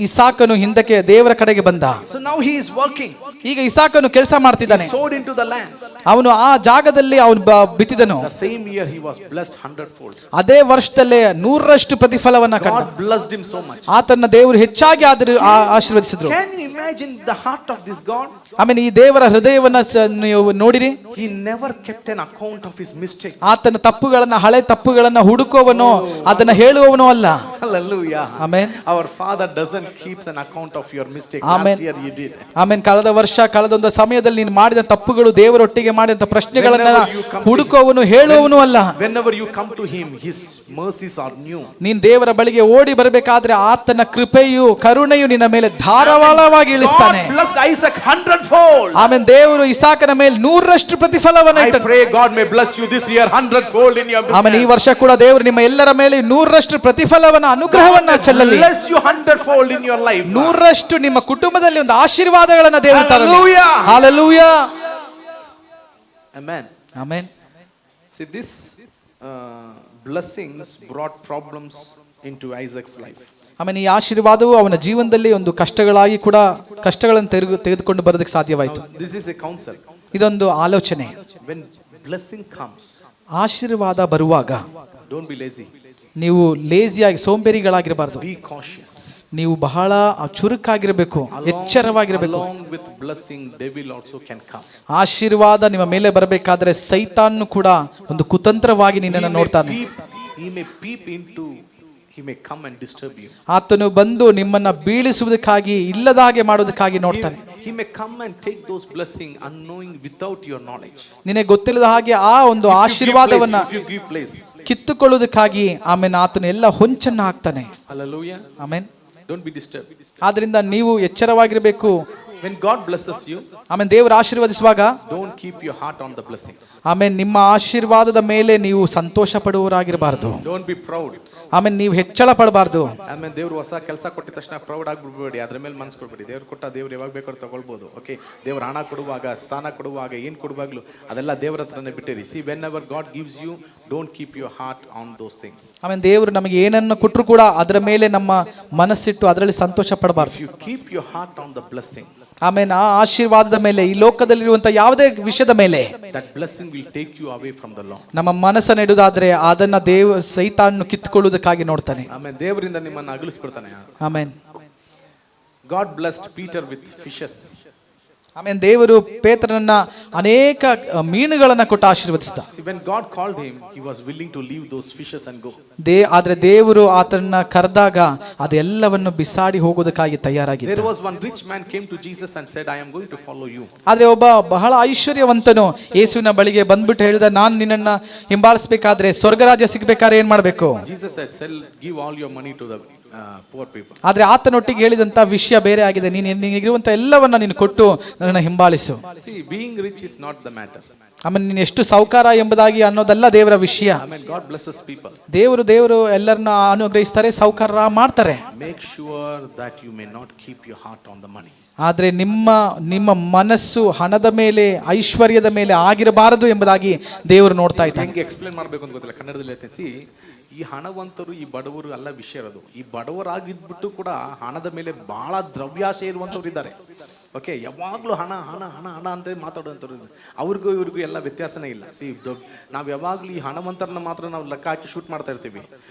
ಇಸಾಕನು ಹಿಂದಕ್ಕೆ ದೇವರ ಕಡೆಗೆ ಬಂದ. So now he is working. ಈಗ ಇಸಾಕನು ಕೆಲಸ ಮಾಡ್ತಿದ್ದಾನೆ. He sowed into the land. ಅವನು ಆ ಜಾಗದಲ್ಲಿ ಅವನು ಬಿತ್ತಿದನು. The same year he was blessed 100-fold. ಅದೇ ವರ್ಷದಲ್ಲೇ 100ರಷ್ಟು ಪ್ರತಿಫಲವನ್ನ ಕಂಡ. God blessed him so much. ಆತನ ದೇವರು ಹೆಚ್ಚಾಗಿ ಆಶೀರ್ವದಿಸಿದ್ರು. Can you imagine the heart of this God? ಆಮೇಲೆ ಈ ದೇವರ ಹೃದಯವನ್ನ ನೀವು ನೋಡಿರಿ. He never kept an account of his mistake. ಆತನ ತಪ್ಪುಗಳನ್ನ, ಹಳೆ ತಪ್ಪುಗಳನ್ನ ಹುಡುಕುವವನು, ಅದನ್ನ ಹೇಳುವವನು ಅಲ್ಲ. Hallelujah. Amen. Our Father doesn't keep an account of your mistake. Amen. Last year you did. Amen. ಕಳೆದೊಂದು ಸಮಯದಲ್ಲಿ ನೀನು ಮಾಡಿದ ತಪ್ಪುಗಳು, ದೇವರೊಟ್ಟಿಗೆ ಮಾಡಿದ ಪ್ರಶ್ನೆಗಳನ್ನ ಹುಡುಕುವವನು ಹೇಳುವವನು ಅಲ್ಲ. Whenever you come to him, his mercies are new. ನೀನ್ ದೇವರ ಬಳಿಗೆ ಓಡಿ ಬರಬೇಕಾದ್ರೆ ಆತನ ಕೃಪೆಯು ಕರುಣೆಯು ನಿನ್ನ ಮೇಲೆ ಧಾರಾಳವಾಗಿ ಇಳಿಸ್ತಾನೆ. God blessed Isaac 100-fold. Amen. ದೇವರು ಇಸಾಕನ ಮೇಲೆ 100ರಷ್ಟು ಪ್ರತಿಫಲವನ್ನು I pray God may bless you this year 100-fold in your business. Amen. ಈ ವರ್ಷ ಕೂಡ ದೇವರು ನಿಮ್ಮ ಎಲ್ಲರ ಮೇಲೆ 100ರಷ್ಟು ಪ್ರತಿಫಲವನ್ನ, ಅನುಗ್ರಹವನ್ನ ಚೆಲ್ಲಲಿ. Bless you 100-fold in your life. 100ರಷ್ಟು ನಿಮ್ಮ ಕುಟುಂಬದಲ್ಲಿ ಒಂದು ಆಶೀರ್ವಾದಗಳನ್ನ ದೇವರು ತರಲಿ. Hallelujah. Hallelujah. Amen. Amen. See, this blessings brought problems into Isaac's life. ಆಮೇಲೆ ಈ ಆಶೀರ್ವಾದವು ಅವನ ಜೀವನದಲ್ಲಿ ಒಂದು ಕಷ್ಟಗಳಾಗಿ ಕೂಡ ಕಷ್ಟಗಳನ್ನು ತೆಗೆದುಕೊಂಡು ಬರೋದಕ್ಕೆ ಸಾಧ್ಯವಾಯಿತು. This is a counsel. ಇದೊಂದು ಆಲೋಚನೆ. When blessing comes, ಆಶೀರ್ವಾದ ಬರುವಾಗ don't be lazy. ನೀವು ಲೇಜಿಯಾಗಿ ಸೋಂಬೇರಿಗಳಾಗಿರಬಾರ್ದು. Be cautious. ನೀವು ಬಹಳ ಚುರುಕಾಗಿರಬೇಕು, ಎಚ್ಚರವಾಗಿರಬೇಕು. Along with blessing, devil also can come. ಆಶೀರ್ವಾದ ನಿಮ್ಮ ಮೇಲೆ ಬರಬೇಕಾದ್ರೆ ಸೈತಾನು ಕೂಡ ಒಂದು ಕುತಂತ್ರವಾಗಿ ನಿನ್ನನ್ನು ನೋಡ್ತಾನೆ. He may come and disturb you. ಆತನು ಬಂದು ನಿಮ್ಮನ್ನ ಬೀಳಿಸುವುದಕ್ಕಾಗಿ, ಇಲ್ಲದ ಹಾಗೆ ಮಾಡೋದಕ್ಕಾಗಿ ನೋಡ್ತಾನೆ. He may come and take those blessing unknowing without your knowledge. ನಿನಗೆ ಗೊತ್ತಿಲ್ಲದ ಹಾಗೆ ಆ ಒಂದು ಆಶೀರ್ವಾದವನ್ನ ಕಿತ್ತುಕೊಳ್ಳುವುದಕ್ಕಾಗಿ ಆಮೇಲೆ ಆತನು ಎಲ್ಲ ಹೊಂಚನ್ನ ಹಾಕ್ತಾನೆ. Hallelujah. Amen. Don't be disturbed. ಆದ್ರಿಂದ ನೀವು ಎಚ್ಚರವಾಗಿರಬೇಕು. When God blesses you, ಆಮೇಲೆ ದೇವರು ಆಶೀರ್ವದಿಸುವಾಗ don't keep your heart on the blessing. ಆಮೇಲೆ ನಿಮ್ಮ ಆಶೀರ್ವಾದದ ಮೇಲೆ ನೀವು ಸಂತೋಷ ಪಡುವವರಾಗಿರಬಾರ್ದು. Don't be proud. ಆಮೇಲೆ ನೀವು ಹೆಚ್ಚಳ ಪಡಬಾರ್ದು. ಆಮೇಲೆ ದೇವರು ಹೊಸ ಕೆಲಸ ಕೊಟ್ಟಿದ ತಕ್ಷಣ ಪ್ರೌಡ್ ಆಗ್ಬಿಡ್ಬೇಡಿ, ಅದ್ರ ಮೇಲೆ ಮನಸ್ಸು ಕೊಡ್ಬೇಡಿ. ದೇವ್ರು ಕೊಟ್ಟ ದೇವ್ರು ಯಾವಾಗ ಬೇಕಾದ್ರೂ ತಗೊಳ್ಬೋದು. ಓಕೆ, ದೇವ್ರು ಹಣ ಕೊಡುವಾಗ, ಸ್ಥಾನ ಕೊಡುವಾಗ, ಏನು ಕೊಡುವಾಗ್ಲೂ ಅದೆಲ್ಲ ದೇವ್ರ ಹತ್ರನೇ ಬಿಟ್ಟಿರಿ. See, whenever God gives you, don't keep your heart on those things. ಆಮೇಲೆ ದೇವರು ನಮಗೆ ಏನನ್ನು ಕೊಟ್ಟರು ಕೂಡ ಅದರ ಮೇಲೆ ನಮ್ಮ ಮನಸ್ಸಿಟ್ಟು ಅದರಲ್ಲಿ ಸಂತೋಷ ಪಡಬಾರ್ದು. You keep your heart on the blessing, ಆಮೇಲೆ ಆ ಆಶೀರ್ವಾದದ ಮೇಲೆ, ಈ ಲೋಕದಲ್ಲಿರುವಂತಹ ಯಾವುದೇ ವಿಷಯದ ಮೇಲೆ, that blessing will take you away from the Lord. ನಮ್ಮ ಮನಸ್ಸನ್ನು ಇಡುವುದಾದ್ರೆ ಅದನ್ನ ಸೈತಾನನು ಕಿತ್ತುಕೊಳ್ಳುವುದಕ್ಕಾಗಿ ನೋಡ್ತಾನೆ. ಆಮೆನ್. ದೇವರಿಂದ ನಿಮ್ಮನ್ನು ಅಗಲಿಸ್ಬಿಡ್ತಾನೆ. Amen. God blessed Peter with fishes. ಆಮೇಲೆ ದೇವರು ಪೇತ್ರನನ್ನ ಅನೇಕ ಮೀನುಗಳನ್ನ ಕೊಟ್ಟು ಆಶೀರ್ವದಿಸಿದ. See, when God called him, he was willing to leave those fishes and go. ಆದ್ರೆ ದೇವರು ಆತನನ್ನ ಕರೆದಾಗ ಅದೆಲ್ಲವನ್ನು ಬಿಸಾಡಿ ಹೋಗೋದಕ್ಕಾಗಿ ತಯಾರಾಗಿದ್ದ. There was one rich man came to Jesus and said, I am going to follow you. ಆದ್ರೆ ಒಬ್ಬ ಬಹಳ ಐಶ್ವರ್ಯವಂತನು ಯೇಸುವಿನ ಬಳಿಗೆ ಬಂದ್ಬಿಟ್ಟು ಹೇಳಿದ, ನಾನು ನಿನ್ನನ್ನ ಹಿಂಬಾಲಿಸಬೇಕಾದ್ರೆ ಸ್ವರ್ಗರಾಜ್ಯ ಸಿಗಬೇಕಾದ್ರೆ ಏನ್ ಮಾಡ್ಬೇಕು? Jesus said, give all your money to the poor people. ಆದ್ರೆ ಆತನೊಟ್ಟಿಗೆ ಹೇಳಿದಂತ ವಿಷಯ ಬೇರೆ ಆಗಿದೆ. ನಿನಗಿರುವಂತ ಎಲ್ಲವನ್ನ ನೀನು ಕೊಟ್ಟು ನನ್ನ ಹಿಂಬಾಲಿಸು. See, being rich is not the matter. ಆಮೇಲೆ ನೀನು ಎಷ್ಟು ಸಾಹುಕಾರ ಎಂಬುದಾಗಿ ಅನ್ನೋದಲ್ಲ ದೇವರ ವಿಷಯ. Amen. God blesses people. ದೇವರು ಎಲ್ಲರನ್ನ ಅನುಗ್ರಹಿಸ್ತಾರೆ, ಸಾಹುಕಾರ ಮಾಡ್ತಾರೆ. Make sure that you may not keep your heart on the money. ಆದ್ರೆ ನಿಮ್ಮ ಮನಸ್ಸು ಹಣದ ಮೇಲೆ, ಐಶ್ವರ್ಯದ ಮೇಲೆ ಆಗಿರಬಾರದು ಎಂಬುದಾಗಿ ದೇವರು ನೋಡ್ತಾ ಇದ್ದಾನೆ. ಹೆಂಗೆ ಎಕ್ಸ್ಪ್ಲೇನ್ ಮಾಡಬೇಕು ಅಂತ ಗೊತ್ತಿಲ್ಲ, ಕನ್ನಡದಲ್ಲಿ ಹೇಳ್ತೀನಿ. ಸಿ, ಈ ಹಣವಂತರು ಈ ಬಡವರು ಅಲ್ಲ ವಿಷಯ ಇರೋದು. ಈ ಬಡವರಾಗಿದ್ಬಿಟ್ಟು ಕೂಡ ಹಣದ ಮೇಲೆ ಬಹಳ ದ್ರವ್ಯಾಶೆ ಇರುವಂಥವ್ರು ಇದ್ದಾರೆ. ಓಕೆ, ಯಾವಾಗಲೂ ಹಣ ಹಣ ಹಣ ಹಣ ಅಂತ ಮಾತಾಡುವಂಥವ್ರು. ಅವ್ರಿಗೂ ಇವ್ರಿಗೂ ಎಲ್ಲ ವ್ಯತ್ಯಾಸನೇ ಇಲ್ಲ. ಸಿ, ನಾವು ಯಾವಾಗಲೂ ಈ ಹಣವಂತರನ್ನ ಮಾತ್ರ ನಾವು ಲೆಕ್ಕ ಹಾಕಿ ಶೂಟ್ ಮಾಡ್ತಾ ಇರ್ತೀವಿ.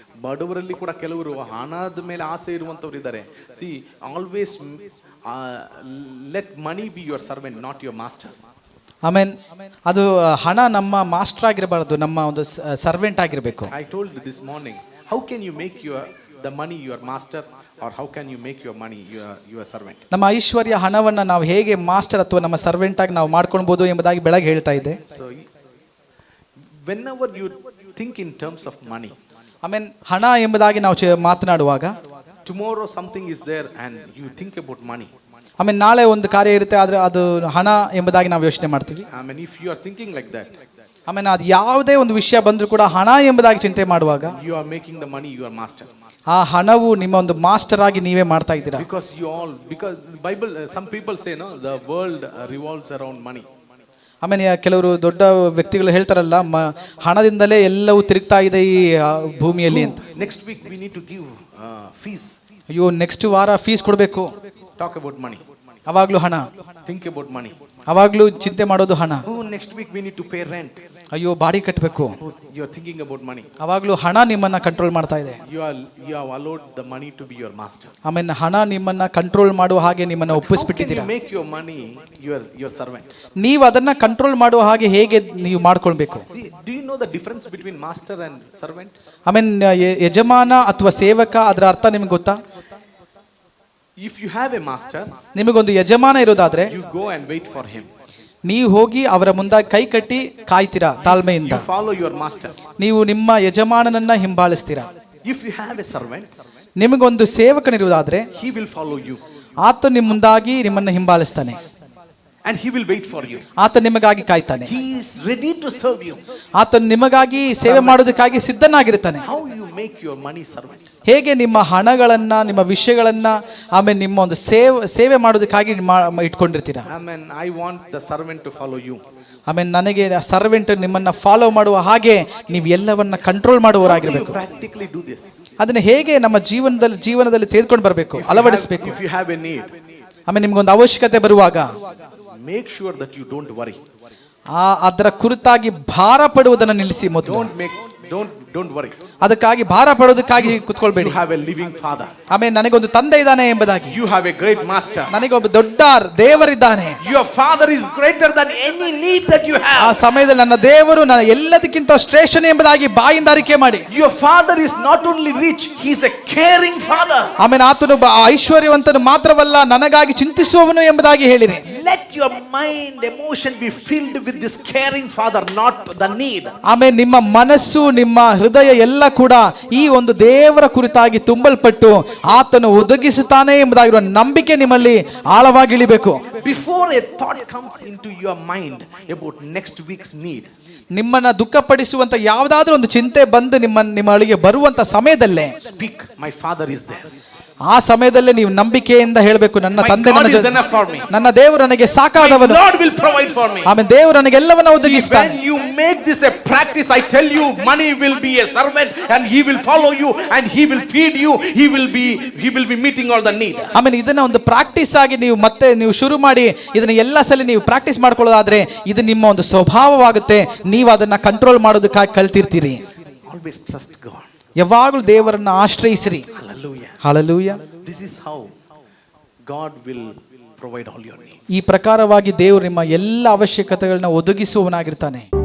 ಬಡವರಲ್ಲಿ ಕೂಡ ಕೆಲವರು ಹಣದ ಮೇಲೆ ಆಸೆ ಇರುವಂಥವ್ರು ಇದ್ದಾರೆ. See, always let money be your servant, not your master. Amen. ಅದು ಹಣ ನಮ್ಮ ಮಾಸ್ಟರ್ ಆಗಿರಬಾರದು, ನಮ್ಮ ಒಂದು ಸರ್ವೆಂಟ್ ಆಗಿರಬೇಕು. I told you this morning, how can you make the money your master, or how can you make your money your servant? ನಮ್ಮ ಐಶ್ವರ್ಯ ಹಣವನ್ನ ನಾವು ಹೇಗೆ ಮಾಸ್ಟರ್ ಅಥವಾ ನಮ್ಮ ಸರ್ವೆಂಟ್ ಆಗಿ ನಾವು ಮಾಡ್ಕೊಳ್ಬಹುದು ಎಂಬುದಾಗಿ ಬೆಳಗ್ಗೆ ಹೇಳ್ತಾ ಇದ್ದೆ. So whenever you think in terms of money, ಆಮೇನ್, ಹಣ ಎಂಬುದಾಗಿ ನಾವು ಮಾತನಾಡುವಾಗ, tomorrow something is there and you think about money. ಆಮೇಲೆ ನಾಳೆ ಒಂದು ಕಾರ್ಯ ಇರುತ್ತೆ, ಆದ್ರೆ ಅದು ಹಣ ಎಂಬುದಾಗಿ ನಾವು ಯೋಚನೆ ಮಾಡ್ತೀವಿ. I mean, if you are thinking like that, ಆಮೇಲೆ ಅದು ಯಾವುದೇ ಒಂದು ವಿಷಯ ಬಂದರೂ ಕೂಡ ಹಣ ಎಂಬುದಾಗಿ ಚಿಂತೆ ಮಾಡುವಾಗ, you are making the money your master. ಆ ಹಣವು ನಿಮ್ಮ ಒಂದು ಮಾಸ್ಟರ್ ಆಗಿ ನೀವೇ ಮಾಡ್ತಾ ಇದ್ದೀರಾ. Because Bible, some people say, no, the world revolves around money. ಆಮೇಲೆ ಕೆಲವರು ದೊಡ್ಡ ವ್ಯಕ್ತಿಗಳು ಹೇಳ್ತಾರಲ್ಲ, ಹಣದಿಂದಲೇ ಎಲ್ಲವೂ ತಿರುಗ್ತಾ ಇದೆ ಈ ಭೂಮಿಯಲ್ಲಿ ಅಂತ. Next week we need to give fees. ಅಯ್ಯೋ, ನೆಕ್ಸ್ಟ್ ವಾರ ಫೀಸ್ ಕೊಡಬೇಕು. Talk about money. ಅವಾಗ್ಲೂ ಹಣ. Think about money. ಅವಾಗ್ಲೂ ಚಿಂತೆ ಮಾಡೋದು ಹಣ. Oh, next week we need to pay rent. ಅಯ್ಯೋ, ಬಾಡಿಗೆ ಕಟ್ಟಬೇಕು. You are thinking about money. ಅವಾಗ್ಲೂ ಹಣ ನಿಮ್ಮನ್ನ ಕಂಟ್ರೋಲ್ ಮಾಡ್ತಾ ಇದೆ. You have allowed the money to be your master. ಆಮೇಲೆ ಹಣ ನಿಮ್ಮನ್ನ ಕಂಟ್ರೋಲ್ ಮಾಡುವ ಹಾಗೆ ನಿಮ್ಮನ್ನ ಒಪ್ಪಿಸ್ಬಿಟ್ಟಿದ್ದೀರಾ. How can you make your money your servant? ನೀವು ಅದನ್ನ ಕಂಟ್ರೋಲ್ ಮಾಡುವ ಹಾಗೆ ಹೇಗೆ ನೀವು ಮಾಡ್ಕೊಳ್ಬೇಕು? Do you know the difference between master and servant? ಆಮೇಲೆ ಯಜಮಾನ ಅಥವಾ ಸೇವಕ, ಅದರ ಅರ್ಥ ನಿಮ್ಗೆ ಗೊತ್ತಾ? If you have a master, ನಿಮಗೊಂದು ಯಜಮಾನ ಇರೋದಾದ್ರೆ, you go and wait for him. ನೀವು ಹೋಗಿ ಅವರ ಮುಂದಾಗಿ ಕೈ ಕಟ್ಟಿ ಕಾಯ್ತೀರಾ ತಾಳ್ಮೆಯಿಂದ. You follow your master. ನೀವು ನಿಮ್ಮ ಯಜಮಾನನನ್ನ ಹಿಂಬಾಲಿಸ್ತೀರಾ. If you have a servant, ನಿಮಗೊಂದು ಸೇವಕನಿರುವುದಾದ್ರೆ, he will follow you. ಆತ ನಿಮ್ಮ ಮುಂದಾಗಿ ನಿಮ್ಮನ್ನ ಹಿಂಬಾಲಿಸ್ತಾನೆ. And he will wait for you. ಆತ ನಿಮಗಾಗಿ ಕಾಯ್ತಾನೆ. He is ready to serve you. ಆತ ನಿಮಗಾಗಿ ಸೇವೆ ಮಾಡೋದಕ್ಕಾಗಿ ಸಿದ್ಧನಾಗಿರ್ತಾನೆ. How you make your money servant? ಹೇಗೆ ನಿಮ್ಮ ಹಣಗಳನ್ನ, ನಿಮ್ಮ ವಿಷಯಗಳನ್ನ, ಆಮೇಲೆ ನಿಮ್ಮ ಒಂದು ಸೇವೆ ಮಾಡೋದಕ್ಕಾಗಿ ಇಟ್ಕೊಂಡಿರ್ತೀರಾ. Amen. I want the servant to follow you. ಆಮೇಲೆ ನನಗೆ ಸರ್ವೆಂಟ್ ನಿಮ್ಮನ್ನ ಫಾಲೋ ಮಾಡುವ ಹಾಗೆ ನೀವು ಎಲ್ಲವನ್ನ ಕಂಟ್ರೋಲ್ ಮಾಡುವವರಾಗಿರ್ಬೇಕು. Practically do this. ಅದನ್ನ ಹೇಗೆ ನಮ್ಮ ಜೀವನದಲ್ಲಿ ತೆಗೆದುಕೊಂಡು ಬರಬೇಕು, ಅಳವಡಿಸಬೇಕು. If you have a need, ಆಮೇಲೆ ನಿಮ್ಗೊಂದು ಅವಶ್ಯಕತೆ ಬರುವಾಗ, make sure that you don't worry. ಅದರ ಕುರಿತಾಗಿ ಭಾರ ಪಡುವುದನ್ನು ನಿಲ್ಲಿಸಿ. ಮೊದಲು don't worry. ಅದಕ್ಕಾಗಿ ಭಾರ ಪಡೋದಕ್ಕಾಗಿ ಕುತ್ಕೊಳ್ಬೇಡಿ. You have a living father. ಆಮೇಲೆ ನನಗೊಂದು ತಂದೆ ಇದ್ದಾನೆ ಎಂಬುದಾಗಿ, You have a great master. ನನಗೊಬ್ಬ ದೊಡ್ಡ ದೇವರಿದ್ದಾನೆ. Your father is greater than any need that you have. ಆ ಸಮಯದಲ್ಲಿ ನನ್ನ ದೇವರು ನನ್ನ ಎಲ್ಲದಕ್ಕಿಂತ ಶ್ರೇಷ್ಠನೇ ಎಂಬುದಾಗಿ ಬಾಯಿಂದ ಅರಿಕೆ ಮಾಡಿ. Your father is not only rich, he is a caring father. ಆಮೇಲೆ ಆತನು ಐಶ್ವರ್ಯವಂತನು ಮಾತ್ರವಲ್ಲ, ನನಗಾಗಿ ಚಿಂತಿಸುವವನು ಎಂಬುದಾಗಿ ಹೇಳಿರಿ. Let your mind, emotion be filled with this caring father, not the need. ಆಮೇಲೆ ನಿಮ್ಮ ಮನಸ್ಸು, ನಿಮ್ಮ ಹೃದಯ ಎಲ್ಲ ಕೂಡ ಈ ಒಂದು ದೇವರ ಕುರಿತಾಗಿ ತುಂಬಲ್ಪಟ್ಟು ಆತನು ಒದಗಿಸುತ್ತಾನೆ ಎಂಬುದಾಗಿರುವ ನಂಬಿಕೆ ನಿಮ್ಮಲ್ಲಿ ಆಳವಾಗಿ ಇಳಿಬೇಕು. Before a thought comes into your mind about next week's need, ನಿಮ್ಮನ್ನ ದುಃಖಪಡಿಸುವಂತ ಯಾವುದಾದ್ರೂ ಒಂದು ಚಿಂತೆ ಬಂದು ನಿಮ್ಮೊಳಗೆ ಬರುವಂತ ಸಮಯದಲ್ಲೇ speak, my father is there. ಆ ಸಮಯದಲ್ಲೇ ನೀವು ನಂಬಿಕೆಯಿಂದ ಹೇಳಬೇಕು, ನನ್ನ ತಂದೆ ನನ್ನ ದೇವರು ನನಗೆ ಸಾಕಾದವನು. Lord will provide for me. ಆಮೇಲೆ ದೇವರು ನನಗೆ ಎಲ್ಲವನ್ನ ಒದಗಿಸ್ತಾನೆ. When you make this a practice, I tell you, money will be a servant and he will follow you and he will feed you. He will be meeting all the need. ಆಮೇಲೆ ಇದನ್ನ ಒಂದು ಪ್ರಾಕ್ಟೀಸ್ ಆಗಿ ನೀವು ಶುರು ಮಾಡಿ ಇದನ್ನ ಎಲ್ಲ ಸಲ ನೀವು ಪ್ರಾಕ್ಟೀಸ್ ಮಾಡ್ಕೊಳ್ಳೋದಾದ್ರೆ ಇದು ನಿಮ್ಮ ಒಂದು ಸ್ವಭಾವವಾಗುತ್ತೆ. ನೀವು ಅದನ್ನ ಕಂಟ್ರೋಲ್ ಮಾಡೋದಕ್ಕಾಗಿ ಕಲ್ತಿರ್ತೀರಿ. Always trust God. ಯಾವಾಗಲೂ ದೇವರನ್ನ ಆಶ್ರಯಿಸಿರಿ. Hallelujah. Hallelujah. This is how God will provide all your needs. ಈ ಪ್ರಕಾರವಾಗಿ ದೇವರು ನಿಮ್ಮ ಎಲ್ಲ ಅವಶ್ಯಕತೆಗಳನ್ನ ಒದಗಿಸುವವನಾಗಿರ್ತಾನೆ.